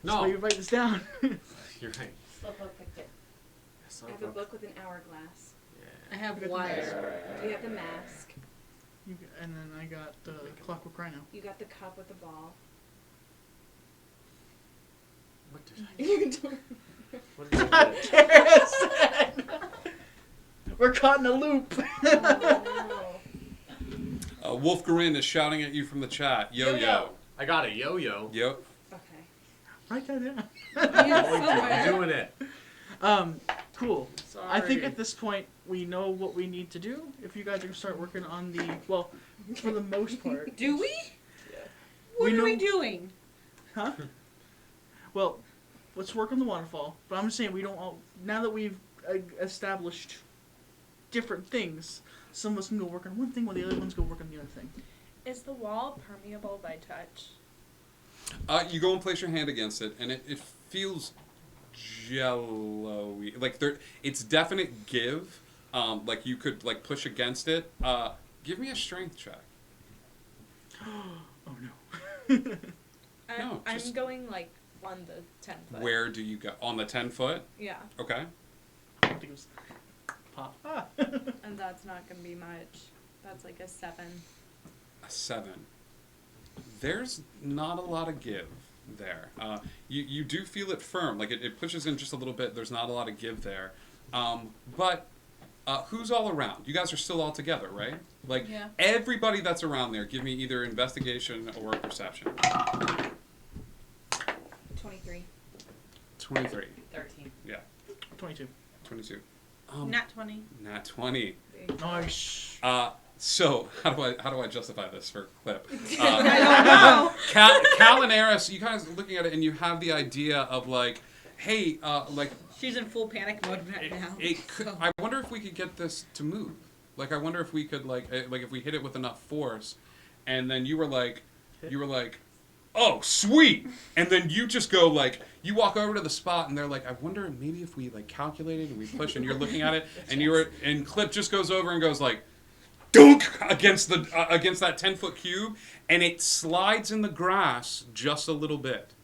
No. So you write this down. You're right. Slowpoke picked it. I have a book with an hourglass. I have wire. You have the mask. And then I got the Clockwork Rhino. You got the cup with the ball. What did I What did I We're caught in a loop. Wolf Garin is shouting at you from the chat. Yo-yo. I got a yo-yo. Yep. Write that down. I'm doing it. Cool. Sorry. I think at this point we know what we need to do. If you guys are gonna start working on the, well, for the most part. Do we? What are we doing? Huh? Well, let's work on the waterfall. But I'm just saying we don't all. Now that we've established different things, some of us can go work on one thing while the other ones go work on the other thing. Is the wall permeable by touch? You go and place your hand against it, and it feels jello-y. Like it's definite give. Like you could like push against it. Give me a strength check. Oh no. I'm going like on the 10 foot. Where do you go? On the 10 foot? Yeah. Okay. I think it was pop. And that's not gonna be much. That's like a 7. A 7. There's not a lot of give there. You do feel it firm. Like it pushes in just a little bit. There's not a lot of give there. But who's all around? You guys are still all together, right? Like Yeah. everybody that's around there, give me either investigation or perception. 23. 23. 13. Yeah. 22. 22. Nat 20. Nat 20. Nice. So how do I justify this for Clip? I don't know. Cal and Eris, you guys are looking at it and you have the idea of like, hey, like She's in full panic mode right now. I wonder if we could get this to move. Like I wonder if we could like if we hit it with enough force, and then you were like, oh sweet, and then you just go like you walk over to the spot and they're like, I wonder maybe if we like calculated and we push, and you're looking at it and Clip just goes over and goes like, dunk against that 10-foot cube, and it slides in the grass just a little bit,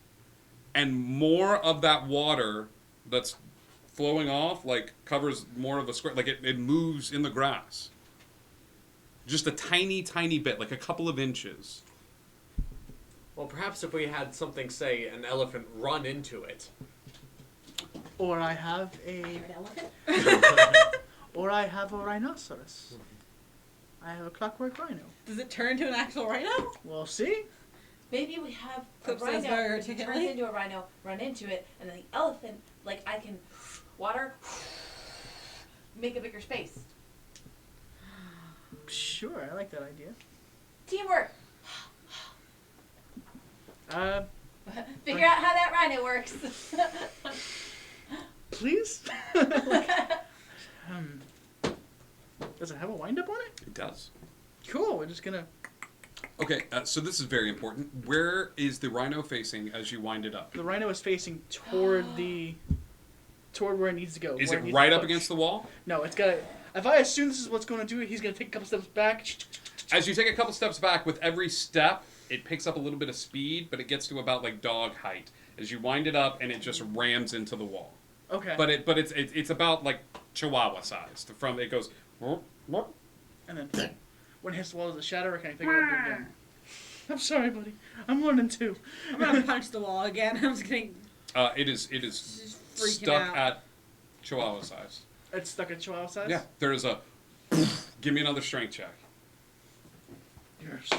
and more of that water that's flowing off like covers more of the square, like it moves in the grass just a tiny bit, like a couple of inches. Well, perhaps if we had something, say, an elephant run into it. Or I have a or I have a rhinoceros. I have a clockwork rhino. Does it turn into an actual rhino? We'll see. Maybe we have a Clip says rhino, very it articulately. turns into a rhino, run into it, and then the elephant, like I can water, make a bigger space. Sure, I like that idea. Teamwork. Figure Right. out how that rhino works. Please? Does it have a wind up on it? It does. Cool, we're just gonna... Okay, so this is very important. Where is the rhino facing as you wind it up? The rhino is facing toward toward where it needs to go. Is where it needs right to up push. against the wall? No, it's gotta... If I assume this is what's going to do it, he's going to take a couple steps back. As you take a couple steps back, with every step, it picks up a little bit of speed, but it gets to about like dog height as you wind it up, and it just rams into the wall. Okay. But it's about like Chihuahua sized. From it goes. And then when it hits the wall, does it shatter, or can I pick it up again? I'm sorry, buddy. I'm learning too. I'm gonna punch the wall again. I'm just getting. It is freaking stuck out. at Chihuahua size. It's stuck at Chihuahua size? Yeah, there is a. Give me another strength check. Yes.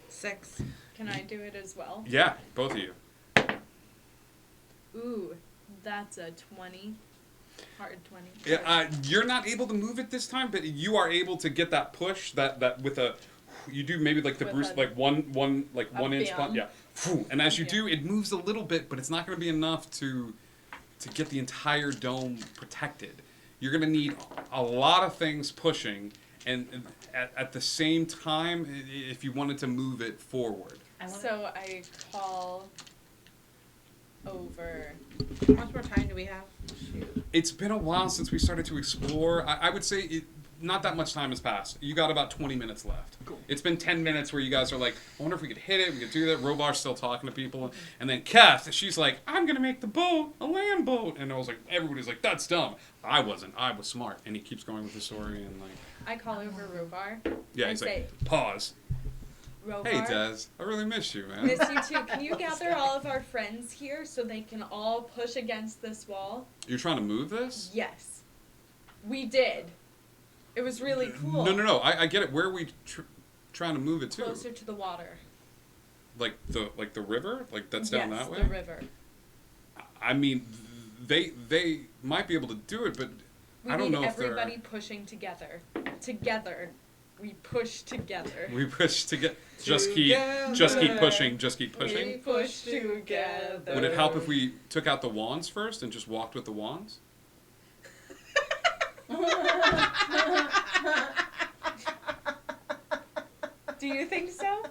6. Can I do it as well? Yeah, both of you. Ooh, that's a 20. Hard 20. Yeah, you're not able to move it this time, but you are able to get that push that with a. You do maybe like the With Bruce a- like one inch bam. punch. Yeah, and as you do, it moves a little bit, but it's not going to be enough to get the entire dome protected. You're going to need a lot of things pushing, and at the same time, if you wanted to move it forward. So I call over. How much more time do we have? Shoot. It's been a while since we started to explore. I would say not that much time has passed. You got about 20 minutes left. Cool. It's been 10 minutes where you guys are like, I wonder if we could hit it, we could do that. Robar's still talking to people. And then Kath, she's like, I'm going to make the boat a land boat. And I was like, everybody's like, that's dumb. I wasn't. I was smart. And he keeps going with the story and like. I call over Rovar. Yeah, and he's say, like, pause. Rovar, Hey, Des. I really miss you, man. miss you too. Can you gather all of our friends here so they can all push against this wall? You're trying to move this? Yes. We did. It was really cool. No. I get it. Where are we trying to move it to? Closer to the water. Like the river? Like that's down that way? Yes, the river. I mean, they might be able to do it, but I don't know if they're... everybody pushing together. Together. We push together. We push together. Just keep pushing. Just keep pushing. We push together. Would it help if we took out the wands first and just walked with the wands? Do you think so?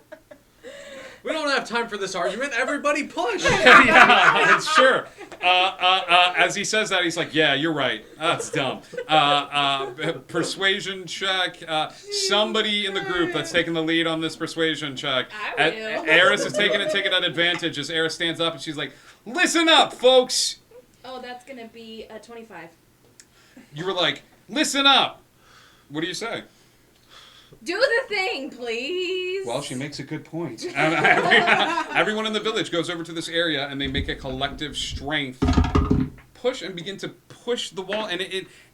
We don't have time for this argument. Everybody push. Yeah, sure. As he says that, he's like, "Yeah, you're right. That's dumb." Persuasion check. Somebody in the group that's taking the lead on this persuasion check. I will. Eris is taking it at advantage as Eris stands up and she's like, "Listen up, folks." Oh, that's gonna be a 25. You were like, "Listen up." What do you say? Do the thing, please. Well, she makes a good point. Everyone in the village goes over to this area and they make a collective strength push and begin to push the wall. And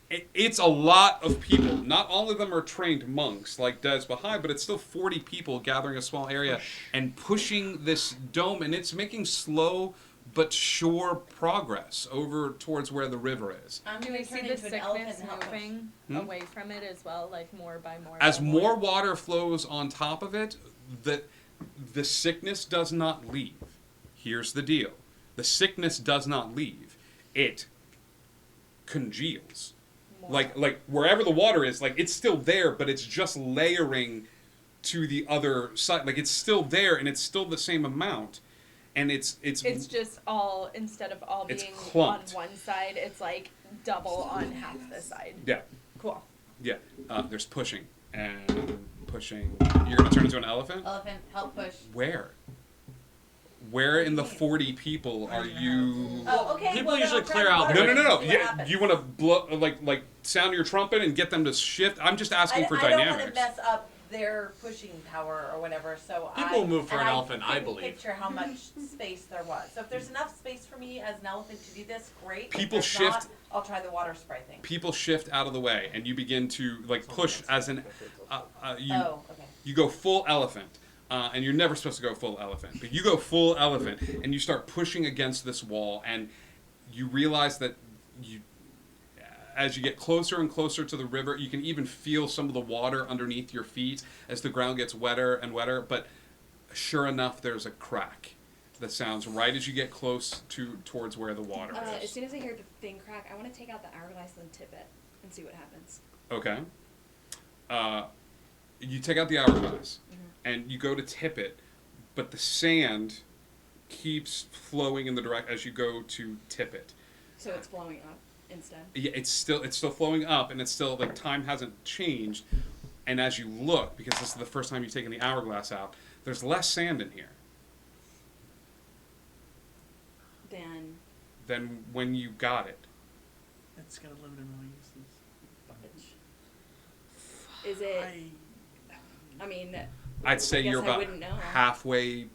it's a lot of people. Not all of them are trained monks like Des Baha'i, but it's still 40 people gathering a small area and pushing this dome. And it's making slow but sure progress over towards where the river is. Do we see the sickness moving away from it as well, like more by more? As more water flows on top of it, the sickness does not leave. Here's the deal. The sickness does not leave. It congeals. Like wherever the water is, like it's still there, but it's just layering to the other side. Like it's still there and it's still the same amount. And it's just all, instead of all being on one side, it's like double on half the side. Yeah. Cool. Yeah. There's pushing and pushing. You're gonna turn into an elephant? Elephant, help push. Where? Where in the 40 people are you? Oh, okay. People usually clear out. No. Yeah, you want to blow like sound your trumpet and get them to shift? I'm just asking for I don't want dynamics. to mess up their pushing power or whatever. So People move for an elephant, I didn't believe. Picture how much space there was. So if there's enough space for me as an elephant to do this, great. People if shift. Not, I'll try the water spray thing. People shift out of the way, and you begin to like push as an. You go full elephant. And you're never supposed to go full elephant, but you go full elephant, and you start pushing against this wall, and you realize that as you get closer and closer to the river, you can even feel some of the water underneath your feet as the ground gets wetter and wetter, but sure enough, there's a crack that sounds right as you get close towards where the water is. As soon as I hear the thing crack, I want to take out the hourglass and tip it and see what happens. Okay. You take out the hourglass, and you go to tip it, but the sand keeps flowing in the direct as you go to tip it. So it's flowing up instead? Yeah, it's still flowing up, and it's still, like, time hasn't changed. And as you look, because this is the first time you've taken the hourglass out, there's less sand in here than when you got it. It's got a limited amount of uses. Is it? I mean, I'd say you're I about wouldn't know. halfway,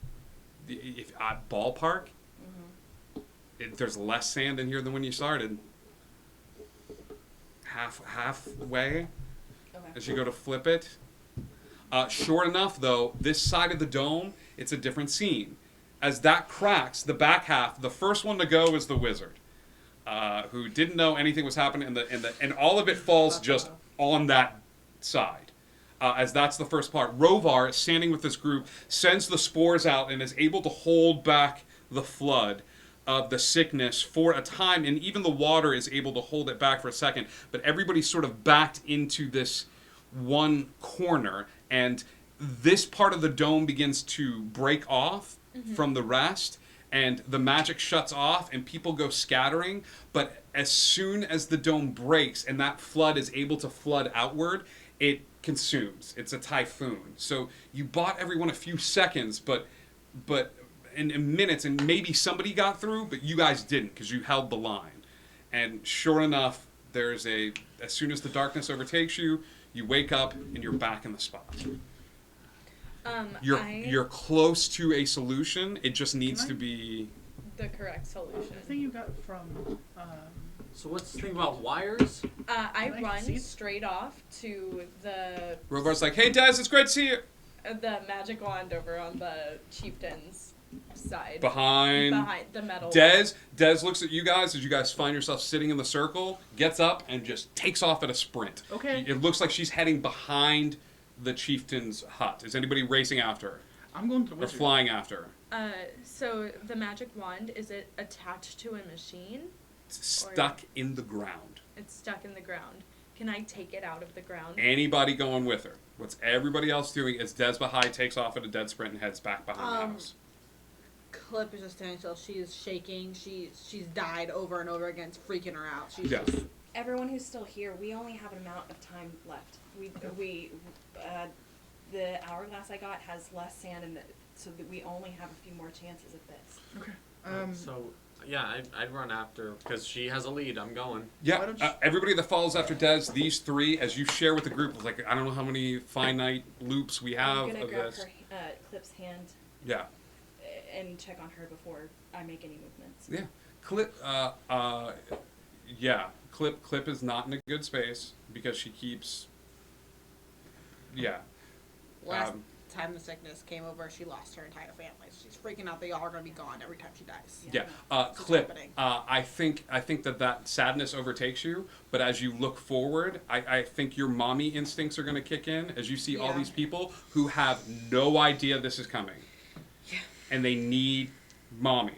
ballpark. There's less sand in here than when you started. Halfway. Okay. As you go to flip it. Short enough, though, this side of the dome, it's a different scene. As that cracks, the back half, the first one to go is the wizard, who didn't know anything was happening, and all of it falls just on that side. As that's the first part. Rovar, standing with this group, sends the spores out and is able to hold back the flood of the sickness for a time, and even the water is able to hold it back for a second, but everybody's sort of backed into this one corner, and this part of the dome begins to break off from the rest, and the magic shuts off, and people go scattering, but as soon as the dome breaks and that flood is able to flood outward, it consumes. It's a typhoon. So you bought everyone a few seconds, but in minutes, and maybe somebody got through, but you guys didn't because you held the line. And sure enough, as soon as the darkness overtakes you, you wake up and you're back in the spot. You're close to a solution. It just needs to be the correct solution. The thing you got from So what's the thing about wires? I Can I run see? straight off to the Rovar's like, hey, Des, it's great to see you. the magic wand over on the chieftain's side. Behind the metal. Des looks at you guys as you guys find yourself sitting in the circle, gets up, and just takes off at a sprint. Okay. It looks like she's heading behind the chieftain's hut. Is anybody racing after her? I'm going to the Or wizard. flying after her? So the magic wand, is it attached to a machine? It's stuck in the ground. It's stuck in the ground. Can I take it out of the ground? Anybody going with her? What's everybody else doing as Des Bahai takes off at a dead sprint and heads back behind the house? Clip is just standing still. She is shaking. She's died over and over again. It's freaking her out. She's Yeah. just Everyone who's still here, we only have an amount of time left. The hourglass I got has less sand in it, so that we only have a few more chances at this. Okay. So, yeah, I'd run after because she has a lead. I'm going. Yeah, everybody that follows after Des, these three, as you share with the group, like, I don't know how many finite loops we have I'm gonna of grab this. her, Clip's hand Yeah. and check on her before I make any movements. Yeah. Clip is not in a good space because she keeps, last time the sickness came over, she lost her entire family. She's freaking out. They all are gonna be gone every time she dies. Clip. happening. I think that sadness overtakes you, but as you look forward, I think your mommy instincts are going to kick in as you see all Yeah. these people who have no idea this is coming, and they need mommy.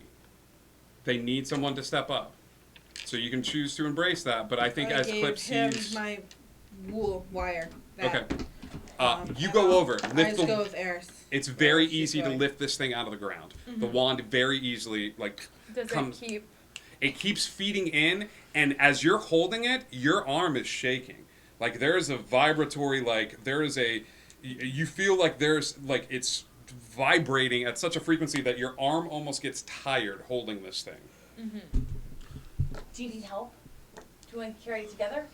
They need someone to step up. So you can choose to embrace that, but I think as Clip sees, my wool wire. okay, you go over. I Lift just the. go with Eris. It's very She's easy to going. lift this thing out of the ground. The Mhm. wand very easily Does comes. it keep? It keeps feeding in, and as you're holding it, your arm is shaking. Like there's a vibratory, you feel like it's vibrating at such a frequency that your arm almost gets tired holding this thing. Mm-hmm. Do you need help? Do you want to carry it together?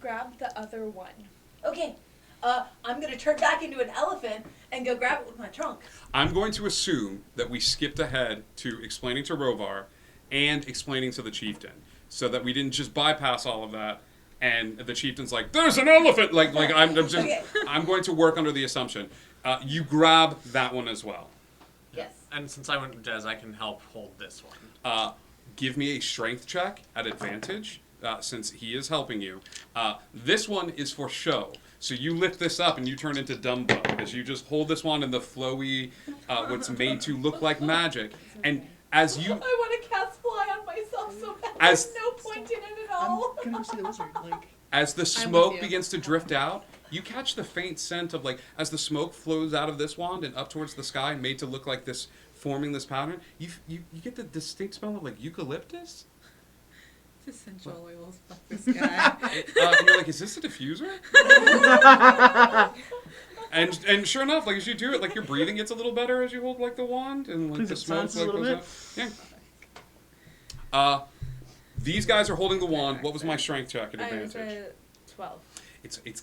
Grab the other one. Okay. I'm gonna turn back into an elephant and go grab it with my trunk. I'm going to assume that we skipped ahead to explaining to Rovar and explaining to the chieftain, so that we didn't just bypass all of that. And the chieftain's like, "There's an elephant!" I'm going to work under the assumption. You grab that one as well. Yes. And since I went with Des, I can help hold this one. Give me a strength check at advantage, since he is helping you. This one is for show. So you lift this up and you turn into Dumbo as you just hold this one in the flowy, what's made to look like magic. And as you, I want to cast fly on myself so bad. As- There's no point in it at all. I'm gonna go see the wizard. as the with smoke you. begins to drift out, you catch the faint scent of as the smoke flows out of this wand and up towards the sky, made to look like this, forming this pattern. You get the distinct smell of eucalyptus. It's essential oils. Fuck this guy. And you're like, is this a diffuser? and sure enough, as you do it, your breathing gets a little better as you hold the wand, and Please, the it smoke sounds a little goes up. Yeah. These guys are holding the wand. What was my strength check at I was advantage? a 12. It's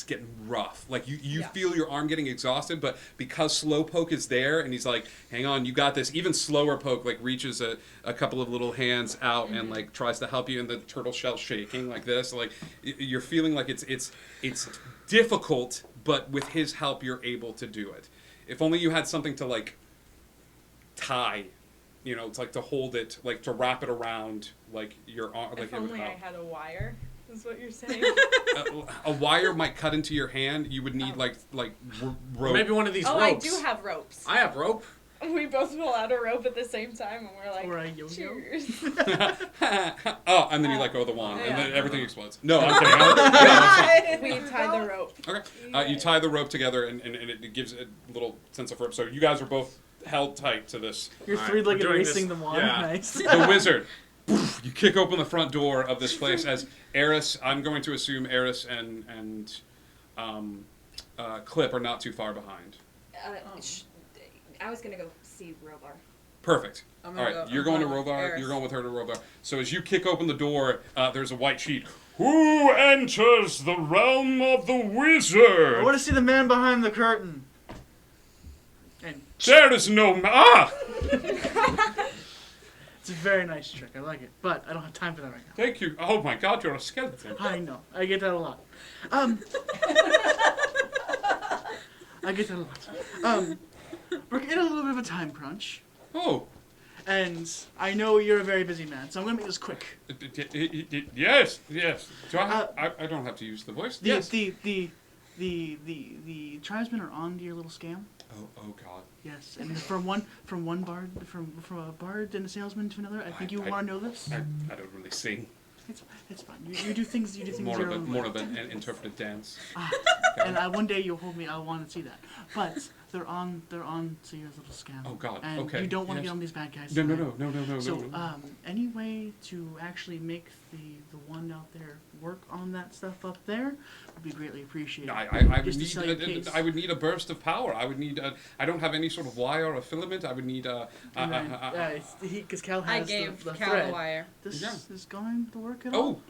getting rough. You Yeah. feel your arm getting exhausted, but because Slowpoke is there and he's like, hang on, you got this. Even Slower Poke reaches a couple of little hands out and tries to help you, and the turtle shell's shaking like this. You're feeling like it's difficult, but with his help you're able to do it. If only you had something to tie, to hold it, to wrap it around your arm. If only I had a wire, is what you're saying. A wire might cut into your hand. You would need rope. Maybe one of these Oh, ropes. I do have ropes. I have rope. We both pull out a rope at the same time, and we're like, Or a yo-yo. cheers. Oh, and then you let go of the wand, and then Yeah. everything explodes. No, I'm kidding. Yeah, We tie the rope. okay. You tie the rope together, and it gives a little sense of rope. So you guys are both held tight to this. You're All right, three-legged we're doing racing this- the wand. yeah. Nice. The wizard. Poof, you kick open the front door of this place as Eris. I'm going to assume Eris and Clip are not too far behind. I was gonna go see Rovar. Perfect. I'm All gonna right, go- you're I'm going to going with Rovar. Eris. You're going with her to Rovar. So as you kick open the door, there's a white sheet. Who enters the realm of the I wizard? want to see the man behind the curtain. And There is no it's It's a very nice trick. I like it, but I don't have time for that right now. Thank you. Oh my God, you're a skeleton. I know. I get that a lot. I get that a lot. We're in a little bit of a time crunch. Oh. And I know you're a very busy man, so I'm gonna make this quick. Yes. Do I don't have to use the voice. Yes. The tribesmen are on to your little scam. Oh God. Yes, and from one bard, from a bard and a salesman to another. I think you want to know this. I don't really sing. It's fine. You do things. You do things More your of own more way. of an interpretive dance. And one day you'll hold me. I want to see that. But they're on to your little scam. Oh God. And Okay. you don't want to Yes. get on these bad guys. No. So any way to actually make the one out there work on that stuff up there would be greatly appreciated. I would need a burst of power. I would need. I don't have any sort of wire or filament. I would need because Cal has I gave the Cal thread. the wire. This is going to work at all?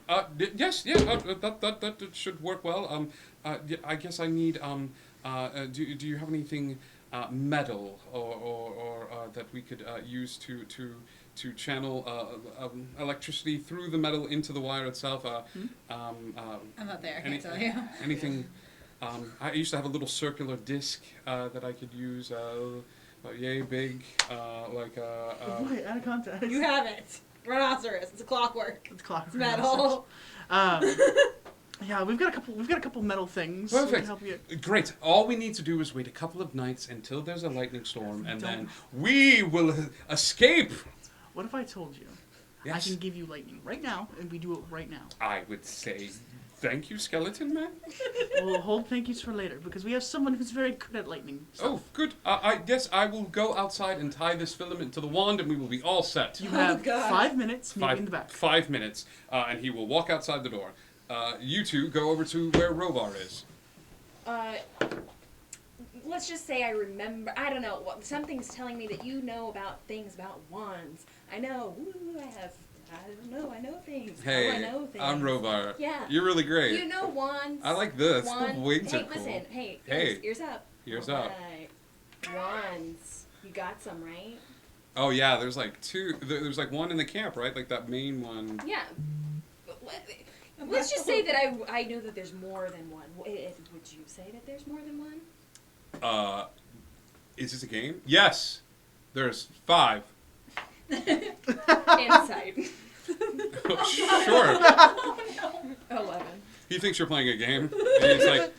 Yes. That should work well. I guess I need. Do you have anything metal or that we could use to channel electricity through the metal into the wire itself? I'm not there. I can't tell you. Anything? I used to have a little circular disc that I could use. Yay big, Wait, out of context. You have it. Rhinoceros. It's clockwork. It's clockwork. It's metal. Yeah, we've got a couple metal things. Perfect. To help you. Great. All we need to do is wait a couple of nights until there's a lightning storm, and then we will escape. What if I told you Yes. I can give you lightning right now, and we do it right now? I would say thank you, Skeleton Man. We'll hold thank yous for later, because we have someone who's very good at lightning stuff. Oh, good. I guess I will go outside and tie this filament to the wand, and we will be all set. You have 5 minutes, maybe in the back. 5 minutes, and he will walk outside the door. You two go over to where Rovar is. Let's just say I remember. I don't know. Something's telling me that you know about things about wands. I know. Ooh, I don't know. I know things. Hey, I know things. I'm Rovar. Yeah. You're really great. You know wands. I like this. Wands. The wings hey, are cool. listen. Hey, Hey. ears up. Ears All up. right. Wands. You got some, right? Oh yeah, there's like two. There's like one in the camp, right? Like that main one. Yeah. Let's just say that I know that there's more than one. Would you say that there's more than one? Is this a game? Yes. There's 5. Insight. Sure. Oh, no. 11. He thinks you're playing a game. And he's like,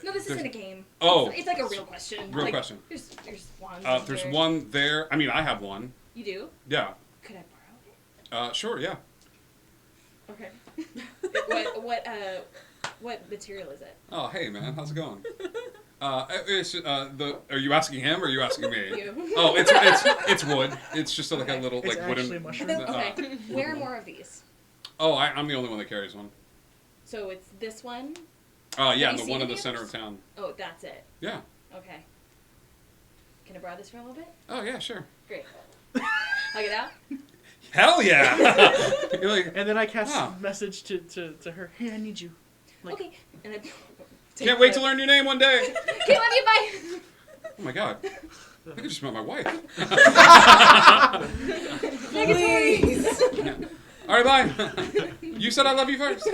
No, this isn't a game. Oh. It's like a real question. Real question. There's one. There's one there. I mean, I have one. You do? Yeah. Could I borrow it? Sure, yeah. Okay. What material is it? Oh, hey, man. How's it going? Are you asking him or are you asking me? You. Oh, it's wood. It's just like a little It's like wooden. actually mushroom. Okay. Where are more of these? Oh, I'm the only one that carries one. So it's this one? Yeah, Have you and the seen one in any the center others? of town. Oh, that's it. Yeah. Okay. Can I borrow this for a little bit? Oh yeah, sure. Great. Hug it out? Hell yeah! You're like, And then I cast a message to her. Hey, I need you. Like, Okay. And I can't wait to learn your name one day. Okay, love you, bye. Oh my god. I think I just met my wife. Please. Yeah. All right, bye. You said I love you first.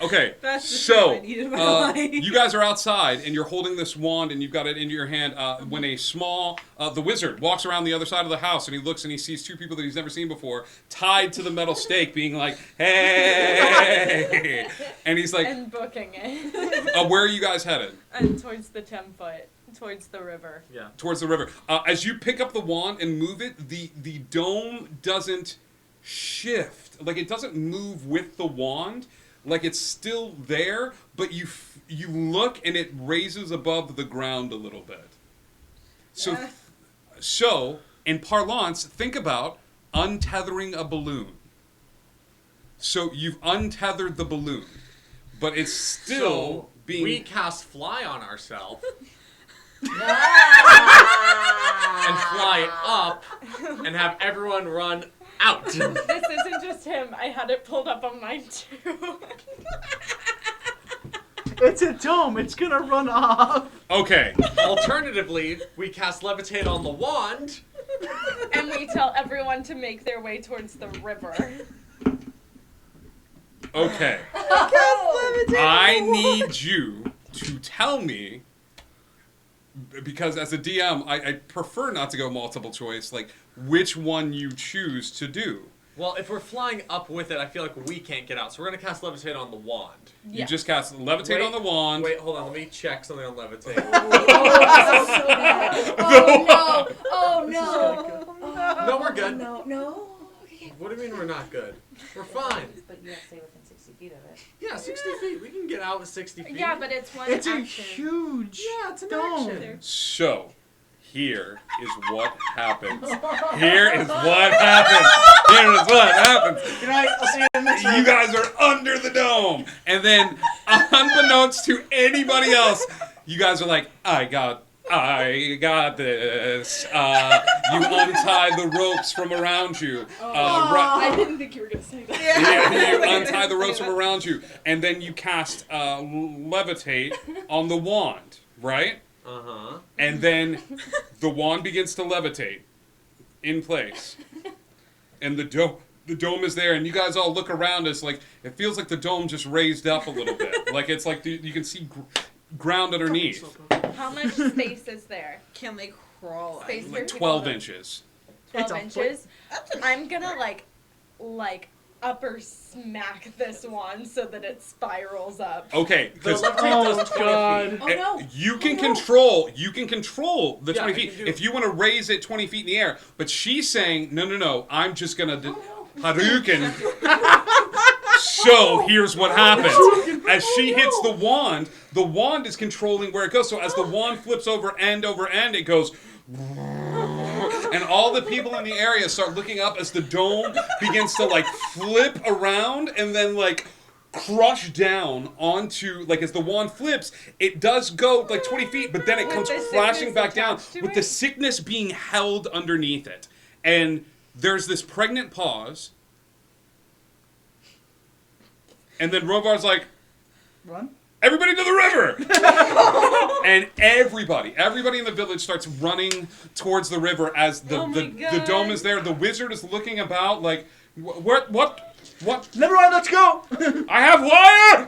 Okay. That's the So truth I needed in my life. you guys are outside and you're holding this wand and you've got it into your hand. When a the wizard walks around the other side of the house and he looks and he sees 2 people that he's never seen before tied to the metal stake, being like, "Hey!" And he's like, And booking it. "Where are you guys headed?" And towards the 10-foot, towards the river. Yeah. Towards the river. As you pick up the wand and move it, the dome doesn't shift. Like, it doesn't move with the wand. Like, it's still there, but you look and it raises above the ground a little bit. So in parlance, think about untethering a balloon. So you've untethered the balloon, but it's still being... We cast fly on ourselves. And fly up and have everyone run out. This isn't just him. I had it pulled up on mine too. it's a dome. It's gonna run off. Okay. Alternatively, we cast levitate on the wand And we tell everyone to make their way towards the river. Okay. I need you to tell me, because as a DM, I prefer not to go multiple choice, like, which one you choose to do. Well, if we're flying up with it, I feel like we can't get out. So we're going to cast Levitate on the wand. You just cast Levitate on the wand. Wait, hold on. Let me check something on Levitate. Oh no! No, we're good. No. What do you mean we're not good? We're fine. But you have to stay within 60 feet of it. Yeah, 60 feet. We can get out with 60 feet. Yeah, but it's one It's a action. huge Yeah, it's an dome. action. So, here is what happens. Here is what happens. Here is what happens. Good night. I'll see you in the next You guys are under the dome. And then, unbeknownst to anybody else, you guys are like, I got this. You untie the ropes from around you. I didn't think you were gonna say that. Yeah, you untie the ropes from around you. And then you cast Levitate on the wand, right? Uh-huh. And then the wand begins to levitate in place. And the dome is there, and you guys all look around as, like, it feels like the dome just raised up a little bit. Like, it's like you can see ground underneath. How much space is there? Can they crawl? Space for Like people 12 to- inches. 12 inches? I'm gonna, like, upper smack this one so that it spirals up. Okay, because God. Oh no! you can control the 20 I feet can do if you want to raise it 20 feet in the air. But she's saying, no, I'm just gonna Hadouken. So here's what happens: as she hits the wand is controlling where it goes. So as the wand flips over end, it goes. And all the people in the area start looking up as the dome begins to, like, flip around and then, like, crush down onto, like, as the wand flips, it does go, like, 20 feet, but then it comes crashing back down with the sickness being held underneath it. And there's this pregnant pause. And then Rovar's like, Run. everybody to the river! And everybody in the village starts running towards the river as the dome is there. The wizard is looking about like, what? Never mind, let's go! I have wire!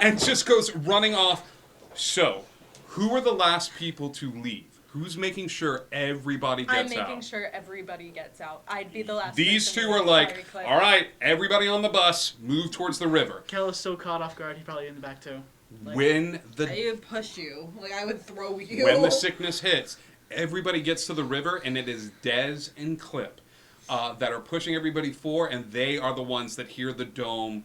And just goes running off. So, who are the last people to leave? Who's making sure everybody gets out? I'm making sure everybody gets out. I'd be the last. These person two to are leave like, Fiery Cliff. all right, everybody on the bus, move towards the river. Kel is so caught off guard, he's probably in the back too. Like, When I would push you. Like, I would throw you. When the sickness hits, everybody gets to the river, and it is Dez and Clip that are pushing everybody forward, and they are the ones that hear the dome.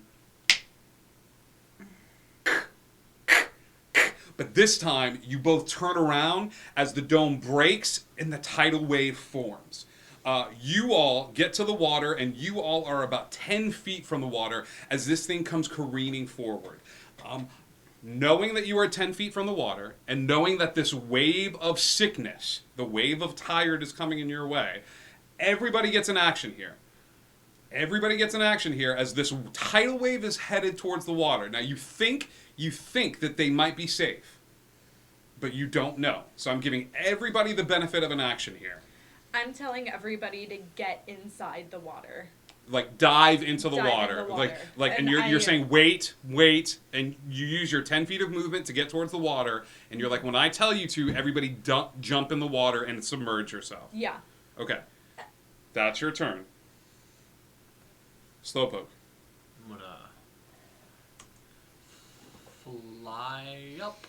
But this time, you both turn around as the dome breaks and the tidal wave forms. You all get to the water, and you all are about 10 feet from the water as this thing comes careening forward. Knowing that you are 10 feet from the water, and knowing that this wave of sickness, the wave of tired is coming in your way, everybody gets an action here. Everybody gets an action here as this tidal wave is headed towards the water. Now you think that they might be safe, but you don't know. So I'm giving everybody the benefit of an action here. I'm telling everybody to get inside the water. Like dive into the Dive in water. the water. And And you're I- saying wait, and you use your 10 feet of movement to get towards the water, and you're like, when I tell you to, everybody jump in the water and submerge yourself. Yeah. Okay. That's your turn. Slowpoke. I'm gonna fly up.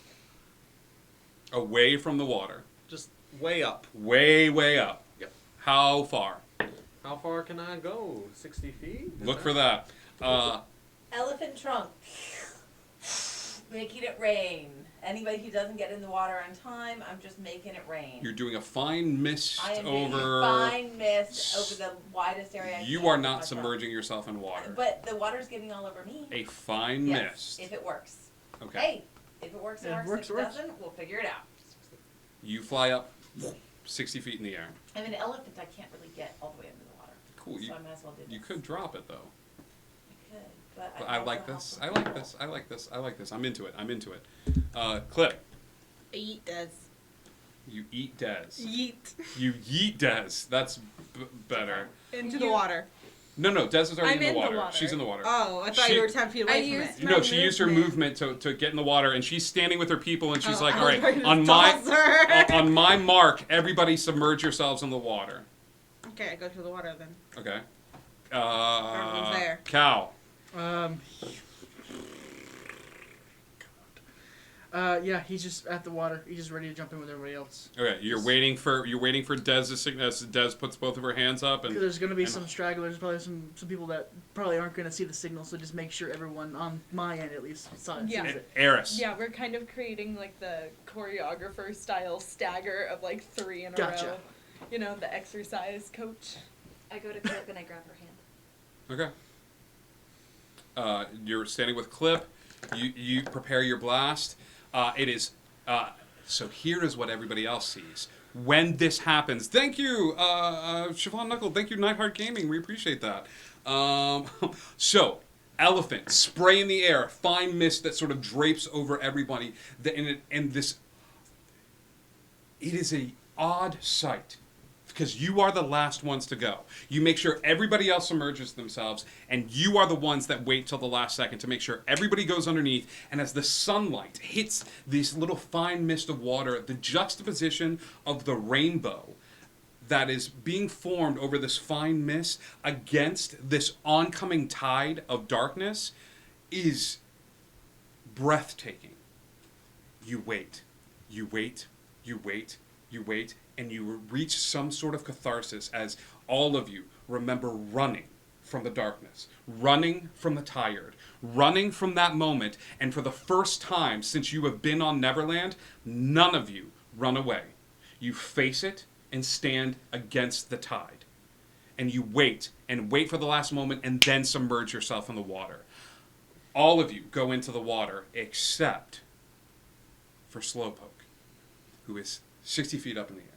Away from the water. Just way up. Way up. Yep. How far? How far can I go? 60 feet? Look for that. Elephant trunk. Making it rain. Anybody who doesn't get in the water on time, I'm just making it rain. You're doing a fine mist I am over. doing a fine mist over the widest area I You can are with not my trunk. submerging yourself in water. But the water's getting all over me. A fine Yes, mist. if it works. Okay. Hey, if it works, it Yeah, works. If it works. doesn't, we'll figure it out. You fly up 60 feet in the air. I'm an elephant. I can't really get all the way under the water. Cool. So I might as well do this. You could drop it though. I could, but But I I like this. I like this. I like this. I like this. I'm into it. I'm into it. Clip. Eat this. You eat Des. Yeet. You yeet Des. That's better. Into the water. No, Des is already I'm in the water. She's in the water. Oh, I thought you were 10 feet away from it. No, she used her movement to get in the water, and she's standing with her people, and she's like, all right, on my mark, everybody submerge yourselves in the water. Okay, I go to the water then. Okay. Everyone's there. Cow. Yeah, he's just at the water. He's just ready to jump in with everybody else. Okay, you're waiting for Dez's signal. Des puts both of her hands up, and there's gonna be some stragglers, probably some people that probably aren't gonna see the signal. So just make sure everyone on my end at least sees it. Eris. Yeah, we're kind of creating like the choreographer style stagger of like 3 in a row. You know, the exercise coach. I go to Clip and I grab her hand. Okay. You're standing with Clip. You prepare your blast. It is. So here is what everybody else sees. When this happens, thank you, Siobhan Knuckle. Thank you, Nightheart Gaming. We appreciate that. So, elephant, spray in the air, fine mist that sort of drapes over everybody. And this. It is a odd sight. Because you are the last ones to go. You make sure everybody else submerges themselves, and you are the ones that wait till the last second to make sure everybody goes underneath. And as the sunlight hits this little fine mist of water, the juxtaposition of the rainbow that is being formed over this fine mist against this oncoming tide of darkness is breathtaking. You wait. You wait. You wait. You wait. And you reach some sort of catharsis as all of you remember running from the darkness, running from the tired, running from that moment, and for the first time since you have been on Neverland, none of you run away. You face it and stand against the tide. And you wait and wait for the last moment and then submerge yourself in the water. All of you go into the water except for Slowpoke, who is 60 feet up in the air,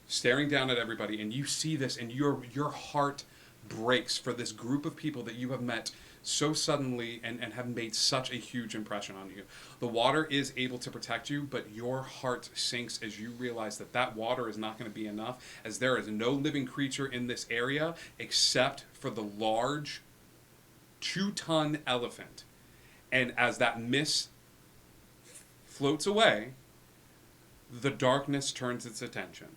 staring down at everybody, and you see this, and your heart breaks for this group of people that you have met so suddenly and have made such a huge impression on you. The water is able to protect you, but your heart sinks as you realize that that water is not going to be enough, as there is no living creature in this area except for the large 2-ton elephant. And as that mist floats away, the darkness turns its attention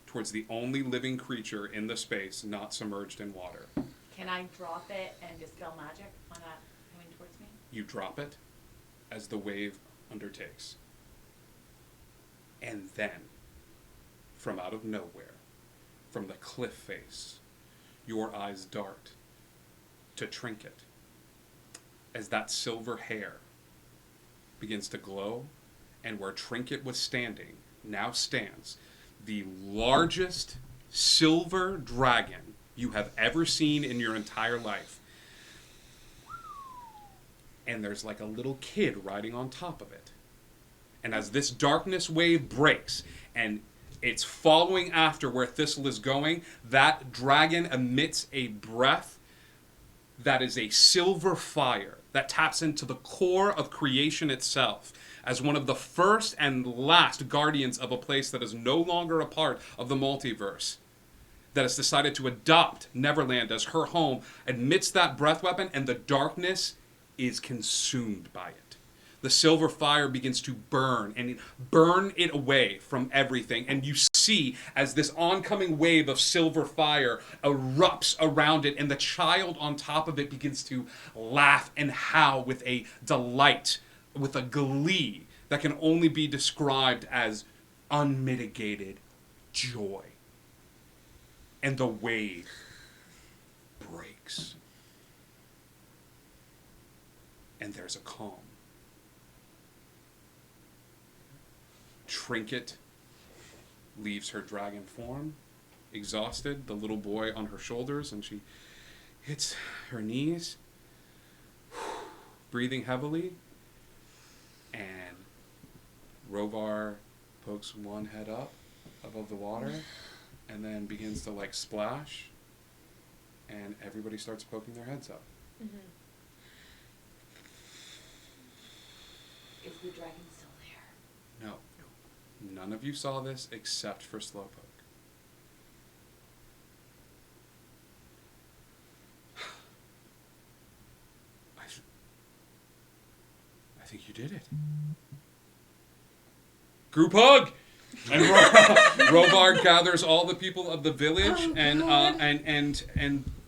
towards the only living creature in the space not submerged in water. Can I drop it and dispel magic on that coming towards me? You drop it as the wave undertakes. And then, from out of nowhere, from the cliff face, your eyes dart to Trinket as that silver hair begins to glow, and where Trinket was standing now stands the largest silver dragon you have ever seen in your entire life. And there's like a little kid riding on top of it. And as this darkness wave breaks and it's following after where Thistle is going, that dragon emits a breath that is a silver fire that taps into the core of creation itself. As one of the first and last guardians of a place that is no longer a part of the multiverse, that has decided to adopt Neverland as her home, emits that breath weapon, and the darkness is consumed by it. The silver fire begins to burn it away from everything. And you see as this oncoming wave of silver fire erupts around it, and the child on top of it begins to laugh and howl with a delight, with a glee that can only be described as unmitigated joy. And the wave breaks. And there's a calm. Trinket leaves her dragon form, exhausted, the little boy on her shoulders, and she hits her knees, breathing heavily, and Rovar pokes one head up above the water and then begins to like splash, and everybody starts poking their heads up. Mm-hmm. Is the dragon still there? No. None of you saw this except for Slowpoke. I think you did it. Group hug! And Rovar gathers all the people of the village,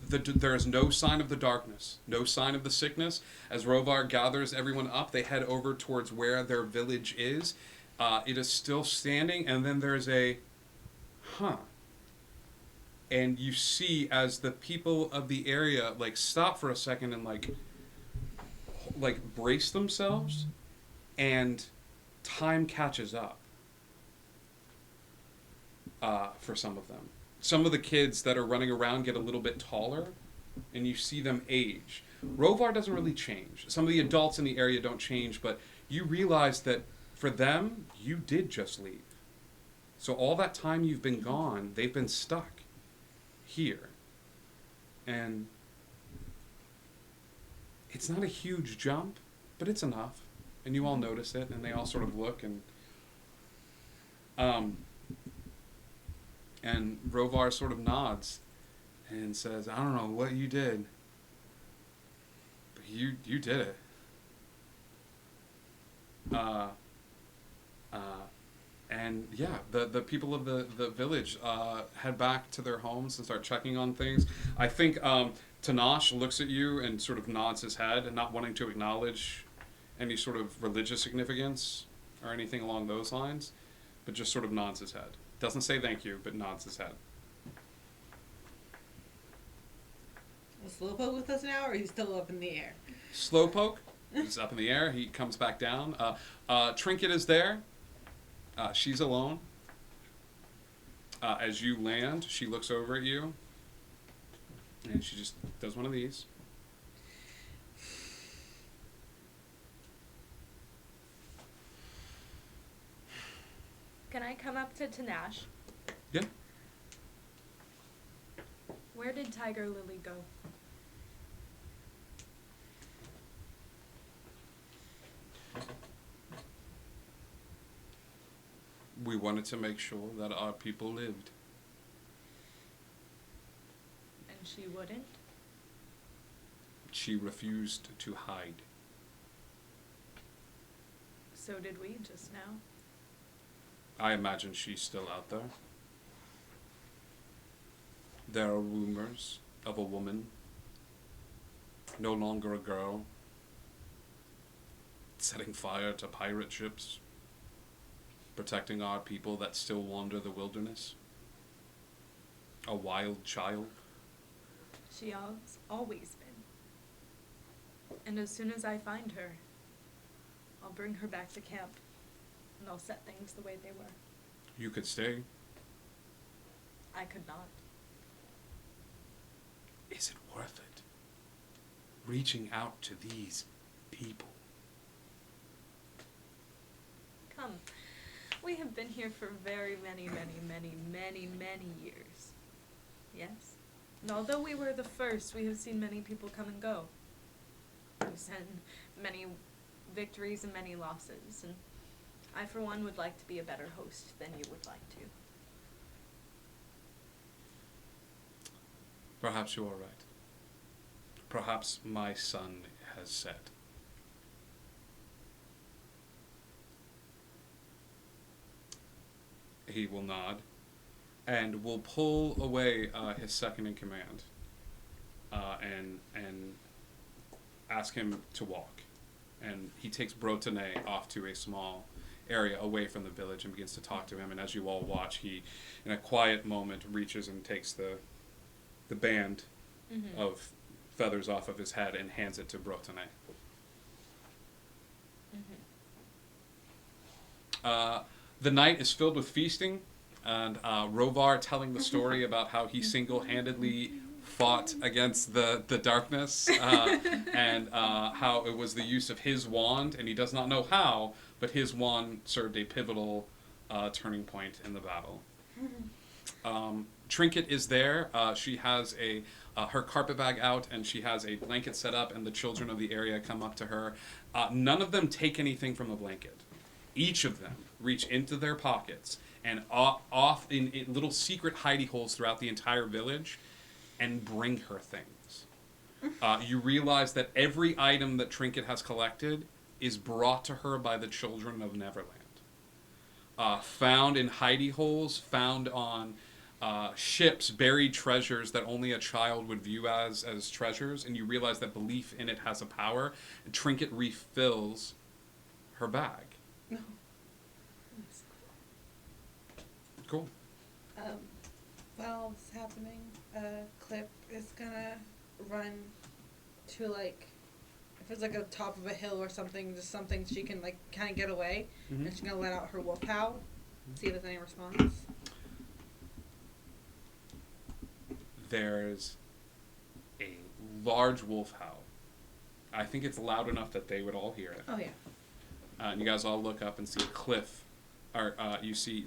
there is no sign of the darkness, no sign of the sickness. As Rovar gathers everyone up, they head over towards where their village is. It is still standing, and then there's a, and you see as the people of the area like stop for a second and like brace themselves, and time catches up. For some of them. Some of the kids that are running around get a little bit taller, and you see them age. Rovar doesn't really change. Some of the adults in the area don't change, but you realize that for them, you did just leave. So all that time you've been gone, they've been stuck here. And it's not a huge jump, but it's enough. And you all notice it, and they all sort of look, and Rovar sort of nods and says, I don't know what you did, but you did it. And yeah, the people of the village head back to their homes and start checking on things. I think Tanash looks at you and sort of nods his head, and not wanting to acknowledge any sort of religious significance or anything along those lines, but just sort of nods his head. Doesn't say thank you, but nods his head. Is Slowpoke with us now, or he's still up in the air? Slowpoke is up in the air. He comes back down. Trinket is there. She's alone. As you land, she looks over at you, and she just does one of these. Can I come up to Tanash? Yeah. Where did Tiger Lily go? We wanted to make sure that our people lived. And she wouldn't? She refused to hide. So did we just now. I imagine she's still out there. There are rumors of a woman, no longer a girl, setting fire to pirate ships, protecting our people that still wander the wilderness. A wild child. She has always been. And as soon as I find her, I'll bring her back to camp, and I'll set things the way they were. You could stay. I could not. Is it worth it? Reaching out to these people. Come. We have been here for very many years. Yes? And although we were the first, we have seen many people come and go. We've seen many victories and many losses, and I, for one, would like to be a better host than you would like to. Perhaps you are right. Perhaps my son has set. He will nod, and will pull away his second in command, and ask him to walk. And he takes Brotone off to a small area away from the village and begins to talk to him. And as you all watch, he, in a quiet moment, reaches and takes the band of feathers off of his head and hands it to Brotone. The night is filled with feasting, and Rovar telling the story about how he single-handedly fought against the darkness, and how it was the use of his wand, and he does not know how, but his wand served a pivotal turning point in the battle. Trinket is there. She has her carpet bag out, and she has a blanket set up, and the children of the area come up to her. None of them take anything from the blanket. each of them reach into their pockets and off in little secret hidey holes throughout the entire village and bring her things. You realize that every item that Trinket has collected is brought to her by the children of Neverland. Found in hidey holes, found on ships, buried treasures that only a child would view as treasures, and you realize that belief in it has a power, and Trinket refills her bag. Cool. While it's happening, Clip is gonna run to, like, if it's like a top of a hill or something, just something she can, like, kind of get away, and she's gonna let out her wolf howl, see if there's any response. There's a large wolf howl. I think it's loud enough that they would all hear it. Oh, yeah. And you guys all look up and see Cliff, or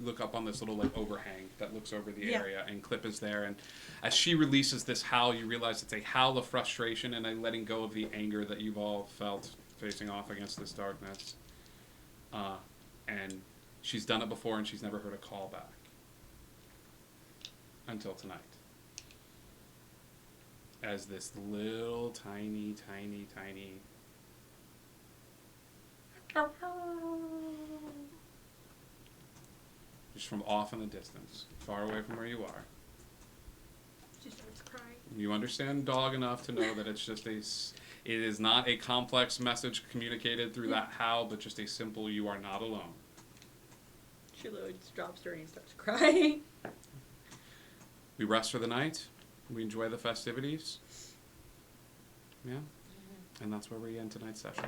look up on this little like overhang that looks over the area, and Clip is there. And as she releases this howl, you realize it's a howl of frustration and a letting go of the anger that you've all felt facing off against this darkness. And she's done it before, and she's never heard a call back until tonight. As this little tiny just from off in the distance, far away from where you are. She starts crying. You understand dog enough to know that it's just it is not a complex message communicated through that howl, but just a simple "you are not alone." She literally just drops her and starts crying. We rest for the night. We enjoy the festivities. Yeah. And that's where we end tonight's session.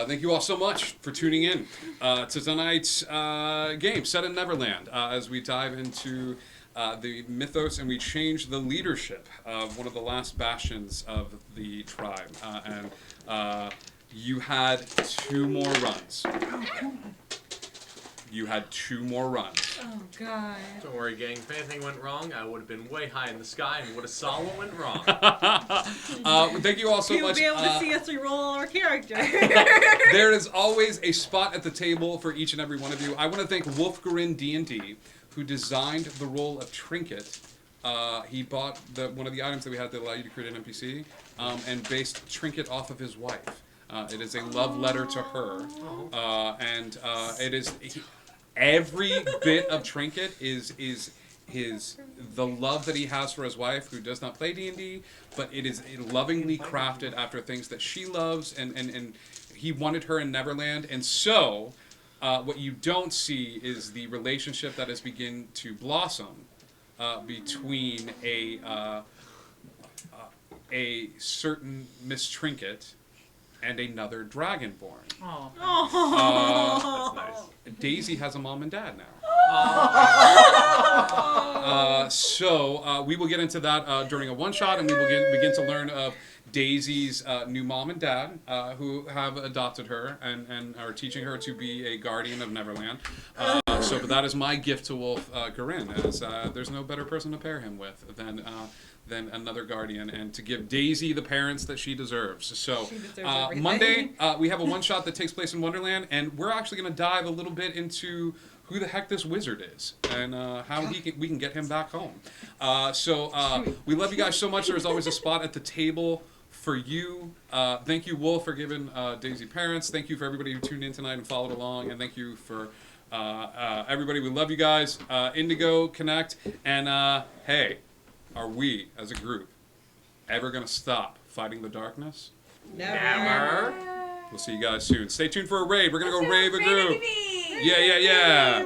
Thank you all so much for tuning in to tonight's game, set in Neverland, as we dive into the mythos and we change the leadership of one of the last bastions of the tribe. You had 2 more runs. You had 2 more runs. Oh, God. Don't worry, gang. If anything went wrong, I would have been way high in the sky and would have saw what went wrong. Thank you all so You'll much. be able to see us re-roll our character. There is always a spot at the table for each and every one of you. I want to thank Wolfgarin D&D, who designed the role of Trinket. He bought one of the items that we had that allow you to create an NPC, and based Trinket off of his wife. It is a love letter to her, and it is every bit of Trinket is the love that he has for his wife, who does not play D&D, but it is lovingly crafted after things that she loves, and he wanted her in Neverland, and so what you don't see is the relationship that has begun to blossom between a certain Miss Trinket and another Dragonborn. Oh. That's nice. Daisy has a mom and dad now. So we will get into that during a one-shot, and we will begin to learn of Daisy's new mom and dad, who have adopted her and are teaching her to be a guardian of Neverland. But that is my gift to Wolf Garin, as there's no better person to pair him with than another guardian, and to give Daisy the parents that she deserves. So Monday, we have a one-shot that takes place in Wonderland, and we're actually going to dive a little bit into who the heck this wizard is and how we can get him back home. We love you guys so much. There's always a spot at the table for you. Thank you, Wolf, for giving Daisy parents. Thank you for everybody who tuned in tonight and followed along, and thank you for everybody. We love you guys. Indigo, connect, and hey, are we, as a group, ever going to stop fighting the darkness? Never. We'll see you guys soon. Stay tuned for a raid. We're going to go rave a group. Yeah.